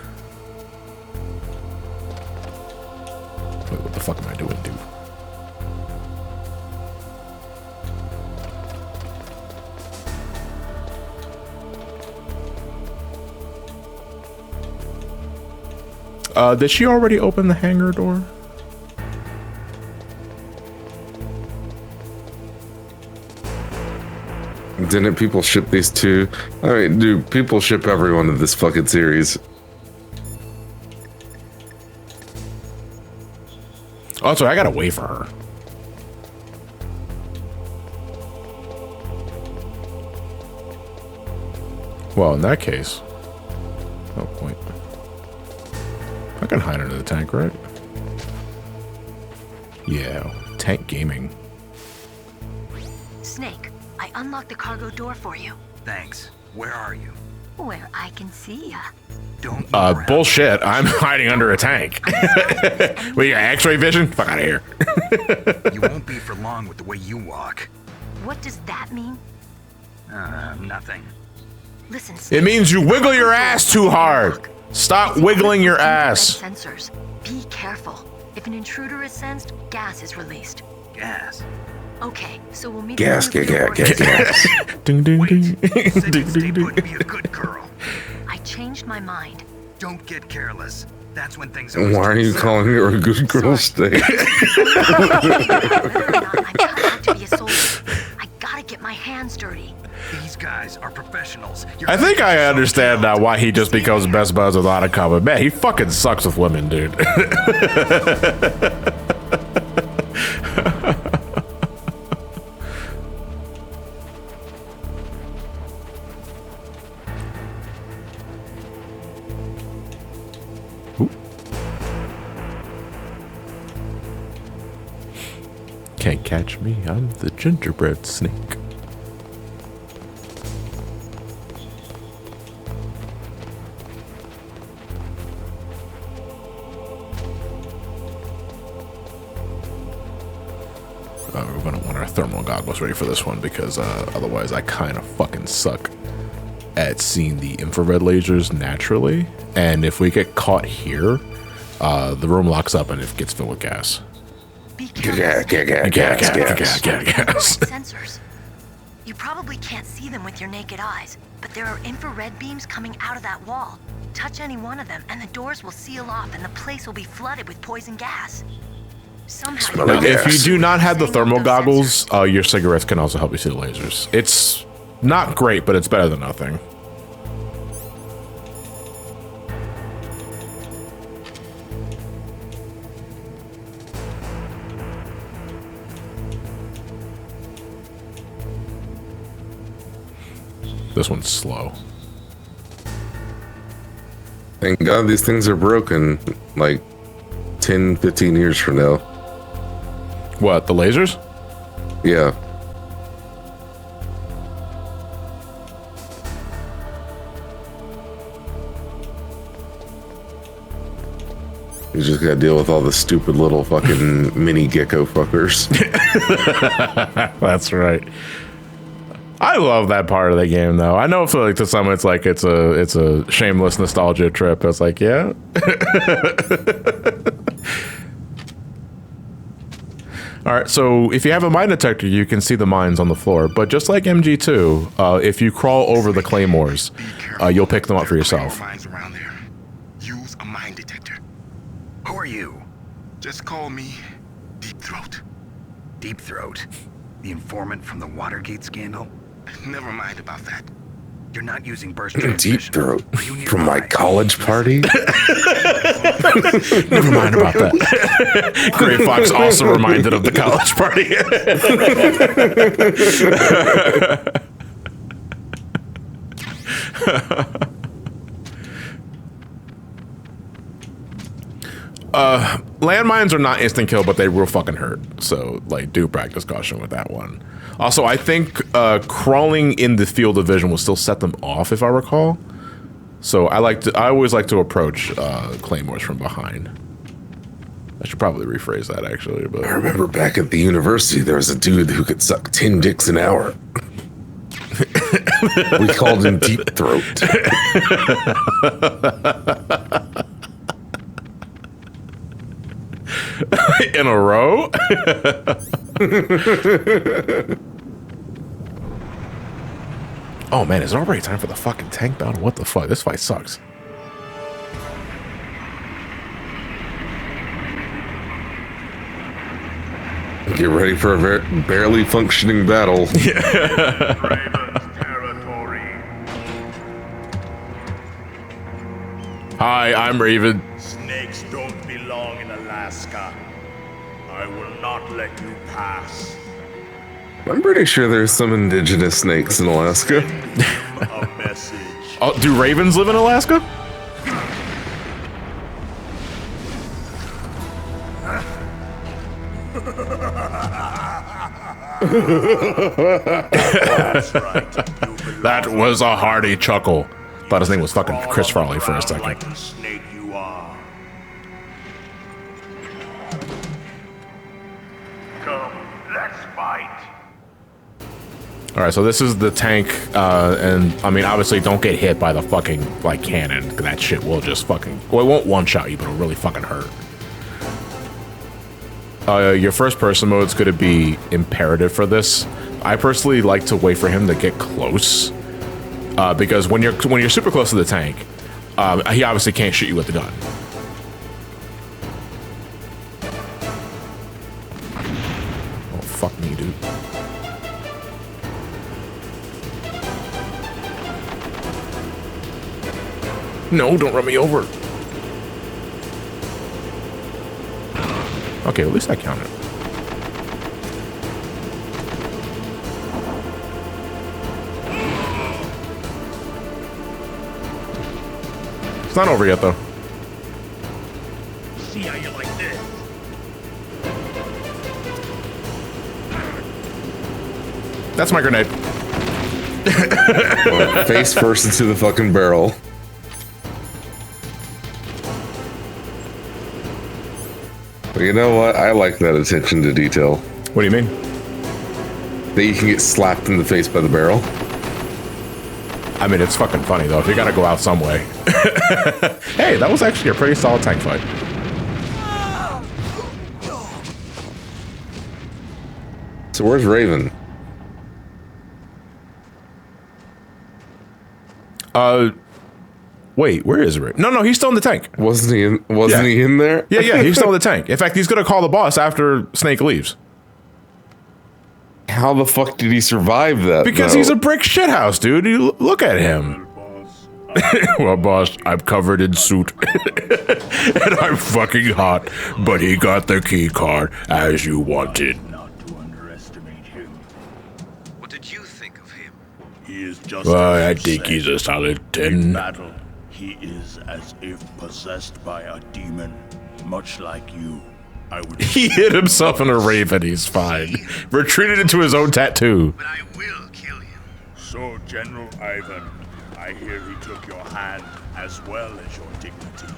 Wait, what the fuck am I doing, dude? Did she already open the hangar door? Didn't people ship these two? I mean, dude, people ship everyone in this fucking series. Oh, sorry, I gotta wait for her. Well, in that case... Oh, wait. I can hide under the tank, right? Yeah, tank gaming. Snake, I unlocked the cargo door for you. Thanks. Where are you? Where I can see ya. Don't bullshit. I'm hiding under a tank. We got X-ray vision? Fuck out of here. You won't be for long with the way you walk. What does that mean? Nothing. Listen, Snake, It means you wiggle your ass too hard. Stop wiggling your ass. Sensors. Be careful. If an intruder is sensed, gas is released. Gas. Okay, so we'll meet. Gas. Ding ding ding. Ding ding ding. Be a good girl. I changed my mind. Don't get careless. That's when things Why are you calling her a good girl, Snake? I'm cut out to be a soldier. I gotta get my hands dirty. These guys are professionals. I think I understand now why he just becomes best buds with Annika, but man, he fucking sucks with women, dude. catch me, I'm the gingerbread snake. We're gonna want our thermal goggles ready for this one because otherwise I kind of fucking suck at seeing the infrared lasers naturally. And if we get caught here, the room locks up and it gets filled with gas. Gas. Sensors. You probably can't see them with your naked eyes, but there are infrared beams coming out of that wall. Touch any one of them and the doors will seal off and the place will be flooded with poison gas. Somehow If you do not have the thermal goggles, your cigarettes can also help you see the lasers. It's not great, but it's better than nothing. This one's slow. Thank God these things are broken like 10, 15 years from now. What, the lasers? Yeah. You just gotta deal with all the stupid little fucking mini gecko fuckers. That's right. I love that part of the game, though. I know for like to some, it's like it's a shameless nostalgia trip. It's like, yeah. All right. So if you have a mine detector, you can see the mines on the floor. But just like MG2, if you crawl over the claymores, you'll pick them up for yourself. Use a mine detector. Who are you? Just call me Deep Throat. Deep Throat? The informant from the Watergate scandal? Never mind about that. You're not using burst Deep transmission. Throat from my college party? Never mind about that. Gray Fox also reminded of the college party. Landmines are not instant kill, but they will fucking hurt. So, like, do practice caution with that one. Also, I think crawling in the field of vision will still set them off, if I recall. So I always like to approach claymores from behind. I should probably rephrase that, actually. But I remember back at the university, there was a dude who could suck 10 dicks an hour. We called him Deep Throat. In a row? Oh man, is it already time for the fucking tank battle? What the fuck? This fight sucks. Get ready for a barely functioning battle. Hi, I'm Raven. Snakes don't belong in Alaska. I will not let you pass. I'm pretty sure there's some indigenous snakes in Alaska. A message. Oh, do ravens live in Alaska? That was a hearty chuckle. Thought his name was fucking Chris Farley for a second. Like the snake you are. Come, let's fight. All right, so this is the tank, and I mean, obviously, don't get hit by the fucking like cannon. That shit will just fucking. Well, it won't one-shot you, but it'll really fucking hurt. Your first-person mode is going to be imperative for this. I personally like to wait for him to get close, because when you're super close to the tank, he obviously can't shoot you with the gun. Oh fuck me, dude. No, don't run me over. Okay, at least I counted. It's not over yet, though. See how you like this. That's my grenade. Well, face first into the fucking barrel. But you know what? I like that attention to detail. What do you mean? That you can get slapped in the face by the barrel. I mean, it's fucking funny, though, if you gotta go out some way. Hey, that was actually a pretty solid tank fight. So where's Raven? Wait, where is Raven? No, he's still in the tank. Wasn't he in there? Yeah, he's still in the tank. In fact, he's gonna call the boss after Snake leaves. How the fuck did he survive that? Because he's a brick shithouse, dude. You look at him. Well, boss, I'm covered in soot. And I'm fucking hot. But he got the key card as you wanted. Not to underestimate him. What did you think of him? He is just. Well, I think he's a solid 10. In battle, he is as if possessed by a demon, much like you. I would. He hit himself in a raven. He's fine. Retreated into his own tattoo. But I will kill him. So, General Ivan, I hear he took your hand as well as your dignity.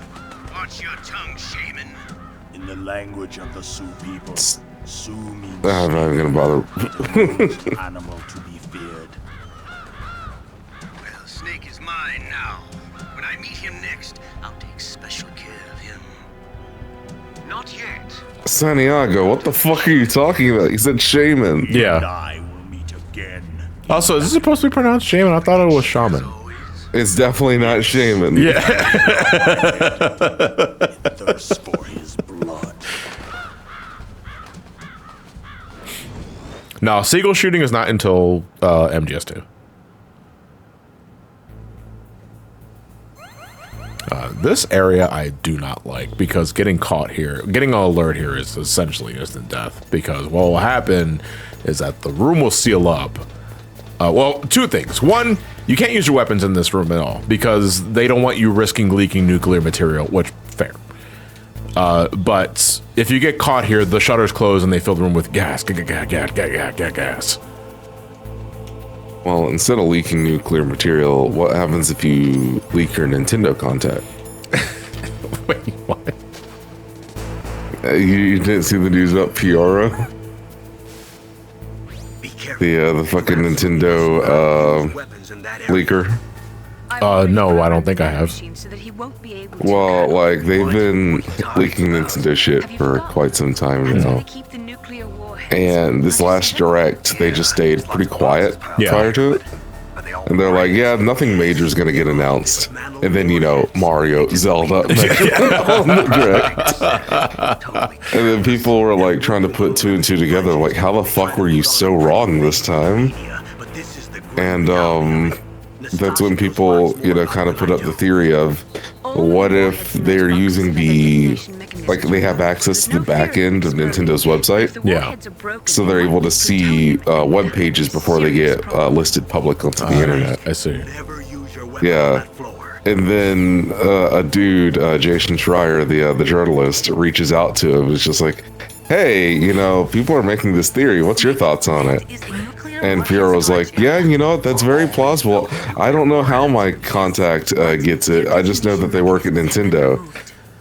Watch your tongue, shaman. In the language of the Sioux people, Sioux means I'm not even gonna bother. animal to be feared. Well, Snake is mine now. When I meet him next, I'll take special care of him. Not yet. Santiago, what the fuck are you talking about? He said shaman. Yeah. I will meet again. Also, is this supposed to be pronounced shaman? I thought it was shaman. It's definitely not shaman. Yeah. Thirst for his blood. No, seagull shooting is not until MGS2. This area I do not like because getting caught here, getting an alert here is essentially instant death because what will happen is that the room will seal up. Well, two things. One, you can't use your weapons in this room at all because they don't want you risking leaking nuclear material, which, fair. But if you get caught here, the shutters close and they fill the room with gas. Gas. Well, instead of leaking nuclear material, what happens if you leak your Nintendo contact? Wait, what? You didn't see the news about Piora? The fucking Nintendo leaker. No, I don't think I have. Well, like they've been leaking Nintendo shit for quite some time now. And this last direct, they just stayed pretty quiet prior to it. And they're like, yeah, nothing major is going to get announced. And then, you know, Mario, Zelda, on the direct. And then people were like trying to put two and two together. Like, how the fuck were you so wrong this time? And that's when people, you know, kind of put up the theory of what if they're using the, like they have access to the back end of Nintendo's website. Yeah. So they're able to see web pages before they get listed public onto the internet. I see. Yeah. And then a dude, Jason Schreier, the journalist, reaches out to him. It's just like, hey, you know, people are making this theory. What's your thoughts on it? And Piero was like, yeah, you know, that's very plausible. I don't know how my contact gets it. I just know that they work at Nintendo.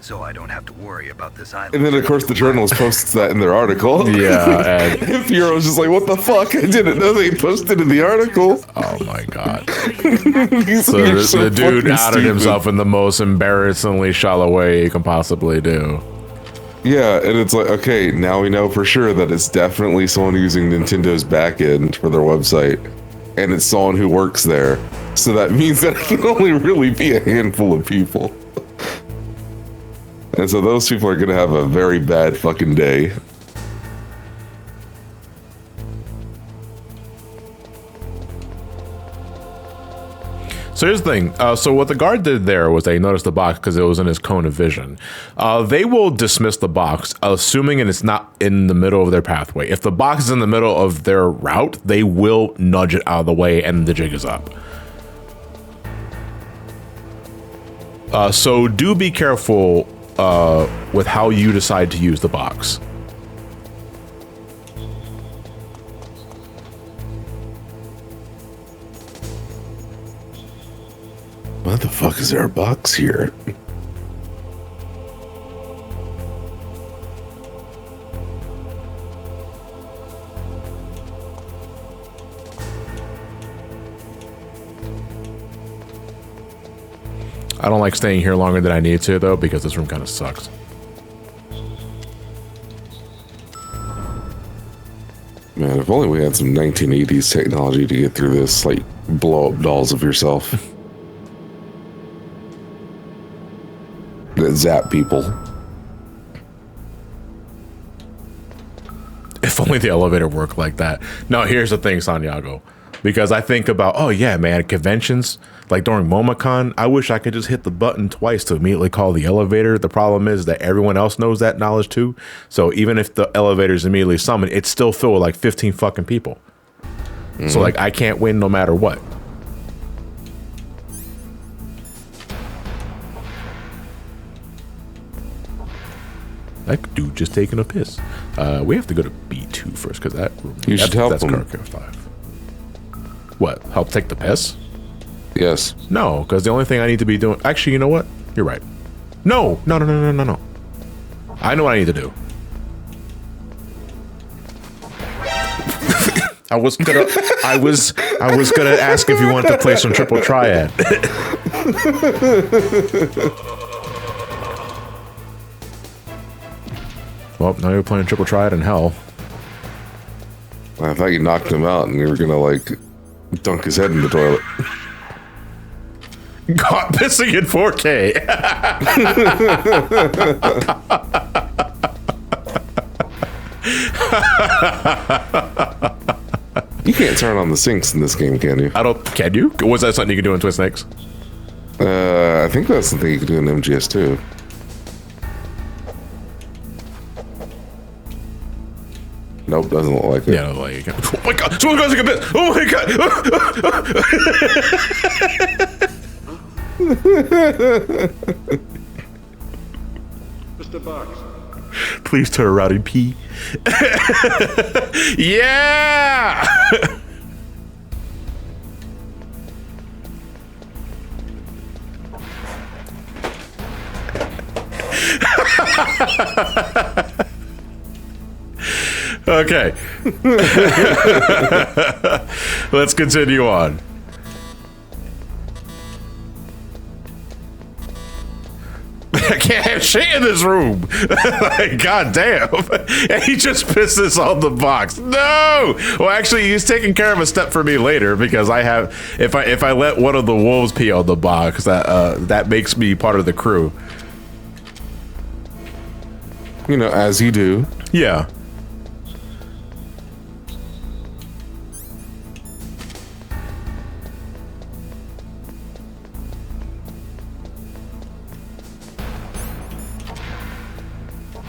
So I don't have to worry about this island. And then, of course, the journalist posts that in their article. Yeah. And Piero's just like, what the fuck? I didn't know they posted in the article. Oh, my God. So the dude outed stupid. himself in the most embarrassingly shallow way he can possibly do. Yeah, and it's like, okay, now we know for sure that it's definitely someone using Nintendo's backend for their website. And it's someone who works there. So that means that it can only really be a handful of people. And so those people are going to have a very bad fucking day. So here's the thing. So what the guard did there was they noticed the box because it was in his cone of vision. They will dismiss the box, assuming it's not in the middle of their pathway. If the box is in the middle of their route, they will nudge it out of the way and the jig is up. So do be careful with how you decide to use the box. fuck is there a box here? I don't like staying here longer than I need to, though, because this room kind of sucks. Man, if only we had some 1980s technology to get through this, like blow up dolls of yourself that zap people. If only the elevator worked like that. No, here's the thing, Santiago. Because I think about, oh yeah, man, conventions, like during MomoCon, I wish I could just hit the button twice to immediately call the elevator. The problem is that everyone else knows that knowledge too. So even if the elevator is immediately summoned, it's still filled with like 15 fucking people. Mm-hmm. So like I can't win no matter what. That dude just taking a piss. We have to go to B2 first because that room. You should help him. That's Car 5. What? Help take the piss? Yes. No, because the only thing I need to be doing... Actually, you know what? You're right. No. I know what I need to do. I was gonna ask if you wanted to play some Triple Triad. Well, now you're playing Triple Triad in hell. I thought you knocked him out and you were gonna like dunk his head in the toilet. Caught pissing in 4K. You can't turn on the sinks in this game, can you? Can you? Was that something you can do in Twin Snakes? I think that's something you can do in MGS too. Nope, doesn't look like it. Yeah, doesn't like it. Oh my god! Someone got a bit! Oh my god! Mr. Box. Please turn around and pee. Yeah! Okay. Let's continue on. I can't have shit in this room. Like, god damn. And he just pisses on the box. No. Well, actually, he's taking care of a step for me later because I have. If I let one of the wolves pee on the box, that makes me part of the crew. You know, as you do. Yeah.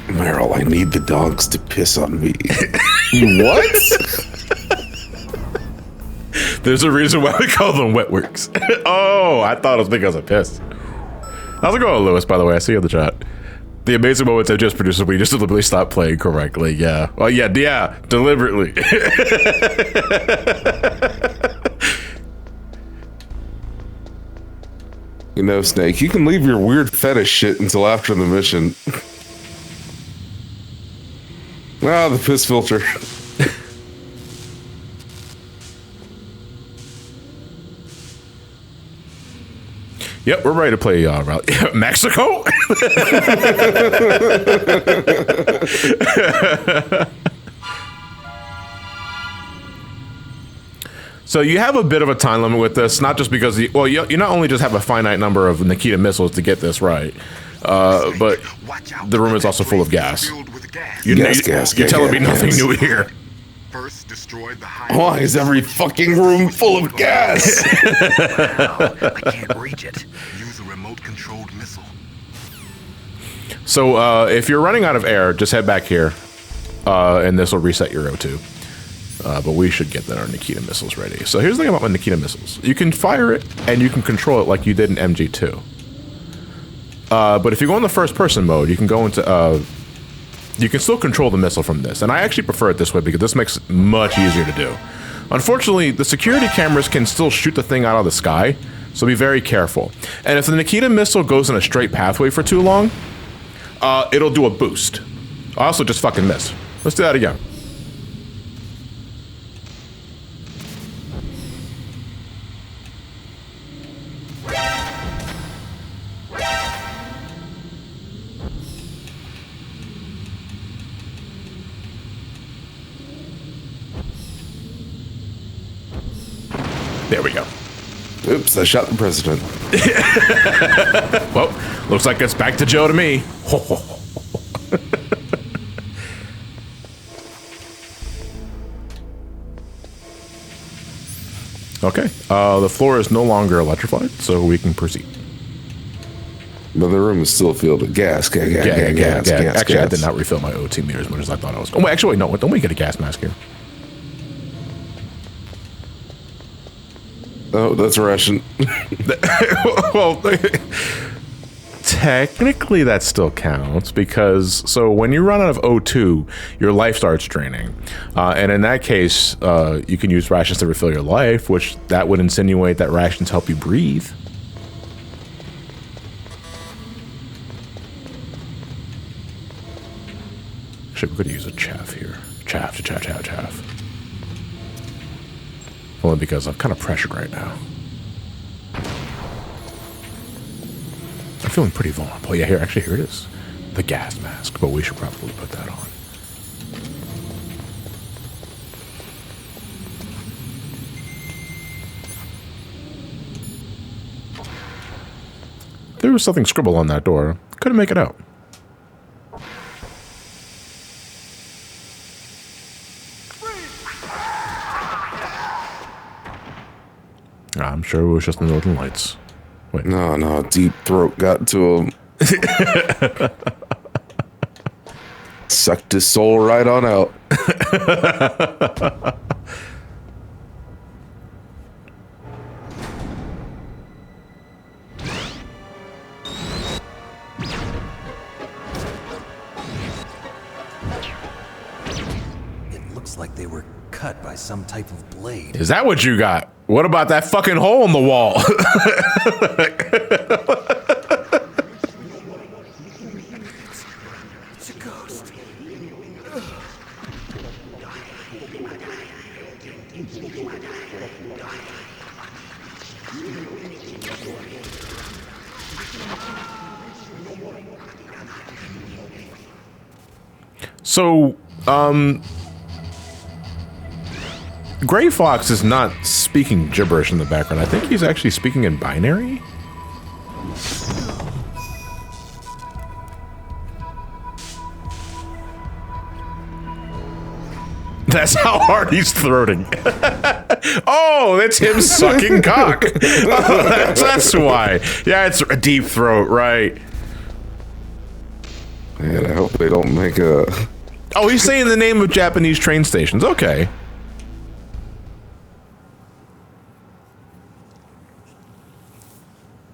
Meryl, I need the dogs to piss on me. What? There's a reason why we call them wet works. Oh, I thought it was because of piss. How's it going, Lewis, by the way? I see you in the chat. The amazing moments I just produced, we just deliberately stopped playing correctly. Yeah. Well, yeah, deliberately. You know, Snake, you can leave your weird fetish shit until after the mission. Ah, the piss filter. Yep, we're ready to play Mexico. So you have a bit of a time limit with this, not just because you not only just have a finite number of Nikita missiles to get this right, but the room is also full of gas. You're telling me nothing new here. Why is every fucking room full of gas? I can't reach it. Use a remote-controlled missile. So if you're running out of air, just head back here, and this will reset your O2. But we should get our Nikita missiles ready. So here's the thing about my Nikita missiles. You can fire it, and you can control it like you did in MG2. But if you go in the first-person mode, you can go into... you can still control the missile from this. And I actually prefer it this way because this makes it much easier to do. Unfortunately, the security cameras can still shoot the thing out of the sky. So be very careful. And if the Nikita missile goes in a straight pathway for too long, it'll do a boost. I also just fucking missed. Let's do that again. There we go. Oops, I shot the president. Well, looks like it's back to Joe to me. Okay, the floor is no longer electrified, so we can proceed. But the room is still filled with gas. Gas. Actually, I did not refill my OT meter as much as I thought I was. Oh, wait, actually, no, don't we get a gas mask here? Oh, that's Russian. Well, technically that still counts because, so when you run out of O2, your life starts draining. And in that case, you can use rations to refill your life, which that would insinuate that rations help you breathe. Shit, we're gonna use a chaff here. Chaff. Only because I'm kind of pressured right now. I'm feeling pretty vulnerable. Yeah, here it is. The gas mask, but we should probably put that on. There was something scribbled on that door. Couldn't make it out. I'm sure it was just the Northern Lights. Wait. No, deep throat got to him. Sucked his soul right on out. It looks like they were cut by some type of blade. Is that what you got? What about that fucking hole in the wall? It's a ghost. So, Gray Fox is not speaking gibberish in the background. I think he's actually speaking in binary. That's how hard he's throating. Oh, that's him sucking cock. Oh, that's why. Yeah, it's a deep throat, right? Man, I hope they don't make a... Oh, he's saying the name of Japanese train stations. Okay.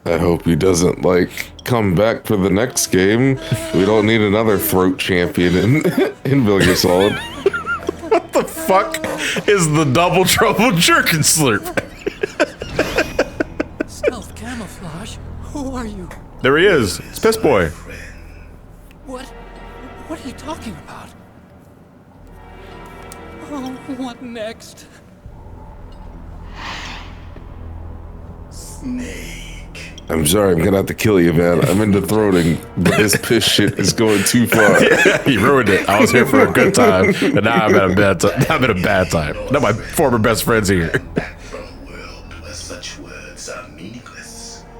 I hope he doesn't, like, come back for the next game. We don't need another throat champion in Metal Gear Solid. What the fuck is the Double Trouble Jerkin Slurp? Stealth camouflage? Who are you? There he is. It's Piss Boy. What are you talking about? Oh, what next? Snake. I'm sorry, I'm gonna have to kill you, man. I'm into throating, but this piss shit is going too far. Yeah, he ruined it. I was here for a good time, and now I'm at a bad time. I'm at a bad time. Now my former best friend's here.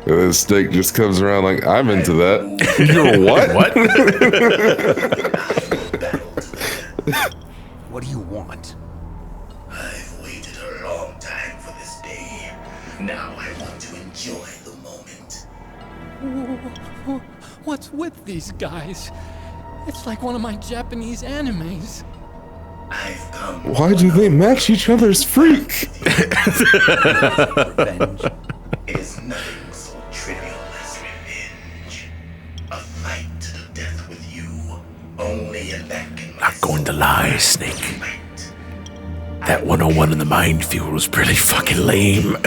And then Snake just comes around like, I'm into that. You're what? What? What do you want? I've waited a long time for this day. Now I want to enjoy the moment. What's with these guys? It's like one of my Japanese animes. I've come. Why do they match each other's freak? Revenge is nothing so trivial as revenge. A fight to the death with you. Only in that can Not going to lie, Snake. That 101 in the minefield was pretty fucking lame.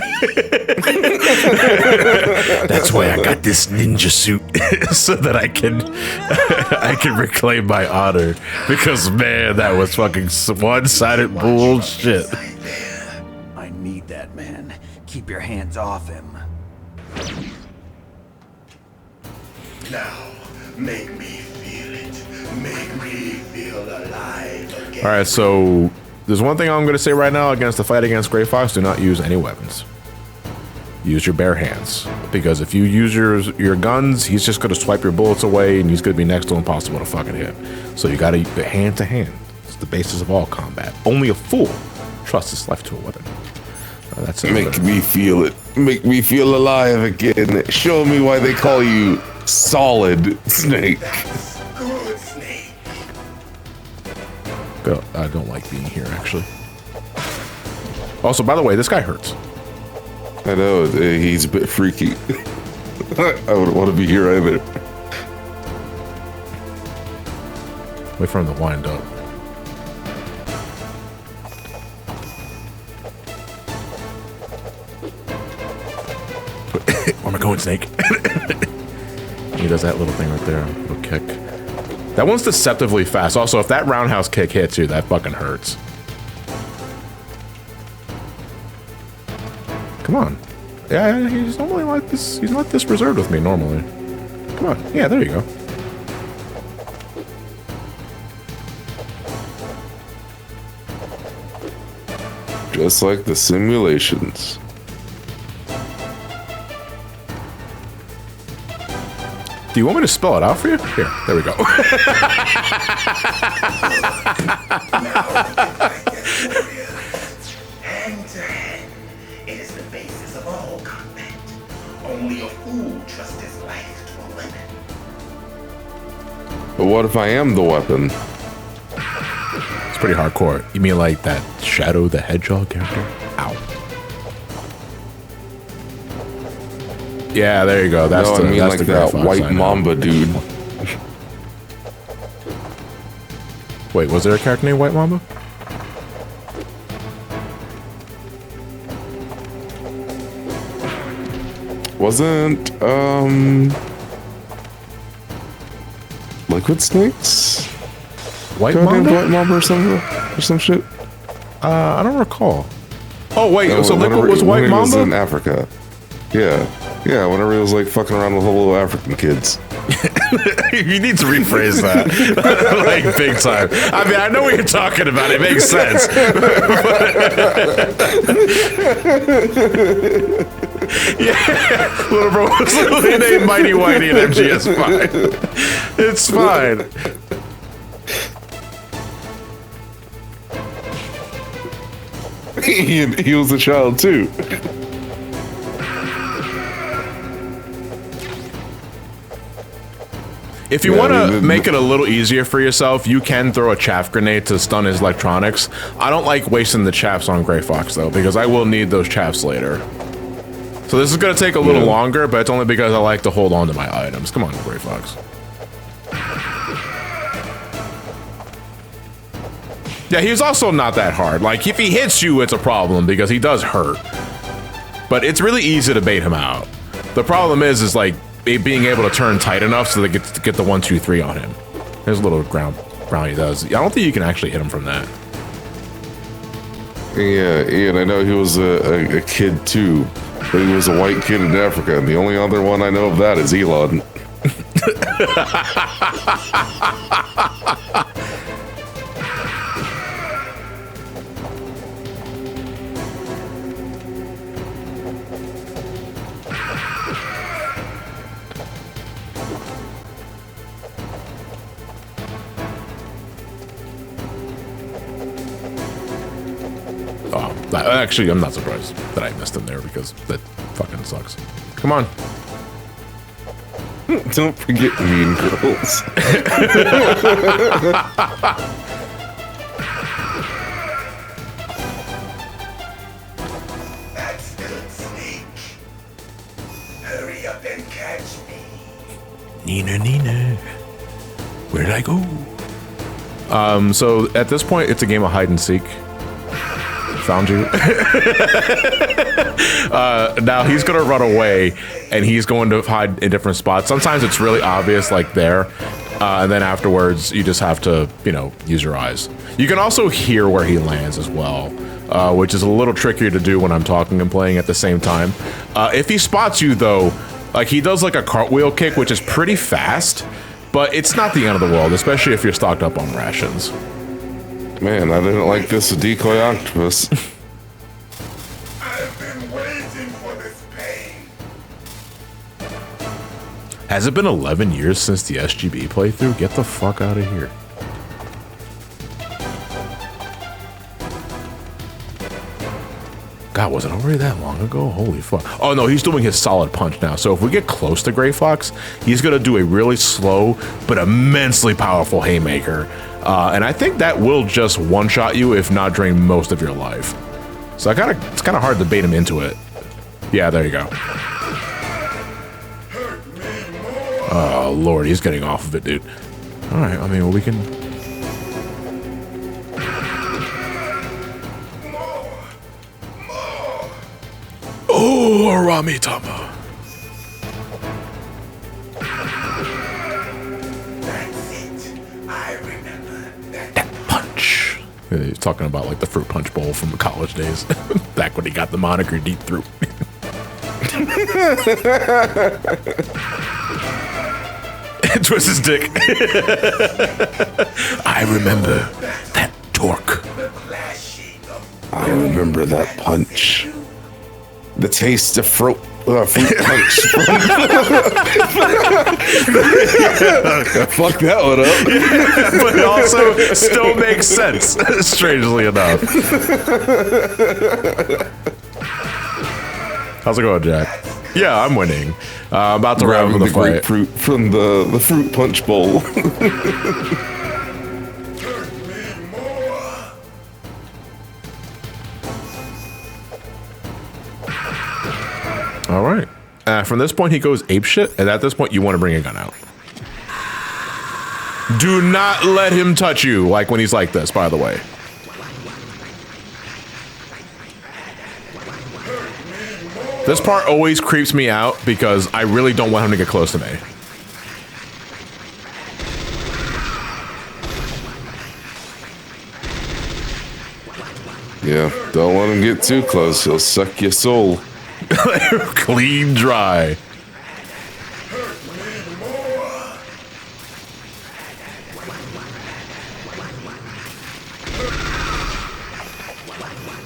That's why I got this ninja suit so that I can reclaim my honor. Because man, that was fucking one-sided bullshit. I need that man. Keep your hands off him. Now, make me feel it. Make me feel alive again. All right, so there's one thing I'm going to say right now against the fight against Gray Fox: do not use any weapons. Use your bare hands, because if you use your guns, he's just going to swipe your bullets away, and he's going to be next to impossible to fucking hit. So you got to hand to hand. It's the basis of all combat. Only a fool trusts his life to a weapon. That's it. Make me feel it. Make me feel alive again. Show me why they call you Solid Snake. Good, Snake. I don't like being here, actually. Also, by the way, this guy hurts. I know, he's a bit freaky. I wouldn't want to be here either. Wait for him to wind up. Where am I going, Snake? He does that little thing right there. Little kick. That one's deceptively fast. Also, if that roundhouse kick hits you, that fucking hurts. Come on. Yeah, he's normally like this. He's not this reserved with me normally. Come on. Yeah, there you go. Just like the simulations. Do you want me to spell it out for you? Here, there we go. Hand to hand, it is the basis of all combat. Only a fool trusts his life to a weapon. But what if I am the weapon? It's pretty hardcore. You mean like that Shadow the Hedgehog character? Ow. Yeah, there you go. That's no, the, I mean that's like the that Fox, white mamba dude. Wait, was there a character named White Mamba? Wasn't Liquid Snakes? White Mamba? White Mamba or something? Or some shit? I don't recall. Oh wait, no, so Liquid was White Mamba? Was in Africa. Yeah. Yeah, whenever he was like fucking around with all the little African kids. You need to rephrase that. Like big time. I mean, I know what you're talking about. It makes sense. Yeah, little bro was literally named Mighty Whitey and MG. It's fine. It's fine. He was a child too. If you want to make it a little easier for yourself, you can throw a chaff grenade to stun his electronics. I don't like wasting the chaffs on Gray Fox though, because I will need those chaffs later. So this is going to take a little longer, but it's only because I like to hold on to my items. Come on, Gray Fox. Yeah, he's also not that hard. Like, if he hits you, it's a problem because he does hurt. But it's really easy to bait him out. The problem is like, being able to turn tight enough so they get the 1, 2, 3 on him. There's a little ground he does. I don't think you can actually hit him from that. Yeah, and I know he was a kid too, but he was a white kid in Africa, and the only other one I know of that is Elon. Actually, I'm not surprised that I missed him there because that fucking sucks. Come on. Don't forget Mean Girls. That's good, Snake. Hurry up and catch me. Nina. Where'd I go? So at this point, it's a game of hide and seek. found you. Now he's gonna run away, and he's going to hide in different spots. Sometimes it's really obvious, like there, and then afterwards you just have to, you know, use your eyes. You can also hear where he lands as well, which is a little trickier to do when I'm talking and playing at the same time. If he spots you though, like he does like a cartwheel kick, which is pretty fast, but it's not the end of the world, especially if you're stocked up on rations. Man, I didn't like this Decoy Octopus. I've been waiting for this pain. Has it been 11 years since the SGB playthrough? Get the fuck out of here. God, was it already that long ago? Holy fuck. Oh no, he's doing his solid punch now. So if we get close to Gray Fox, he's gonna do a really slow but immensely powerful haymaker. And I think that will just one-shot you, if not drain most of your life. So it's kind of hard to bait him into it. Yeah, there you go. Oh Lord, he's getting off of it, dude. All right, I mean, well, we can. Oh, Aramitama. That punch. He's talking about like the fruit punch bowl from the college days, back when he got the moniker Deep Throat. Twist his dick. I remember that torque. I remember that punch. The taste of fruit punch. Fuck that one up. Yeah, but it also still makes sense, strangely enough. How's it going, Jack? Yeah, I'm winning. About to wrap up the fight. Grapefruit from the fruit punch bowl. All right. From this point, he goes apeshit, and at this point, you want to bring a gun out. Do not let him touch you, like when he's like this, by the way. This part always creeps me out because I really don't want him to get close to me. Yeah, don't let him get too close. He'll suck your soul. Clean dry.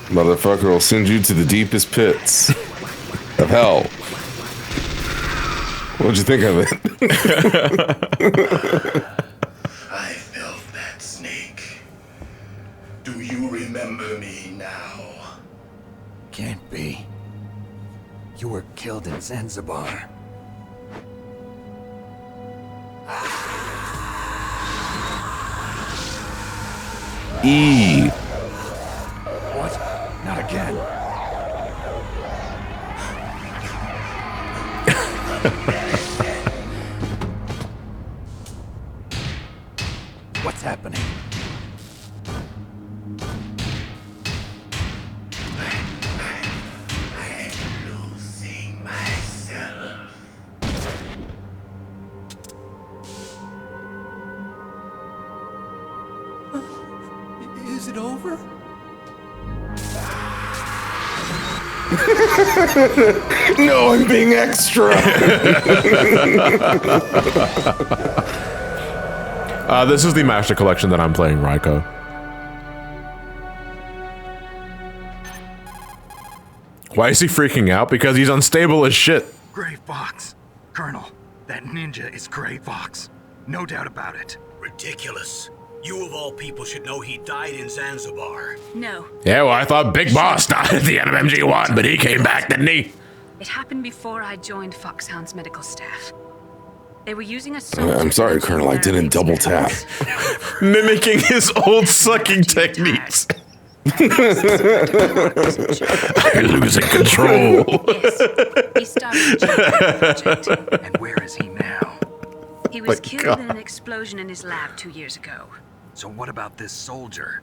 Motherfucker will send you to the deepest pits of hell. What'd you think of it? I felt that snake. Do you remember me now? Can't be. You were killed in Zanzibar. E. What? Not again. What's happening? Is it over? No, I'm being extra. This is the Master Collection that I'm playing, Raiko. Why is he freaking out? Because he's unstable as shit. Gray Fox. Colonel, that ninja is Gray Fox. No doubt about it. Ridiculous. You of all people should know he died in Zanzibar. No. Yeah, well, I thought Big Boss died at the end of MG1, but he came back, didn't he? It happened before I joined Foxhound's medical staff. They were using a I'm sorry, Colonel, I didn't double tap. Mimicking his old sucking techniques. I'm losing control. Yes. He started a project. And where is he now? He was killed in an explosion in his lab 2 years ago. So what about this soldier?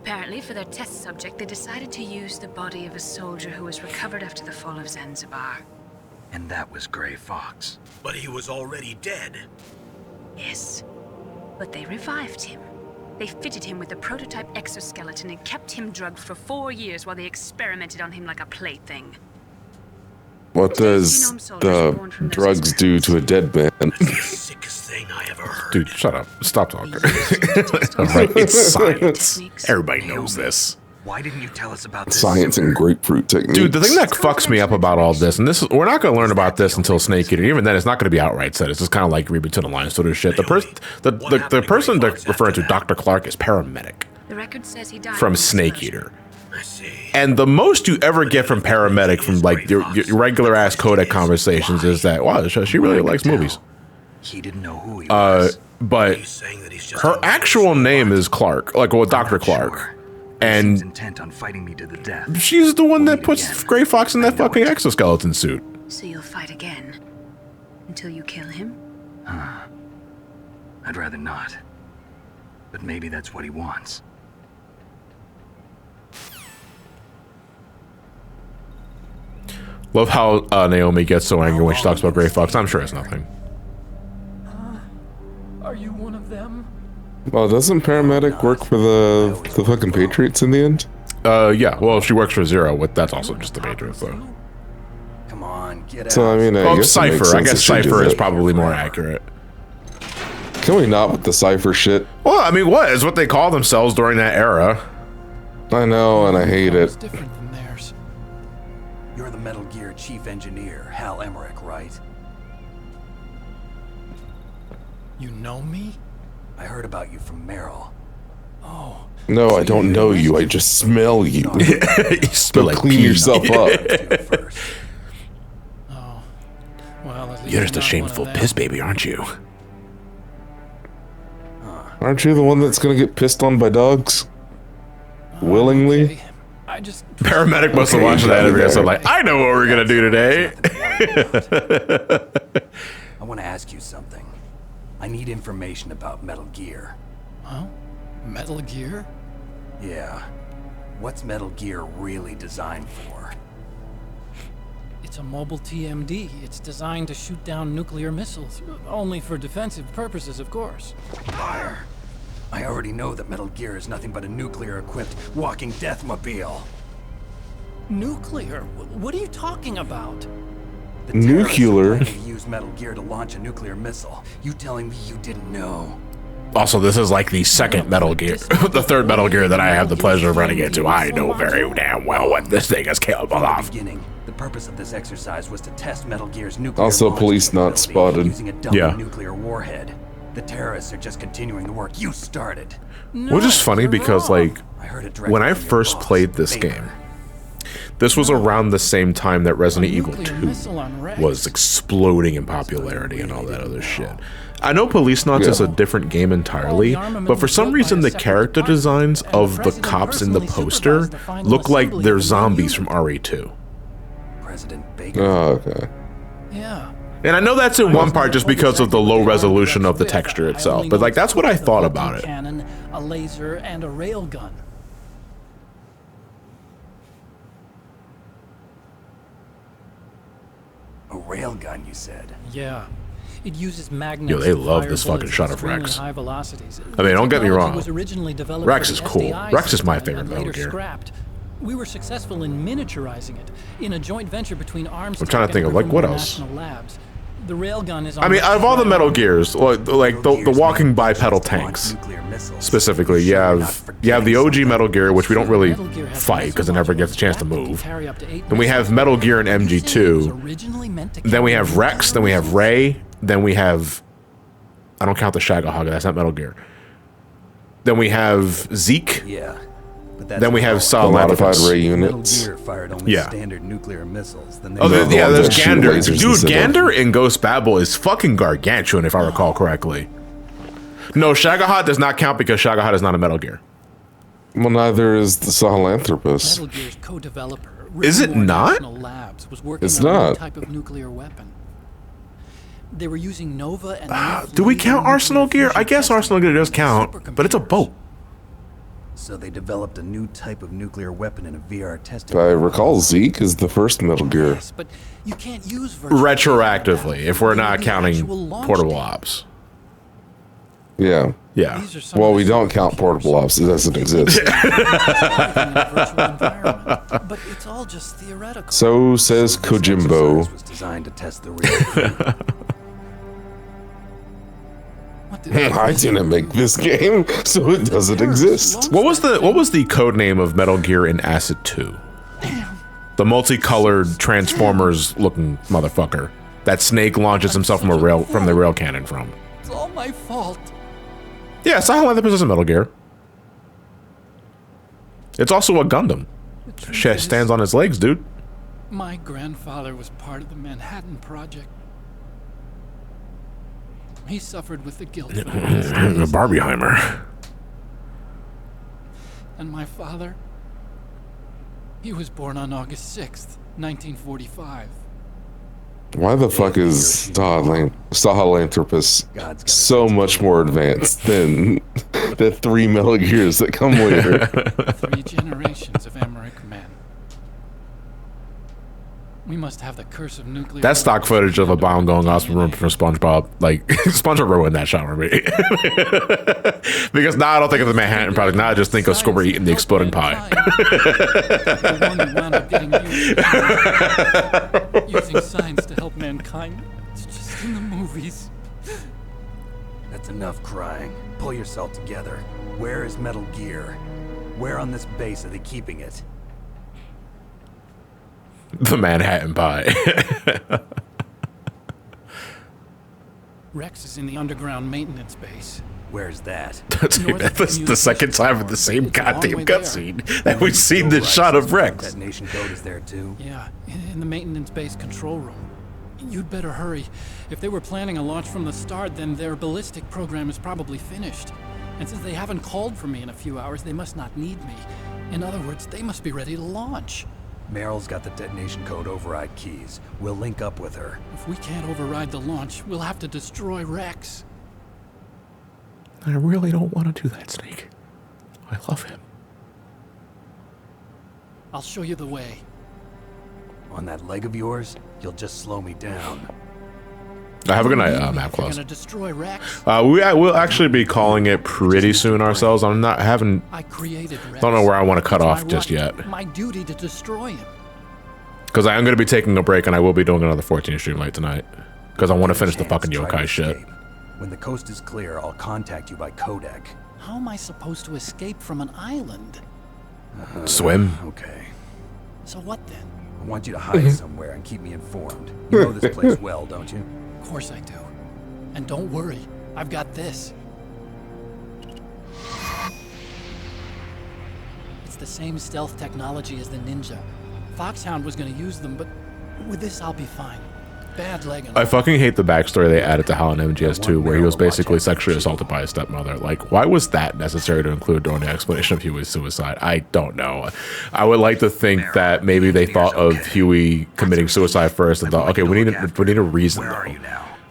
Apparently, for their test subject, they decided to use the body of a soldier who was recovered after the fall of Zanzibar. And that was Gray Fox. But he was already dead. Yes. But they revived him. They fitted him with a prototype exoskeleton and kept him drugged for 4 years while they experimented on him like a plaything. What does the drugs do to a dead man? Dude, shut up. Stop talking. Right, it's science. Everybody knows this. Why didn't you tell us about this? Science and grapefruit techniques. Dude, the thing that fucks me up about all this, and we're not going to learn about this until Snake Eater. Even then, it's not going to be outright said. It's just kind of like read between the lines sort of shit. The person they're referring to, Dr. Clark, is paramedic The record says he died from Snake Eater. And the most you ever get from paramedic from like your regular ass codec conversations is that, wow, she really likes movies. He didn't know who he was. But her actual name is Clark, like, well, Dr. Clark. And intent on fighting me to the death. She's the one that puts Gray Fox in that fucking exoskeleton suit. So you'll fight again until you kill him? I'd rather not. But maybe that's what he wants. Love how Naomi gets so angry when she talks about Gray Fox. I'm sure it's nothing. Are you one of them? Well, doesn't paramedic work for the fucking Patriots in the end? Yeah. Well, she works for Zero. That's also just the Patriots, though. Come on, get out. So I mean, I guess Cypher. I guess Cypher is probably more accurate. Can we not with the Cypher shit? Well, I mean, what is what they call themselves during that era? I know, and I hate it. Different from theirs. You're the Metal Gear chief engineer, Hal Emmerich, right? You know me? I heard about you from Meryl. Oh. No, I don't know you. I just smell you. You smell like clean yourself up. Oh. Well, at least You're just a shameful piss baby, aren't you? Aren't you the one that's gonna get pissed on by dogs? Willingly? Okay. I just Paramedic must have watched that and said, like, I know what we're gonna do today. I want to ask you something. I need information about Metal Gear. Huh? Metal Gear? Yeah. What's Metal Gear really designed for? It's a mobile TMD. It's designed to shoot down nuclear missiles. Only for defensive purposes, of course. Liar. I already know that Metal Gear is nothing but a nuclear-equipped walking deathmobile. Nuclear? What are you talking about? The nuclear? Use Metal Gear to launch a nuclear missile. You telling me you didn't know? Also, this is like the second Metal Gear, the third Metal Gear that I have the pleasure of running into. I know very damn well what this thing is capable of. The purpose of this exercise was to test Metal Gear's nuclear Also, police not spotted. using a dummy nuclear warhead. The terrorists are just continuing the work you started. Which is funny because, like, when I first played this game, this was around the same time that Resident Evil 2 was exploding in popularity and all that other shit. I know Police Knots is a different game entirely, but for some reason the character designs of the cops in the poster look like they're zombies from RE2. Oh, okay. Yeah. And I know that's in one part just because of the low resolution of the texture itself, but like that's what I thought about it. Cannon, a laser, and a railgun. A railgun, you said? Yeah. It uses magnets. Yo, they love this fucking shot of Rex. High velocities. I mean, don't get me wrong. Was originally developed Rex for is the cool. SDI Rex is my system favorite and Metal later Gear. Scrapped. We were successful in miniaturizing it in a joint venture between Arms. I'm trying to think of like what else. Labs. The railgun is. I mean, out of all the Metal Gears, like the walking bipedal tanks, specifically, you have the OG Metal Gear, which we don't really fight because it never gets a chance to move. Then we have Metal Gear and MG2. Then we have Rex. Then we have Ray. Then we have. I don't count the Shagahog. That's not Metal Gear. Then we have Zeke. Yeah. Then we have Saw modified ray units. Yeah. Standard nuclear missiles. Yeah, there's Gander. Dude, Gander in Ghost Babel is fucking gargantuan, if I recall correctly. No, Shagahod does not count because Shagahod is not a Metal Gear. Well, neither is the Sahelanthropus. Metal Gear's co-developer. Is it not? Labs was working It's on a new not. type of nuclear weapon. They were using Nova and Do we count Arsenal Gear? I guess Arsenal Gear does count, but it's a boat. So they developed a new type of nuclear weapon in a VR testing. If I recall, Zeke is the first Metal Gear. Yes, but you can't use virtual Retroactively, if we're not counting portable ops. Yeah. Yeah. Well, we don't count portable ops. It doesn't exist. But it's all just theoretical. So says Kojimbo. Was designed to test the real I didn't make this game, so it doesn't exist. What was the code name of Metal Gear in Acid 2? The multicolored Transformers looking motherfucker that Snake launches himself from the rail cannon from. It's all my fault. Yeah, Silent Olympus is a Metal Gear. It's also a Gundam. Stands on its legs, dude. My grandfather was part of the Manhattan Project. He suffered with the guilt. Barbieheimer. And my father? He was born on August 6th, 1945. Why the fuck is Sahelanthropus so much more advanced than the 3 Metal Gears that come later? 3 generations of Emmerich men. We must have the curse of nuclear. That stock footage of a bomb going off from SpongeBob, like SpongeBob ruined that shot for me. Because now I don't think of the Manhattan Project. Now I just think of Scorpion eating the exploding pie. The one who wound up getting using science to help mankind. It's just in the movies. That's enough crying. Pull yourself together. Where is Metal Gear? Where on this base are they keeping it? The Manhattan Pie. Rex is in the underground maintenance base. Where's that? That's the second time in the same goddamn cutscene that we've seen this shot of Rex. Detonation code is there too. Yeah, in the maintenance base control room. You'd better hurry. If they were planning a launch from the start, then their ballistic program is probably finished. And since they haven't called for me in a few hours, they must not need me. In other words, they must be ready to launch. Meryl's got the detonation code override keys. We'll link up with her. If we can't override the launch, we'll have to destroy Rex. I really don't want to do that, Snake. I love him. I'll show you the way. On that leg of yours, you'll just slow me down. Have a good night, Map Close. Gonna destroy Rex? We'll actually be calling it pretty soon ourselves. I created Rex. Don't know where I want to cut off just yet. My duty to destroy him. Because I am going to be taking a break, and I will be doing another 14 stream late tonight. Because I want to finish the fucking yokai shit. When the coast is clear, I'll contact you by codec. How am I supposed to escape from an island? Swim. Okay. So what then? I want you to hide somewhere and keep me informed. You know this place well, don't you? Of course I do. And don't worry, I've got this. It's the same stealth technology as the Ninja. Foxhound was gonna use them, but with this I'll be fine. Bad leg and I fucking hate the backstory they added to Hal in MGS2, where he was basically sexually assaulted by his stepmother. Like, why was that necessary to include during the explanation of Huey's suicide? I don't know. I would like to think that maybe they thought of Huey committing suicide first and thought, okay, we need a reason though.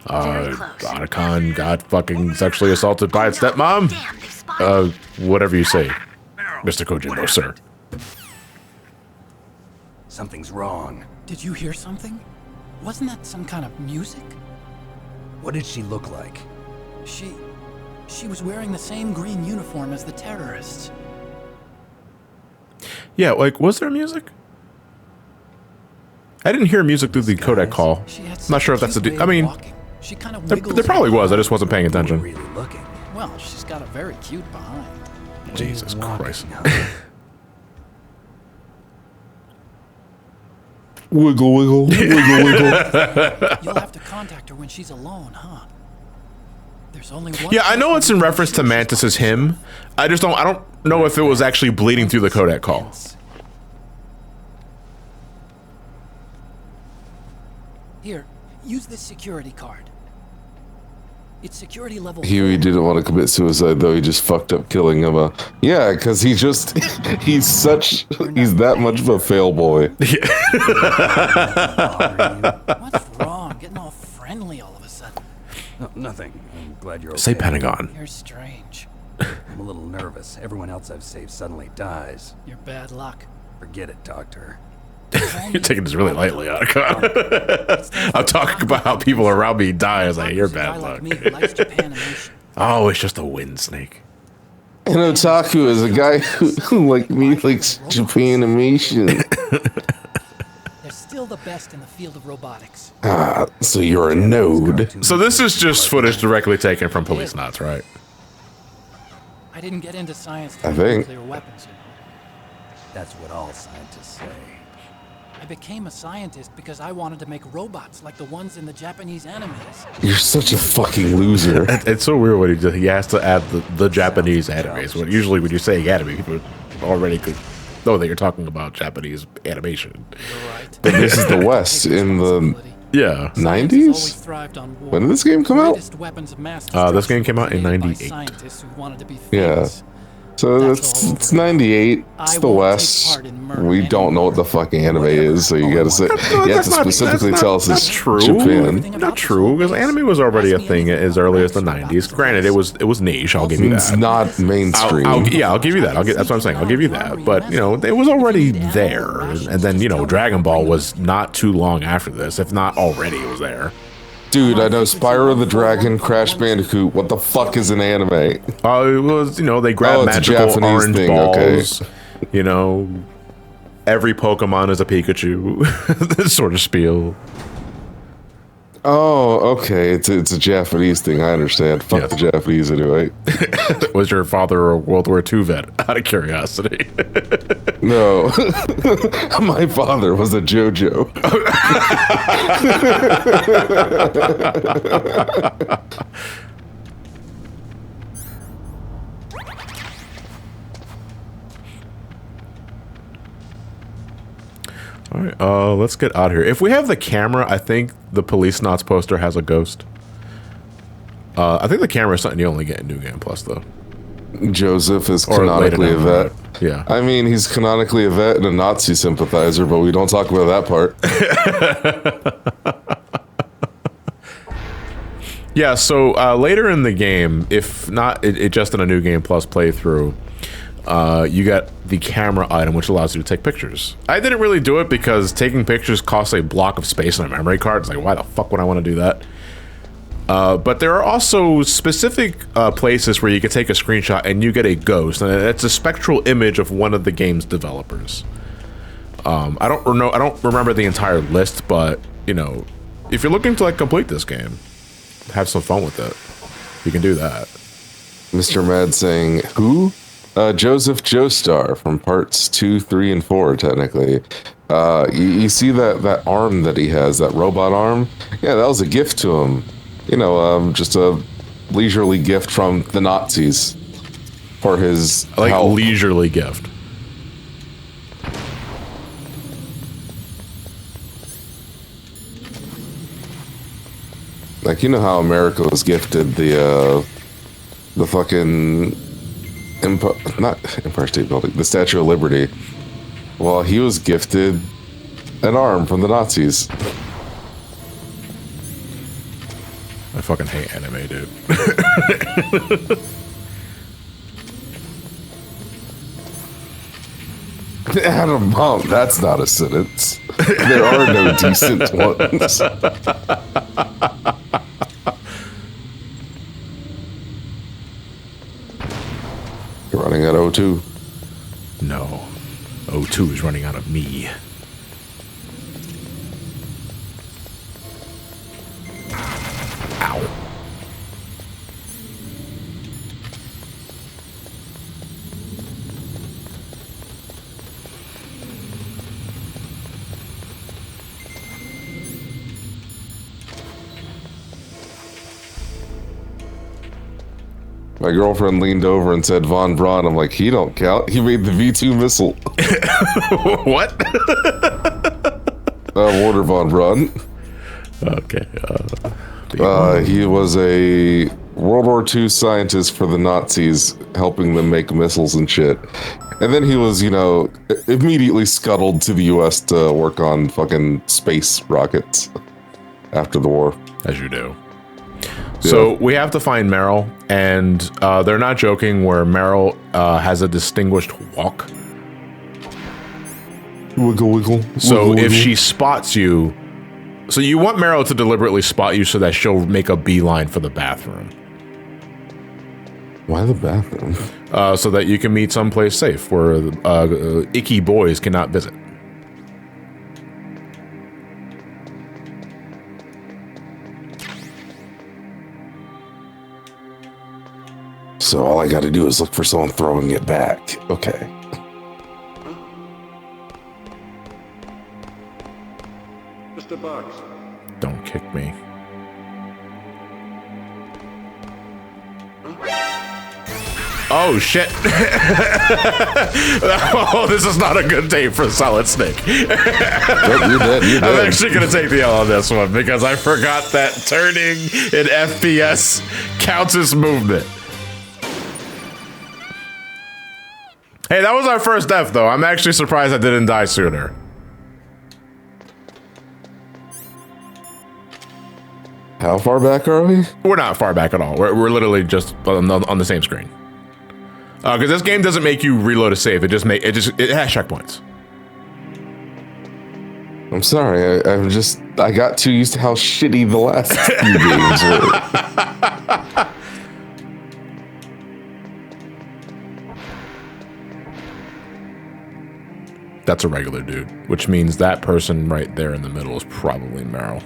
Otacon got fucking sexually assaulted by its stepmom? Whatever you say, Mr. Kojimbo, sir. Something's wrong. Did you hear something? Wasn't that some kind of music? What did she look like? She was wearing the same green uniform as the terrorists. Yeah, like, was there music? I didn't hear music through the codec call. I'm not sure if that's I mean, there probably was. I just wasn't paying attention. Really looking. Well, she's got a very cute behind. Jesus Christ. Wiggle, wiggle, wiggle, wiggle. You'll have to contact her when she's alone, huh? There's only one. Yeah, I know it's in reference to Mantis as him. I don't know if it was actually bleeding through the codec call. Here, use this security card. It's security level. Huey didn't want to commit suicide, though. He just fucked up killing Emma. Yeah, because he's that much of a fail boy. What's wrong? Getting all friendly all of a sudden. No, nothing. I'm glad you're okay. Say Pentagon. You're strange. I'm a little nervous. Everyone else I've saved suddenly dies. You're bad luck. Forget it, Doctor. You're taking this really lightly, Otacon. I'm talking about how people around me die as I hear bad luck. Oh, it's just a wind snake. An otaku is a guy who like me, likes Japanimation. They're still the best in the field of robotics. Ah, so you're a node. So this is just footage directly taken from Police Knots, right? I didn't get into science I to think. nuclear weapons, you know. That's what all scientists say. I became a scientist because I wanted to make robots like the ones in the Japanese animes. You're such a fucking loser. It's so weird when he has to add the Japanese animes. When usually when you say anime, people already could know that you're talking about Japanese animation. Right. But this is the West in the 90s? When did this game come out? This game came out in 98. Yeah. So it's 98. It's the West. We don't know what the fucking anime is, so you gotta say you have to specifically tell us it's Japan. Not true, because anime was already a thing as early as the 90s. Granted, it was niche. I'll give you that. It's not mainstream. I'll give you that. That's what I'm saying. I'll give you that. But you know, it was already there, and then you know, Dragon Ball was not too long after this, if not already, it was there. Dude, I know Spyro the Dragon, Crash Bandicoot. What the fuck is an anime? It was, you know, they grab magical orange balls. Okay. You know, every Pokemon is a Pikachu. This sort of spiel. Oh, okay. It's a Japanese thing. I understand. Fuck the Japanese anyway. Was your father a World War II vet? Out of curiosity. No. My father was a JoJo. All right, let's get out of here. If we have the camera, I think the Police Knots poster has a ghost. I think the camera is something you only get in New Game Plus, though. Joseph is canonically a vet. Yeah. I mean, he's canonically a vet and a Nazi sympathizer, but we don't talk about that part. Yeah, so later in the game, if not it just in a New Game Plus playthrough, you got the camera item, which allows you to take pictures. I didn't really do it because taking pictures costs a block of space on a memory card. It's like, why the fuck would I want to do that? But there are also specific places where you can take a screenshot and you get a ghost, and it's a spectral image of one of the game's developers. I don't remember the entire list, but you know, if you're looking to like complete this game, have some fun with it, you can do that. Mr. Mad saying, who? Joseph Joestar from parts 2, 3, and 4, technically. You see that arm that he has, that robot arm? Yeah, that was a gift to him. You know, just a leisurely gift from the Nazis for his health. Leisurely gift. Like, you know how America was gifted the fucking not Empire State Building, the Statue of Liberty. Well, he was gifted an arm from the Nazis. I fucking hate anime, dude. Adam Bomb, that's not a sentence. There are no decent ones. You're running out of O2. No. O2 is running out of me. Ow. My girlfriend leaned over and said Von Braun. I'm like, he don't count. He made the V2 missile. What? Walter Von Braun. Okay. He was a World War II scientist for the Nazis, helping them make missiles and shit. And then he was, you know, immediately scuttled to the US to work on fucking space rockets after the war. As you do. So we have to find Meryl, and they're not joking where Meryl has a distinguished walk. Wiggle, wiggle. So wiggle, if wiggle. she spots you, so you want Meryl to deliberately spot you so that she'll make a beeline for the bathroom. Why the bathroom? So that you can meet someplace safe where icky boys cannot visit. So all I got to do is look for someone throwing it back. Okay. Mr. Bugs. Don't kick me. Oh shit! Oh, this is not a good day for Solid Snake. You're dead. I'm actually gonna take the L on this one because I forgot that turning in FPS counts as movement. Hey, that was our first death, though. I'm actually surprised I didn't die sooner. How far back are we? We're not far back at all. We're literally just on the same screen. Because this game doesn't make you reload a save. It has checkpoints. I'm sorry. I got too used to how shitty the last few games were. That's a regular dude, which means that person right there in the middle is probably Meryl.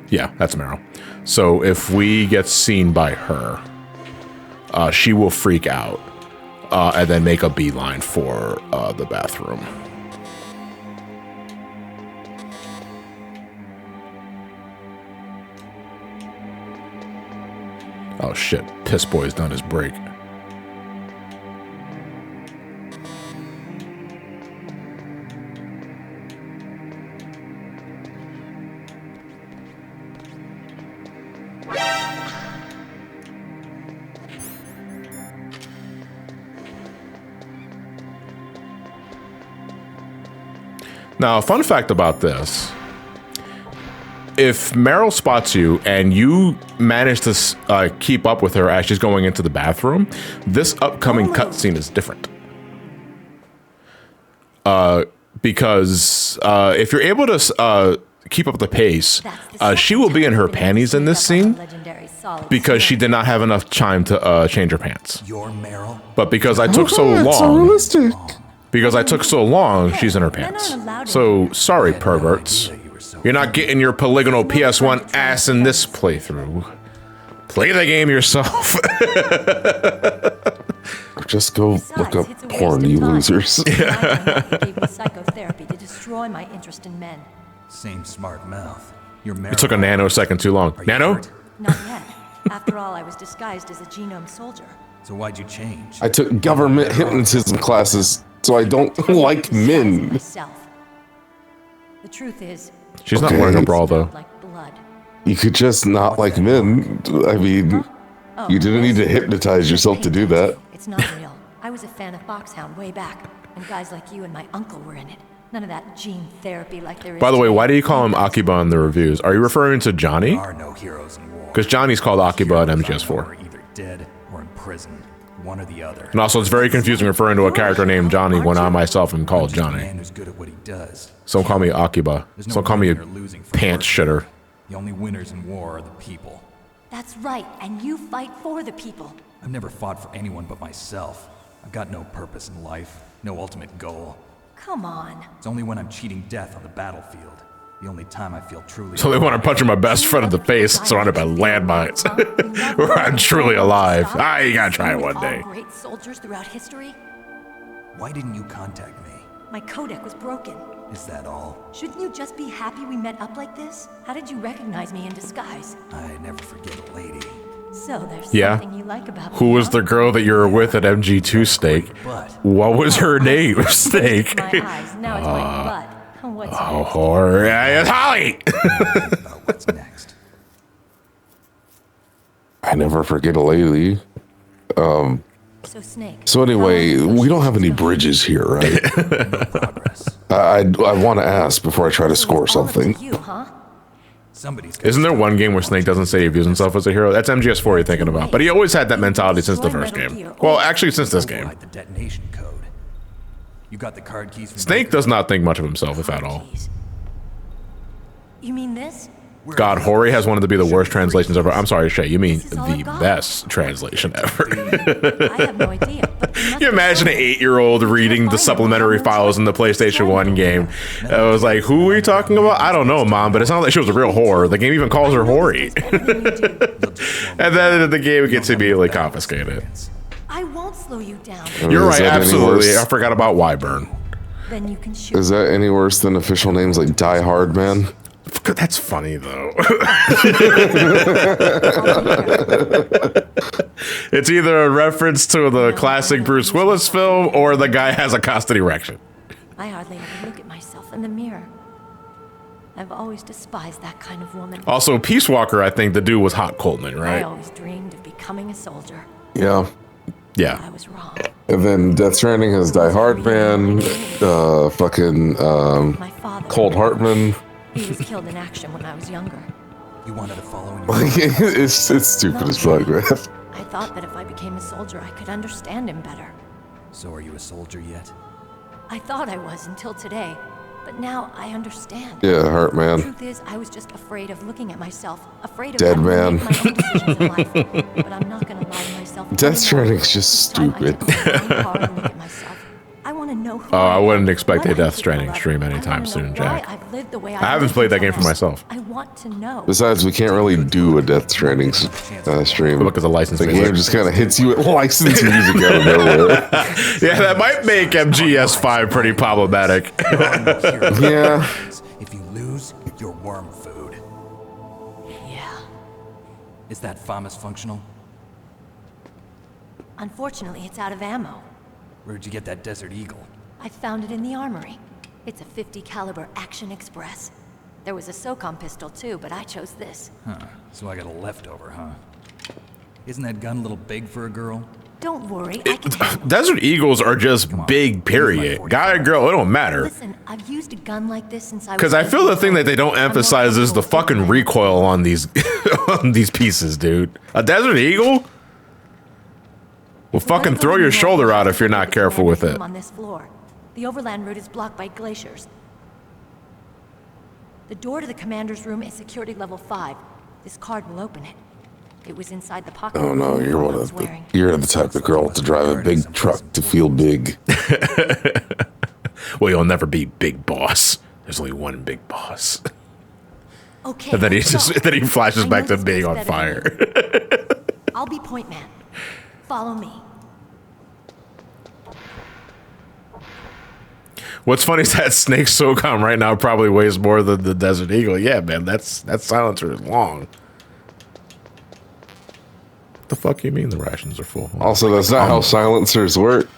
Yeah, that's Meryl. So if we get seen by her, she will freak out and then make a beeline for the bathroom. Oh shit, Piss Boy's done his break. Now, a fun fact about this, if Meryl spots you and you manage to keep up with her as she's going into the bathroom, this upcoming cutscene is different. Because if you're able to keep up the pace, she will be in her panties in this scene because she did not have enough time to change her pants. You're Meryl? But because I took so long... Because I took so long, she's in her pants. So, sorry, perverts. You're not getting your polygonal PS1 ass in this playthrough. Play the game yourself. Just go look up porn, you losers. It gave me psychotherapy to destroy my interest in men. Same smart mouth. You're Meryl. It took a nanosecond too long. Nano? Not yet. After all, I was disguised as a genome soldier. So why'd you change? I took government hypnotism classes, so I don't like men. Myself. The truth is, she's not wearing a bra, though. Like blood. You could just not like men. I mean, you didn't need to hypnotize yourself to do that. It's not real. I was a fan of Foxhound way back, and guys like you and my uncle were in it. None of that gene therapy like there is. By the way, why do you call him Akiba in the reviews? Are you referring to Johnny? There are no heroes in war. Because Johnny's called Akiba in MGS4. Either dead or in prison. One or the other. And also, it's very confusing referring to a character named Johnny when I myself am called Johnny. Man who's good at what he does. So call me Akiba. So call me a pants shitter. The only winners in war are the people. That's right, and you fight for the people. I've never fought for anyone but myself. I've got no purpose in life, no ultimate goal. Come on. It's only when I'm cheating death on the battlefield. The only time I feel truly. So they want to punch my best friend in the face, surrounded by landmines. Where I'm truly alive. You gotta try it one day. Great soldiers throughout history. Why didn't you contact me? My codec was broken. Is that all? Shouldn't you just be happy we met up like this? How did you recognize me in disguise? I never forget a lady. So there's something you like about me. Who was the girl that you were with at MG2 Steak? What was her name? Steak. My eyes, now it's my butt. What's it's Holly! What's next? I never forget a lady. So anyway, we don't have any bridges here, right? No progress. I want to ask before I try to score something. You, huh? Isn't there one game where Snake doesn't say he views himself as a hero? That's MGS4 you're thinking about. But he always had that mentality since the first game. Well, actually, since this game. The detonation code. You got the card keys from Snake does not think much of himself, if at all. You mean this? God, Hori has wanted to be the worst translations ever. I'm sorry, Shay, you mean the best translation ever. I have no idea. You imagine an 8-year-old reading the supplementary files in the PlayStation 1 game. I was like, who are you talking about? I don't know, Mom, but it sounds like she was a real whore. The game even calls her Hori. And then the game gets immediately confiscated. I won't slow you down. You're right, absolutely. I forgot about Wyvern. Then you can shoot. Is that any worse than official names like Die Hard Man? That's funny though. It's either a reference to the classic Bruce Willis film or the guy has a constant erection. I hardly ever look at myself in the mirror. I've always despised that kind of woman. Also, Peace Walker, I think the dude was Hot Coleman, right? I always dreamed of becoming a soldier. Yeah. Yeah. I was wrong. And then Death Stranding has Die Hard Man, Cold Heartman. He was killed in action when I was younger. You wanted to follow in your it's stupid as fuck, man. I thought that if I became a soldier, I could understand him better. So are you a soldier yet? I thought I was until today, but now I understand. Yeah, Heart Man. The truth is, I was just afraid of looking at myself, afraid of Dead having Man. to make my own decisions in life. But I'm not gonna lie to myself. Death Stranding's just stupid. I want to know who I wouldn't expect a Death Stranding stream anytime soon, Jack. I haven't played that game for myself. I want to know. Besides, we can't really do a Death Stranding stream because the license the music game just kind of hits you with license music out of nowhere. Yeah, that might make MGS5 pretty problematic. Yeah. If you lose, you're worm food. Yeah. Is that FAMAS functional? Unfortunately, it's out of ammo. Where'd you get that Desert Eagle? I found it in the armory. It's a .50 caliber Action Express. There was a SOCOM pistol too, but I chose this. Huh. So I got a leftover, huh? Isn't that gun a little big for a girl? Don't worry, I can handle it. Desert Eagles are just big, period. Guy or girl, it don't matter. Listen, I've used a gun like this since I was. Because I feel the thing that they don't emphasize is the fucking recoil on these on these pieces, dude. A Desert Eagle will fucking throw your shoulder out if you're not careful with it. On this floor, the overland route is blocked by glaciers. The door to the commander's room is security level 5. This card will open it. It was inside the pocket. Oh no, you're the type of girl to drive a big truck to feel big. Well, you'll never be big boss. There's only one big boss. Okay. And then he flashes back to being on fire. I'll be point man. Follow me. What's funny is that Snake SOCOM right now probably weighs more than the Desert Eagle. Yeah, man, that silencer is long. What the fuck you mean the rations are full? Also, that's not how silencers work.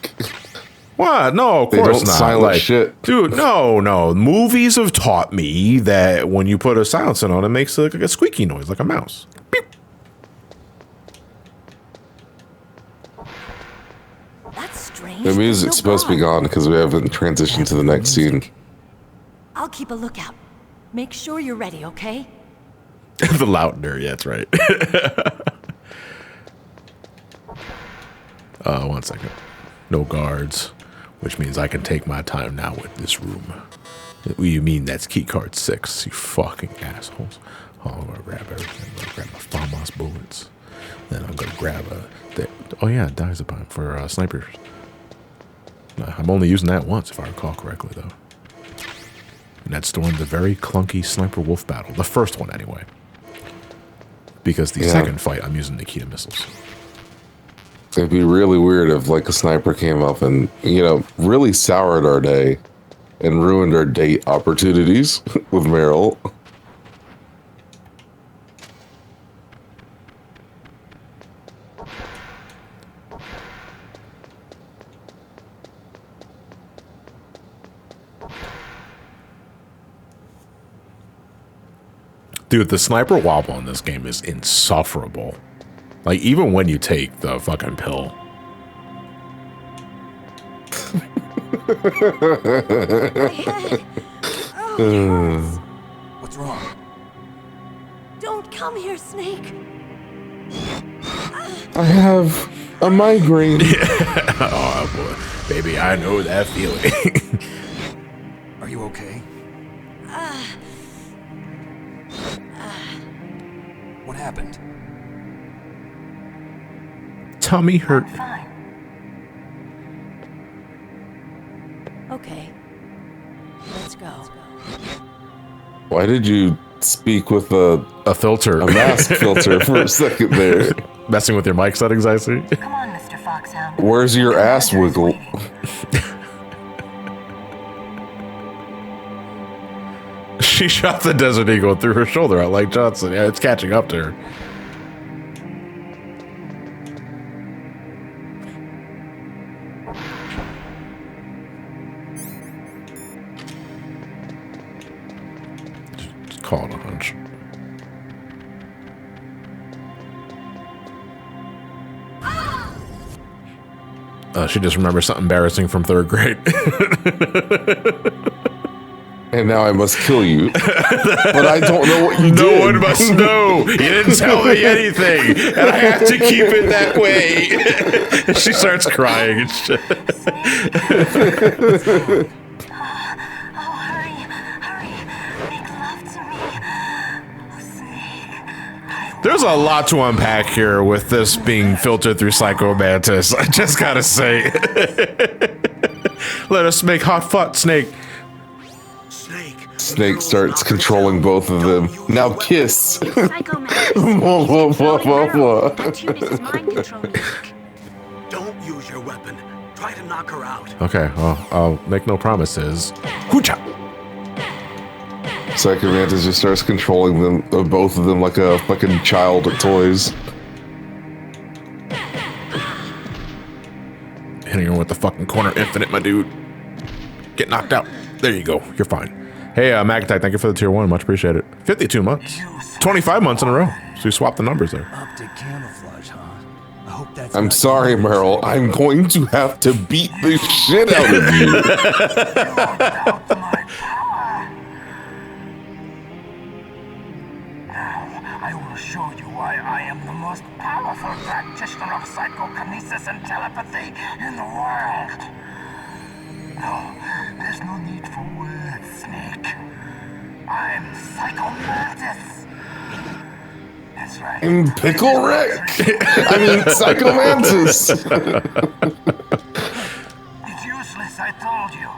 What? No, of They course don't not. silence shit. Dude, no. Movies have taught me that when you put a silencer on, it makes like a squeaky noise, like a mouse. Beep. That's strange. The music's supposed to be gone because we haven't transitioned to the next scene. I'll keep a lookout. Make sure you're ready, okay? The Lautner, yeah, that's right. 1 second. No guards, which means I can take my time now with this room. What do you mean that's key card 6, you fucking assholes? Oh, I'm gonna grab everything. I'm gonna grab my FAMAS bullets. Then I'm gonna grab diazepam for snipers. I'm only using that once, if I recall correctly, though. And that's during the very clunky Sniper Wolf battle. The first one, anyway. Because the second fight, I'm using Nikita missiles. It'd be really weird if like a sniper came up and, really soured our day and ruined our date opportunities with Meryl. Dude, the sniper wobble in this game is insufferable. Like, even when you take the fucking pill. What's wrong? Don't come here, Snake. I have a migraine. Oh boy, baby, I know that feeling. Are you okay? What happened? Tummy hurt. Fine. Okay. Let's go. Why did you speak with a filter, a mask filter for a second there? Messing with your mic settings, I see. Come on, Mr. Foxhound. Where's your ass wiggle? She shot the Desert Eagle through her shoulder at Lake Johnson. Yeah, it's catching up to her. Just call it a hunch. She just remembers something embarrassing from 3rd grade. And now I must kill you. But I don't know what you did. No one must know. You didn't tell me anything. And I have to keep it that way. And she starts crying and shit. There's a lot to unpack here with this being filtered through Psycho Mantis. I just gotta say. Let us make hot fun, Snake. Snake starts controlling both of them. Now kiss. Psycho Mantis. Don't use your weapon. Try to knock her out. Okay, well, I'll make no promises. Hoocha! Psycho Mantis just starts controlling them, both of them, like a fucking child at toys. Hitting her with the fucking corner infinite, my dude. Get knocked out. There you go. You're fine. Hey, Magatite, thank you for the tier 1. Much appreciated. 52 months. 25 months in a row. So you swapped the numbers there. Optic camouflage, huh? I hope that's I'm sorry, Meryl. I'm going to have to beat the shit out of you. I will show you why I am the most powerful practitioner of psychokinesis and telepathy in the world. No, there's no need for words, Snake. I'm Psycho Mantis. That's right. I'm Pickle Rick. I mean, Psycho Mantis. It's useless, I told you.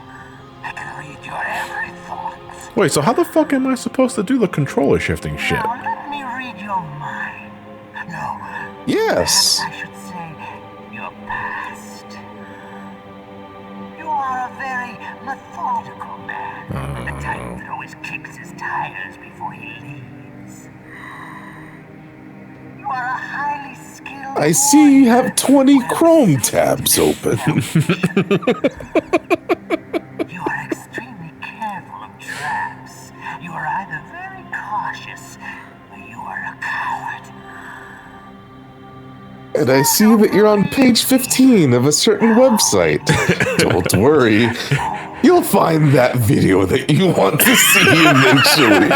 I can read your every thought. Wait, so how the fuck am I supposed to do the controller shifting shit? Now let me read your mind. No. Yes. I should say your past. You are a very methodical man. The type that always kicks his tires before he leaves. You are a highly skilled. I see you have 20 Chrome tabs open. You are extremely careful of traps. You are either very cautious or you are a coward. And I see that you're on page 15 of a certain website. Don't worry. You'll find that video that you want to see eventually.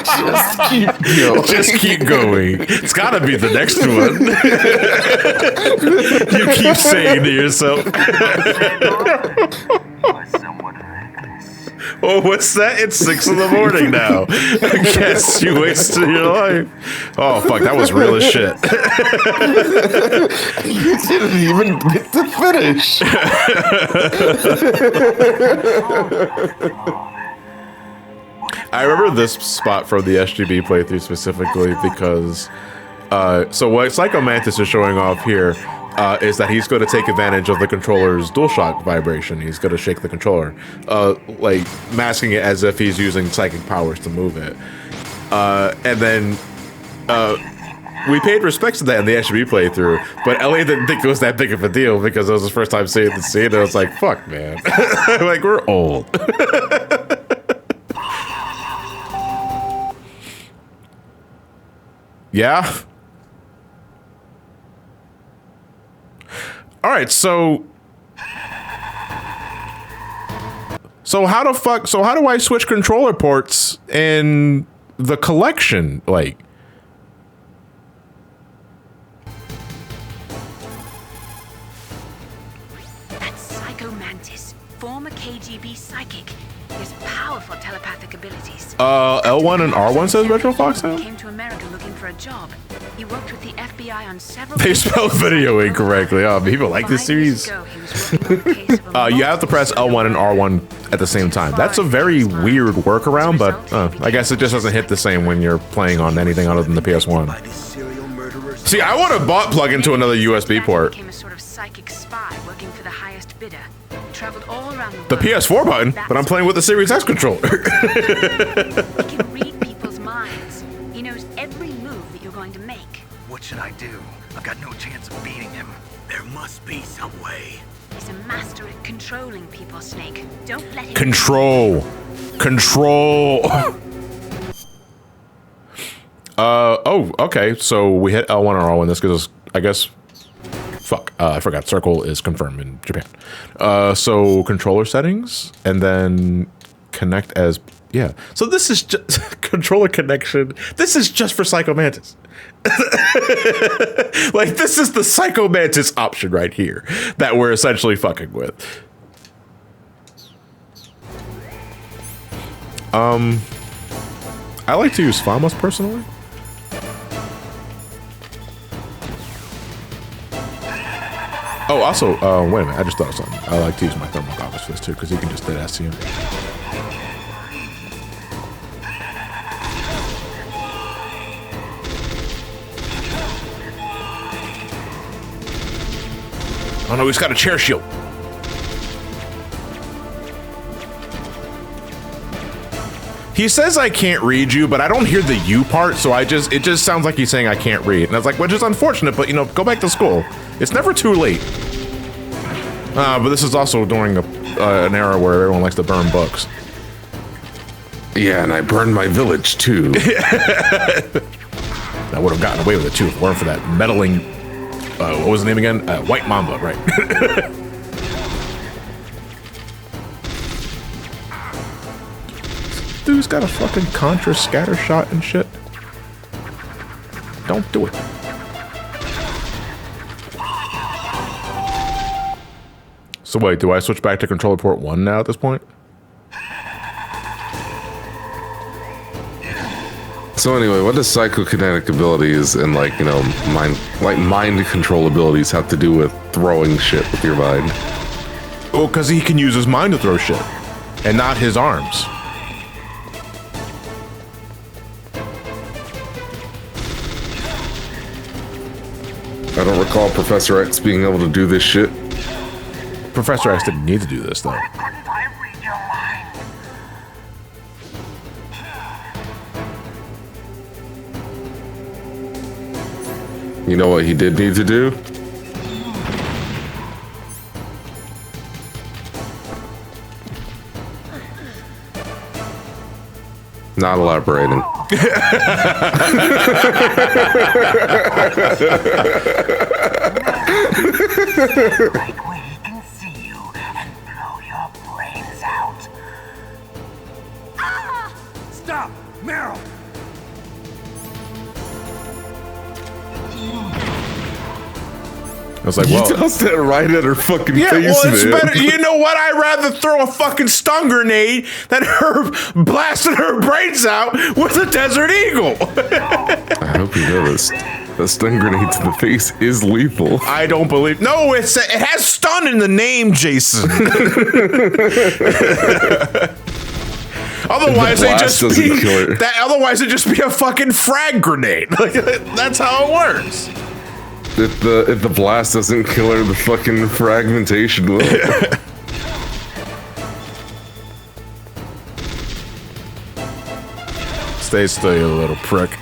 Just keep going. Just keep going. It's gotta be the next one. You keep saying to yourself. Oh, what's that? It's 6 in the morning now. I guess you wasted your life. Oh, fuck, that was real as shit. You didn't even get to finish. I remember this spot from the SGB playthrough specifically because, so what Psycho Mantis is showing off here is that he's going to take advantage of the controller's DualShock vibration. He's going to shake the controller, like masking it as if he's using psychic powers to move it. And then we paid respects to that in the SGB playthrough, but Elliot didn't think it was that big of a deal because it was his first time seeing the scene, and I was like, fuck, man. Like, we're old. Yeah? Alright, so how do I switch controller ports in the collection, like. That's Psycho Mantis, former KGB psychic. He has powerful telepathic abilities. L1 and R1 says Retro Foxhound? Came to America looking for a job. He worked with the FBI on several. They spelled video incorrectly. Oh, people like this series. You have to press L1 and R1 at the same time. That's a very weird workaround, but I guess it just doesn't hit the same when you're playing on anything other than the PS1. See, I want a bot plug into another USB port. Became a sort of psychic spy working for the highest bidder. Traveled all around the PS4 button, but I'm playing with the Series X controller. He can read people's minds. He knows every move that you're going to make. What should I do? I've got no chance of beating him. There must be some way. He's a master at controlling people, Snake. Don't let him. Control. Oh, okay. So we hit L1 or R1. This gives us, I guess. Fuck, I forgot. Circle is confirmed in Japan. So controller settings, and then connect as, yeah. So this is just controller connection. This is just for Psycho Mantis. Like, this is the Psycho Mantis option right here that we're essentially fucking with. I like to use Famas personally. Oh, also, wait a minute, I just thought of something. I like to use my thermal goggles for this too, because you can just dead ass see him. Oh no, he's got a chair shield. He says I can't read you, but I don't hear the you part, so it just sounds like he's saying I can't read. And I was like, which is unfortunate, but you know, go back to school. It's never too late. But this is also during an era where everyone likes to burn books. Yeah, and I burned my village too. I would have gotten away with it too if it weren't for that meddling, what was the name again? White Mamba, right? Dude's got a fucking Contra scatter shot and shit. Don't do it. So wait, do I switch back to controller port 1 now at this point? So anyway, what does psychokinetic abilities and like, you know, mind control abilities have to do with throwing shit with your mind? Well, because he can use his mind to throw shit, and not his arms. I don't recall Professor X being able to do this shit. Professor X didn't need to do this, though. You know what he did need to do? Not elaborating. Right where he can see you and blow your brains out. Ah! Stop! Meryl! I was like, well, you tossed that right at her fucking face, well, it's man. better. You know what? I'd rather throw a fucking stun grenade than her blasting her brains out with a Desert Eagle. I hope you know this. A stun grenade to the face is lethal. I don't believe. No, it has stun in the name, Jason. Otherwise, otherwise it'd just be a fucking frag grenade. That's how it works. If the blast doesn't kill her, the fucking fragmentation will. Stay still, you little prick.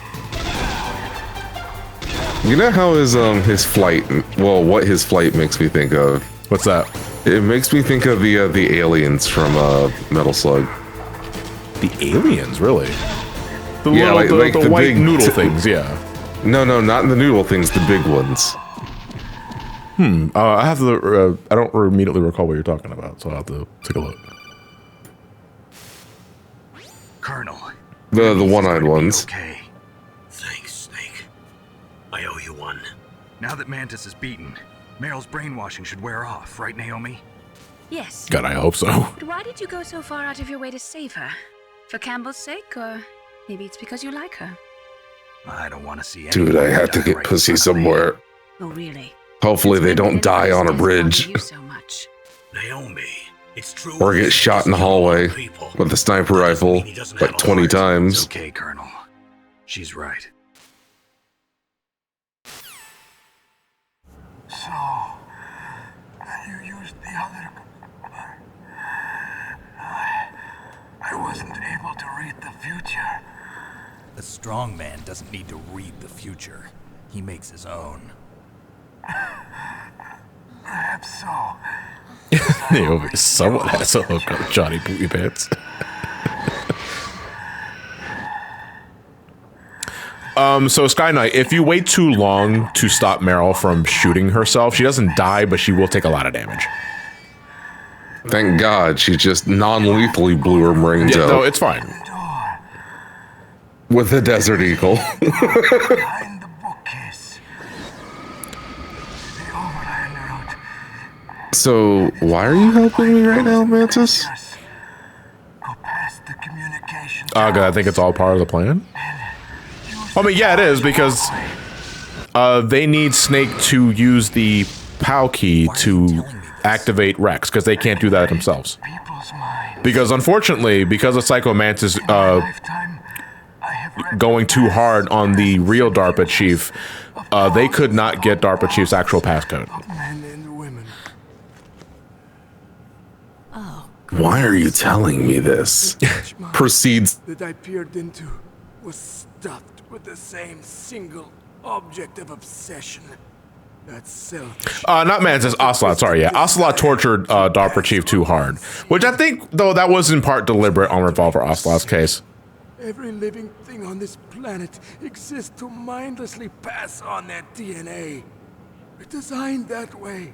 You know how his flight, well, what his flight makes me think of? What's that? It makes me think of the aliens from Metal Slug. The aliens, really? The yeah, little, like the white noodle things, yeah. No, not the noodle things, the big ones. I have to. I don't immediately recall what you're talking about, so I'll have to take a look. Colonel, The one-eyed ones. Okay. Thanks, Snake. I owe you one. Now that Mantis is beaten, Meryl's brainwashing should wear off, right, Naomi? Yes. God, I hope so. But why did you go so far out of your way to save her? For Campbell's sake, or maybe it's because you like her? I don't want to see Dude, I have to get pussy somewhere. Oh, really? Hopefully they don't die on a bridge. You so much. Naomi, it's true. Or get shot in the hallway with a sniper rifle like 20 times. It's okay, Colonel. She's right. So, you used the other... I wasn't able to read the future. A strong man doesn't need to read the future. He makes his own. Perhaps so. Naomi, someone has a hook on Johnny Booty Pants. So Sky Knight, if you wait too long to stop Meryl from shooting herself, she doesn't die, but she will take a lot of damage. Thank God she just non-lethally blew her brains out. No, it's fine. With a Desert Eagle. So, why are you helping me right now, Mantis? God, I think it's all part of the plan. I mean, yeah, it is, because they need Snake to use the POW key to activate Rex, because they can't do that themselves. Because unfortunately, because of Psycho Mantis going too hard on the real DARPA chief, they could not get DARPA chief's actual passcode. Why are you telling me this? Proceeds. That I peered into was stuffed with the same single object of obsession. That's selfish. Not Mantis, Ocelot, sorry, yeah. Ocelot tortured DARPA chief too hard. Which I think, though, that was in part deliberate on Revolver Ocelot's case. Every living thing on this planet exists to mindlessly pass on their DNA. We're designed that way.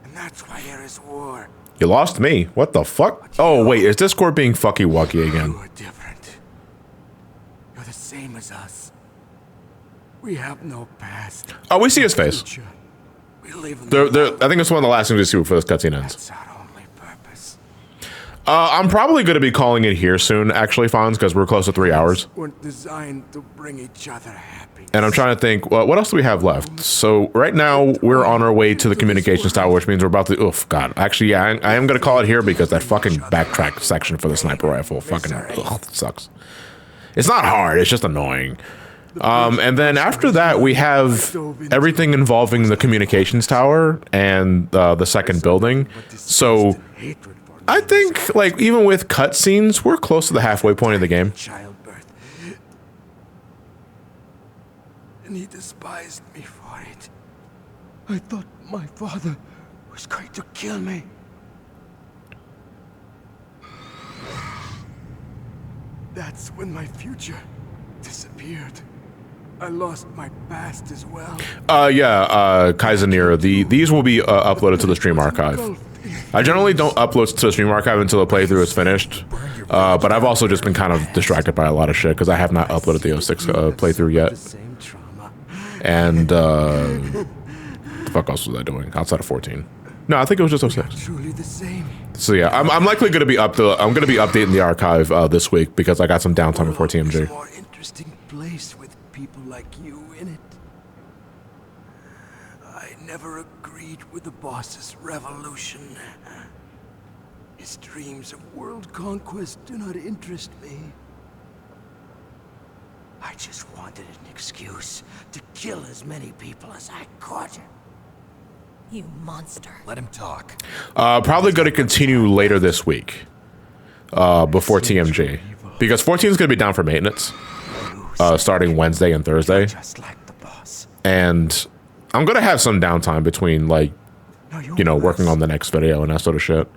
And that's why there is war. You lost me. What the fuck? Oh, wait, is Discord being fucky-wucky again? You are different. You're the same as us. We have no past. Oh, we see his face. We live in I think it's one of the last things we see before this cutscene ends. I'm probably going to be calling it here soon, actually, Fonz, because we're close to 3 hours. Weren't designed to bring each other happiness. And I'm trying to think, well, what else do we have left? So right now, we're on our way to the communications tower, which means we're about to, oof, God. Actually, yeah, I am going to call it here because that fucking backtrack section for the sniper rifle fucking sucks. It's not hard, it's just annoying. And then after that, we have everything involving the communications tower and the second building. So I think, like, even with cutscenes, we're close to the halfway point of the game. Childbirth. And he despised me for it. I thought my father was going to kill me. That's when my future disappeared. I lost my past as well. Yeah, Kaizenir, these will be uploaded to the stream archive. I generally don't upload to the stream archive until the playthrough is finished, but I've also just been kind of distracted by a lot of shit because I have not uploaded the 06 playthrough yet. And the fuck else was I doing outside of 14? No, I think it was just 06. So yeah, I'm likely going to be I'm going to be updating the archive this week because I got some downtime before TMG. More interesting place with people like you in it. I never agreed with the boss's revolution. His dreams of world conquest do not interest me. I just wanted an excuse to kill as many people as I could. You monster. Let him talk. Probably going to continue later this week before TMG because 14 is going to be down for maintenance starting Wednesday and Thursday. And I'm going to have some downtime between, like, you know, working on the next video and that sort of shit.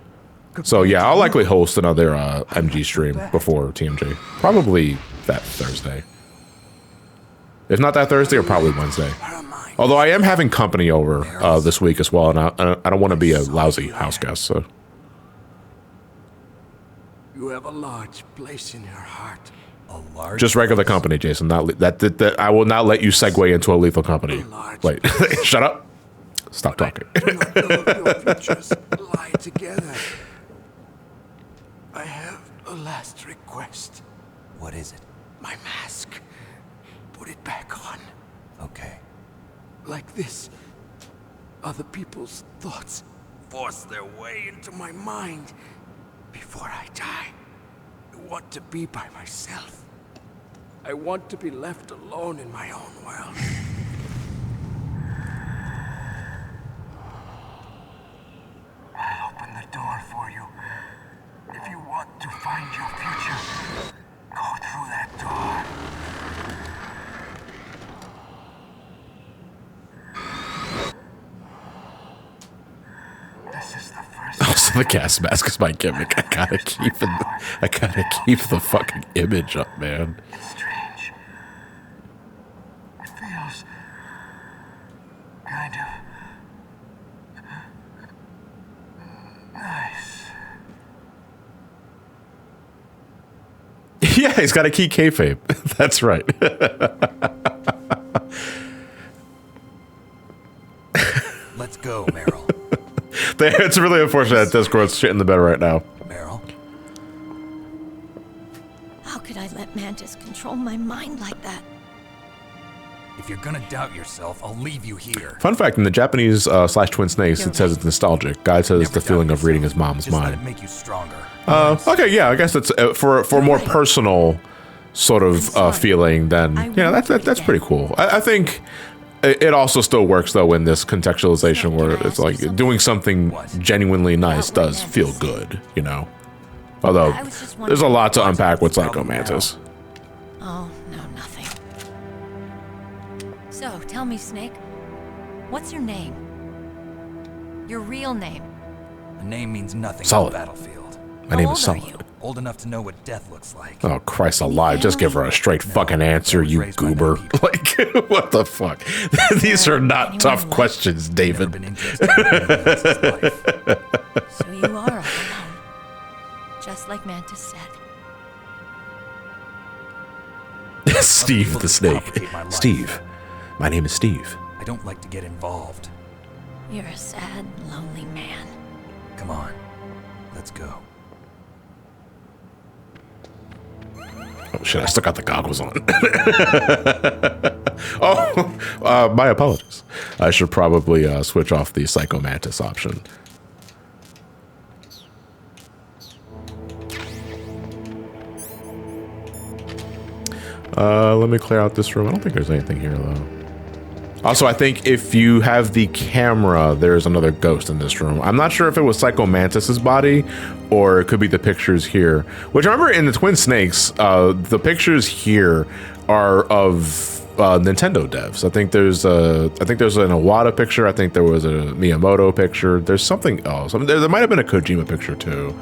So yeah, I'll likely host another MG stream before TMG. Probably that Thursday. If not that Thursday, or probably Wednesday. Although I am having company over this week as well, and I don't want to be a lousy house guest, so. You have a large place in your heart. Just regular company, Jason. Not that I will not let you segue into a lethal company. Wait, shut up. Stop talking. Lie together. I have a last request. What is it? My mask. Put it back on. Okay. Like this. Other people's thoughts force their way into my mind. Before I die, I want to be by myself. I want to be left alone in my own world. I'll open the door for you. If you want to find your future, go through that door. This is the first. Also, the gas mask is my gimmick. I gotta keep the fucking image up, man. It's strange. It feels kind of nice. Yeah, he's got a key kayfabe. That's right. Let's go, Meryl. It's really unfortunate that Discord's shit in the bed right now. Meryl? How could I let Mantis control my mind like that? If you're gonna doubt yourself, I'll leave you here. Fun fact, in the Japanese slash Twin Snakes, it says it's nostalgic. Guy says it's the feeling of reading his mom's Just let mind. it make you stronger. Okay, yeah, I guess it's for a more personal sort of feeling. Then that's pretty cool. I think it also still works though in this contextualization where it's like doing something genuinely nice does feel good, you know. Although there's a lot to unpack with Psycho Mantis. Oh, no, nothing. So, tell me, Snake, what's your name? Your real name? A name means nothing Solid. on the battlefield. My name is Solid. Old enough to know what death looks like. Oh, Christ alive. Just give her a straight fucking answer, you goober. Like, what the fuck? These are not tough questions, David. So you are all alone. Just like Mantis said. Steve the Snake. Steve. My name is Steve. I don't like to get involved. You're a sad, lonely man. Come on. Let's go. Oh shit, I still got the goggles on. My apologies. I should probably switch off the Psycho Mantis option. Let me clear out this room. I don't think there's anything here though. Also, I think if you have the camera, there's another ghost in this room. I'm not sure if it was Psycho Mantis's body or it could be the pictures here. Which I remember in the Twin Snakes, the pictures here are of Nintendo devs. I think there's an Iwata picture. I think there was a Miyamoto picture. There's something else. I mean, there might have been a Kojima picture too.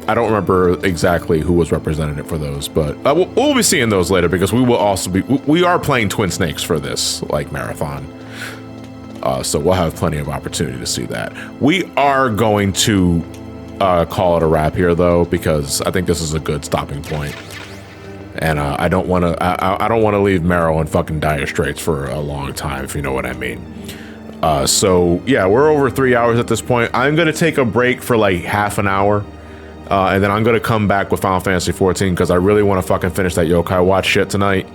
I don't remember exactly who was represented for those, but we'll be seeing those later because we are playing Twin Snakes for this like marathon. So we'll have plenty of opportunity to see that. We are going to call it a wrap here though, because I think this is a good stopping point. And I don't want to leave Meryl in fucking dire straits for a long time, if you know what I mean. So yeah, we're over 3 hours at this point. I'm gonna take a break for like half an hour. And then I'm going to come back with Final Fantasy 14 because I really want to fucking finish that Yokai Watch shit tonight.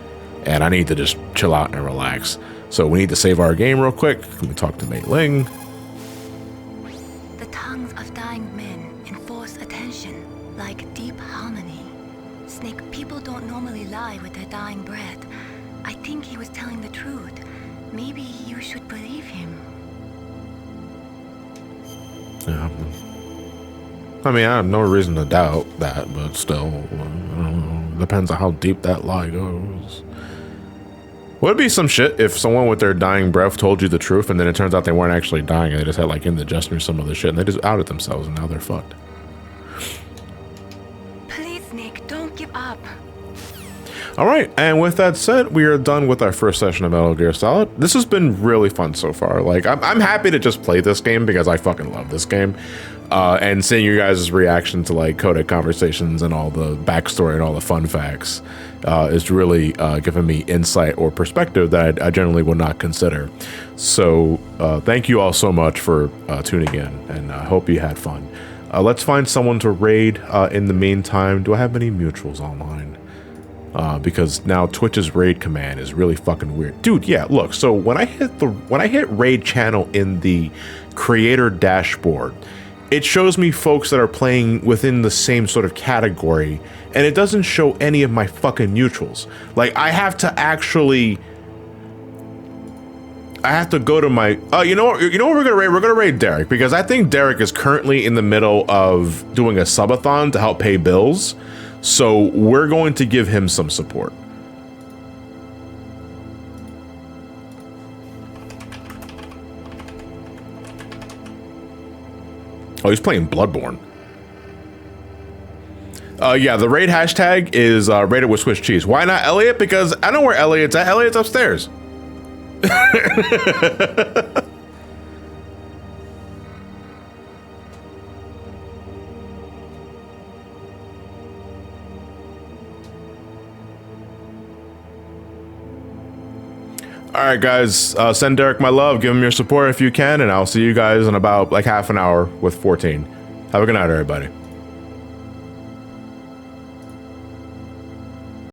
And I need to just chill out and relax. So we need to save our game real quick. Let me talk to Mei Ling. The tongues of dying men enforce attention, like deep harmony. Snake, people don't normally lie with their dying breath. I think he was telling the truth. Maybe you should believe him. Yeah. I mean, I have no reason to doubt that, but still, I don't know, depends on how deep that lie goes. Would it be some shit if someone with their dying breath told you the truth and then it turns out they weren't actually dying and they just had like indigestion or some other shit and they just outed themselves and now they're fucked? Please, Snake, don't give up. All right, and with that said, we are done with our first session of Metal Gear Solid. This has been really fun so far. Like, I'm happy to just play this game because I fucking love this game. And seeing you guys' reaction to like codec conversations and all the backstory and all the fun facts is really giving me insight or perspective that I generally would not consider. So thank you all so much for tuning in, and I hope you had fun. Let's find someone to raid in the meantime. Do I have any mutuals online? Because now Twitch's raid command is really fucking weird. Dude, yeah, look, so when I hit raid channel in the creator dashboard, it shows me folks that are playing within the same sort of category, and it doesn't show any of my fucking mutuals. Like, I have to go to my, you know what we're gonna raid? We're gonna raid Derek, because I think Derek is currently in the middle of doing a subathon to help pay bills. So we're going to give him some support. Oh, he's playing Bloodborne. Yeah, the raid hashtag is raided with Swiss cheese. Why not Elliot? Because I know where Elliot's at. Elliot's upstairs. All right, guys, send Derek my love. Give him your support if you can, and I'll see you guys in about like half an hour with 14. Have a good night, everybody.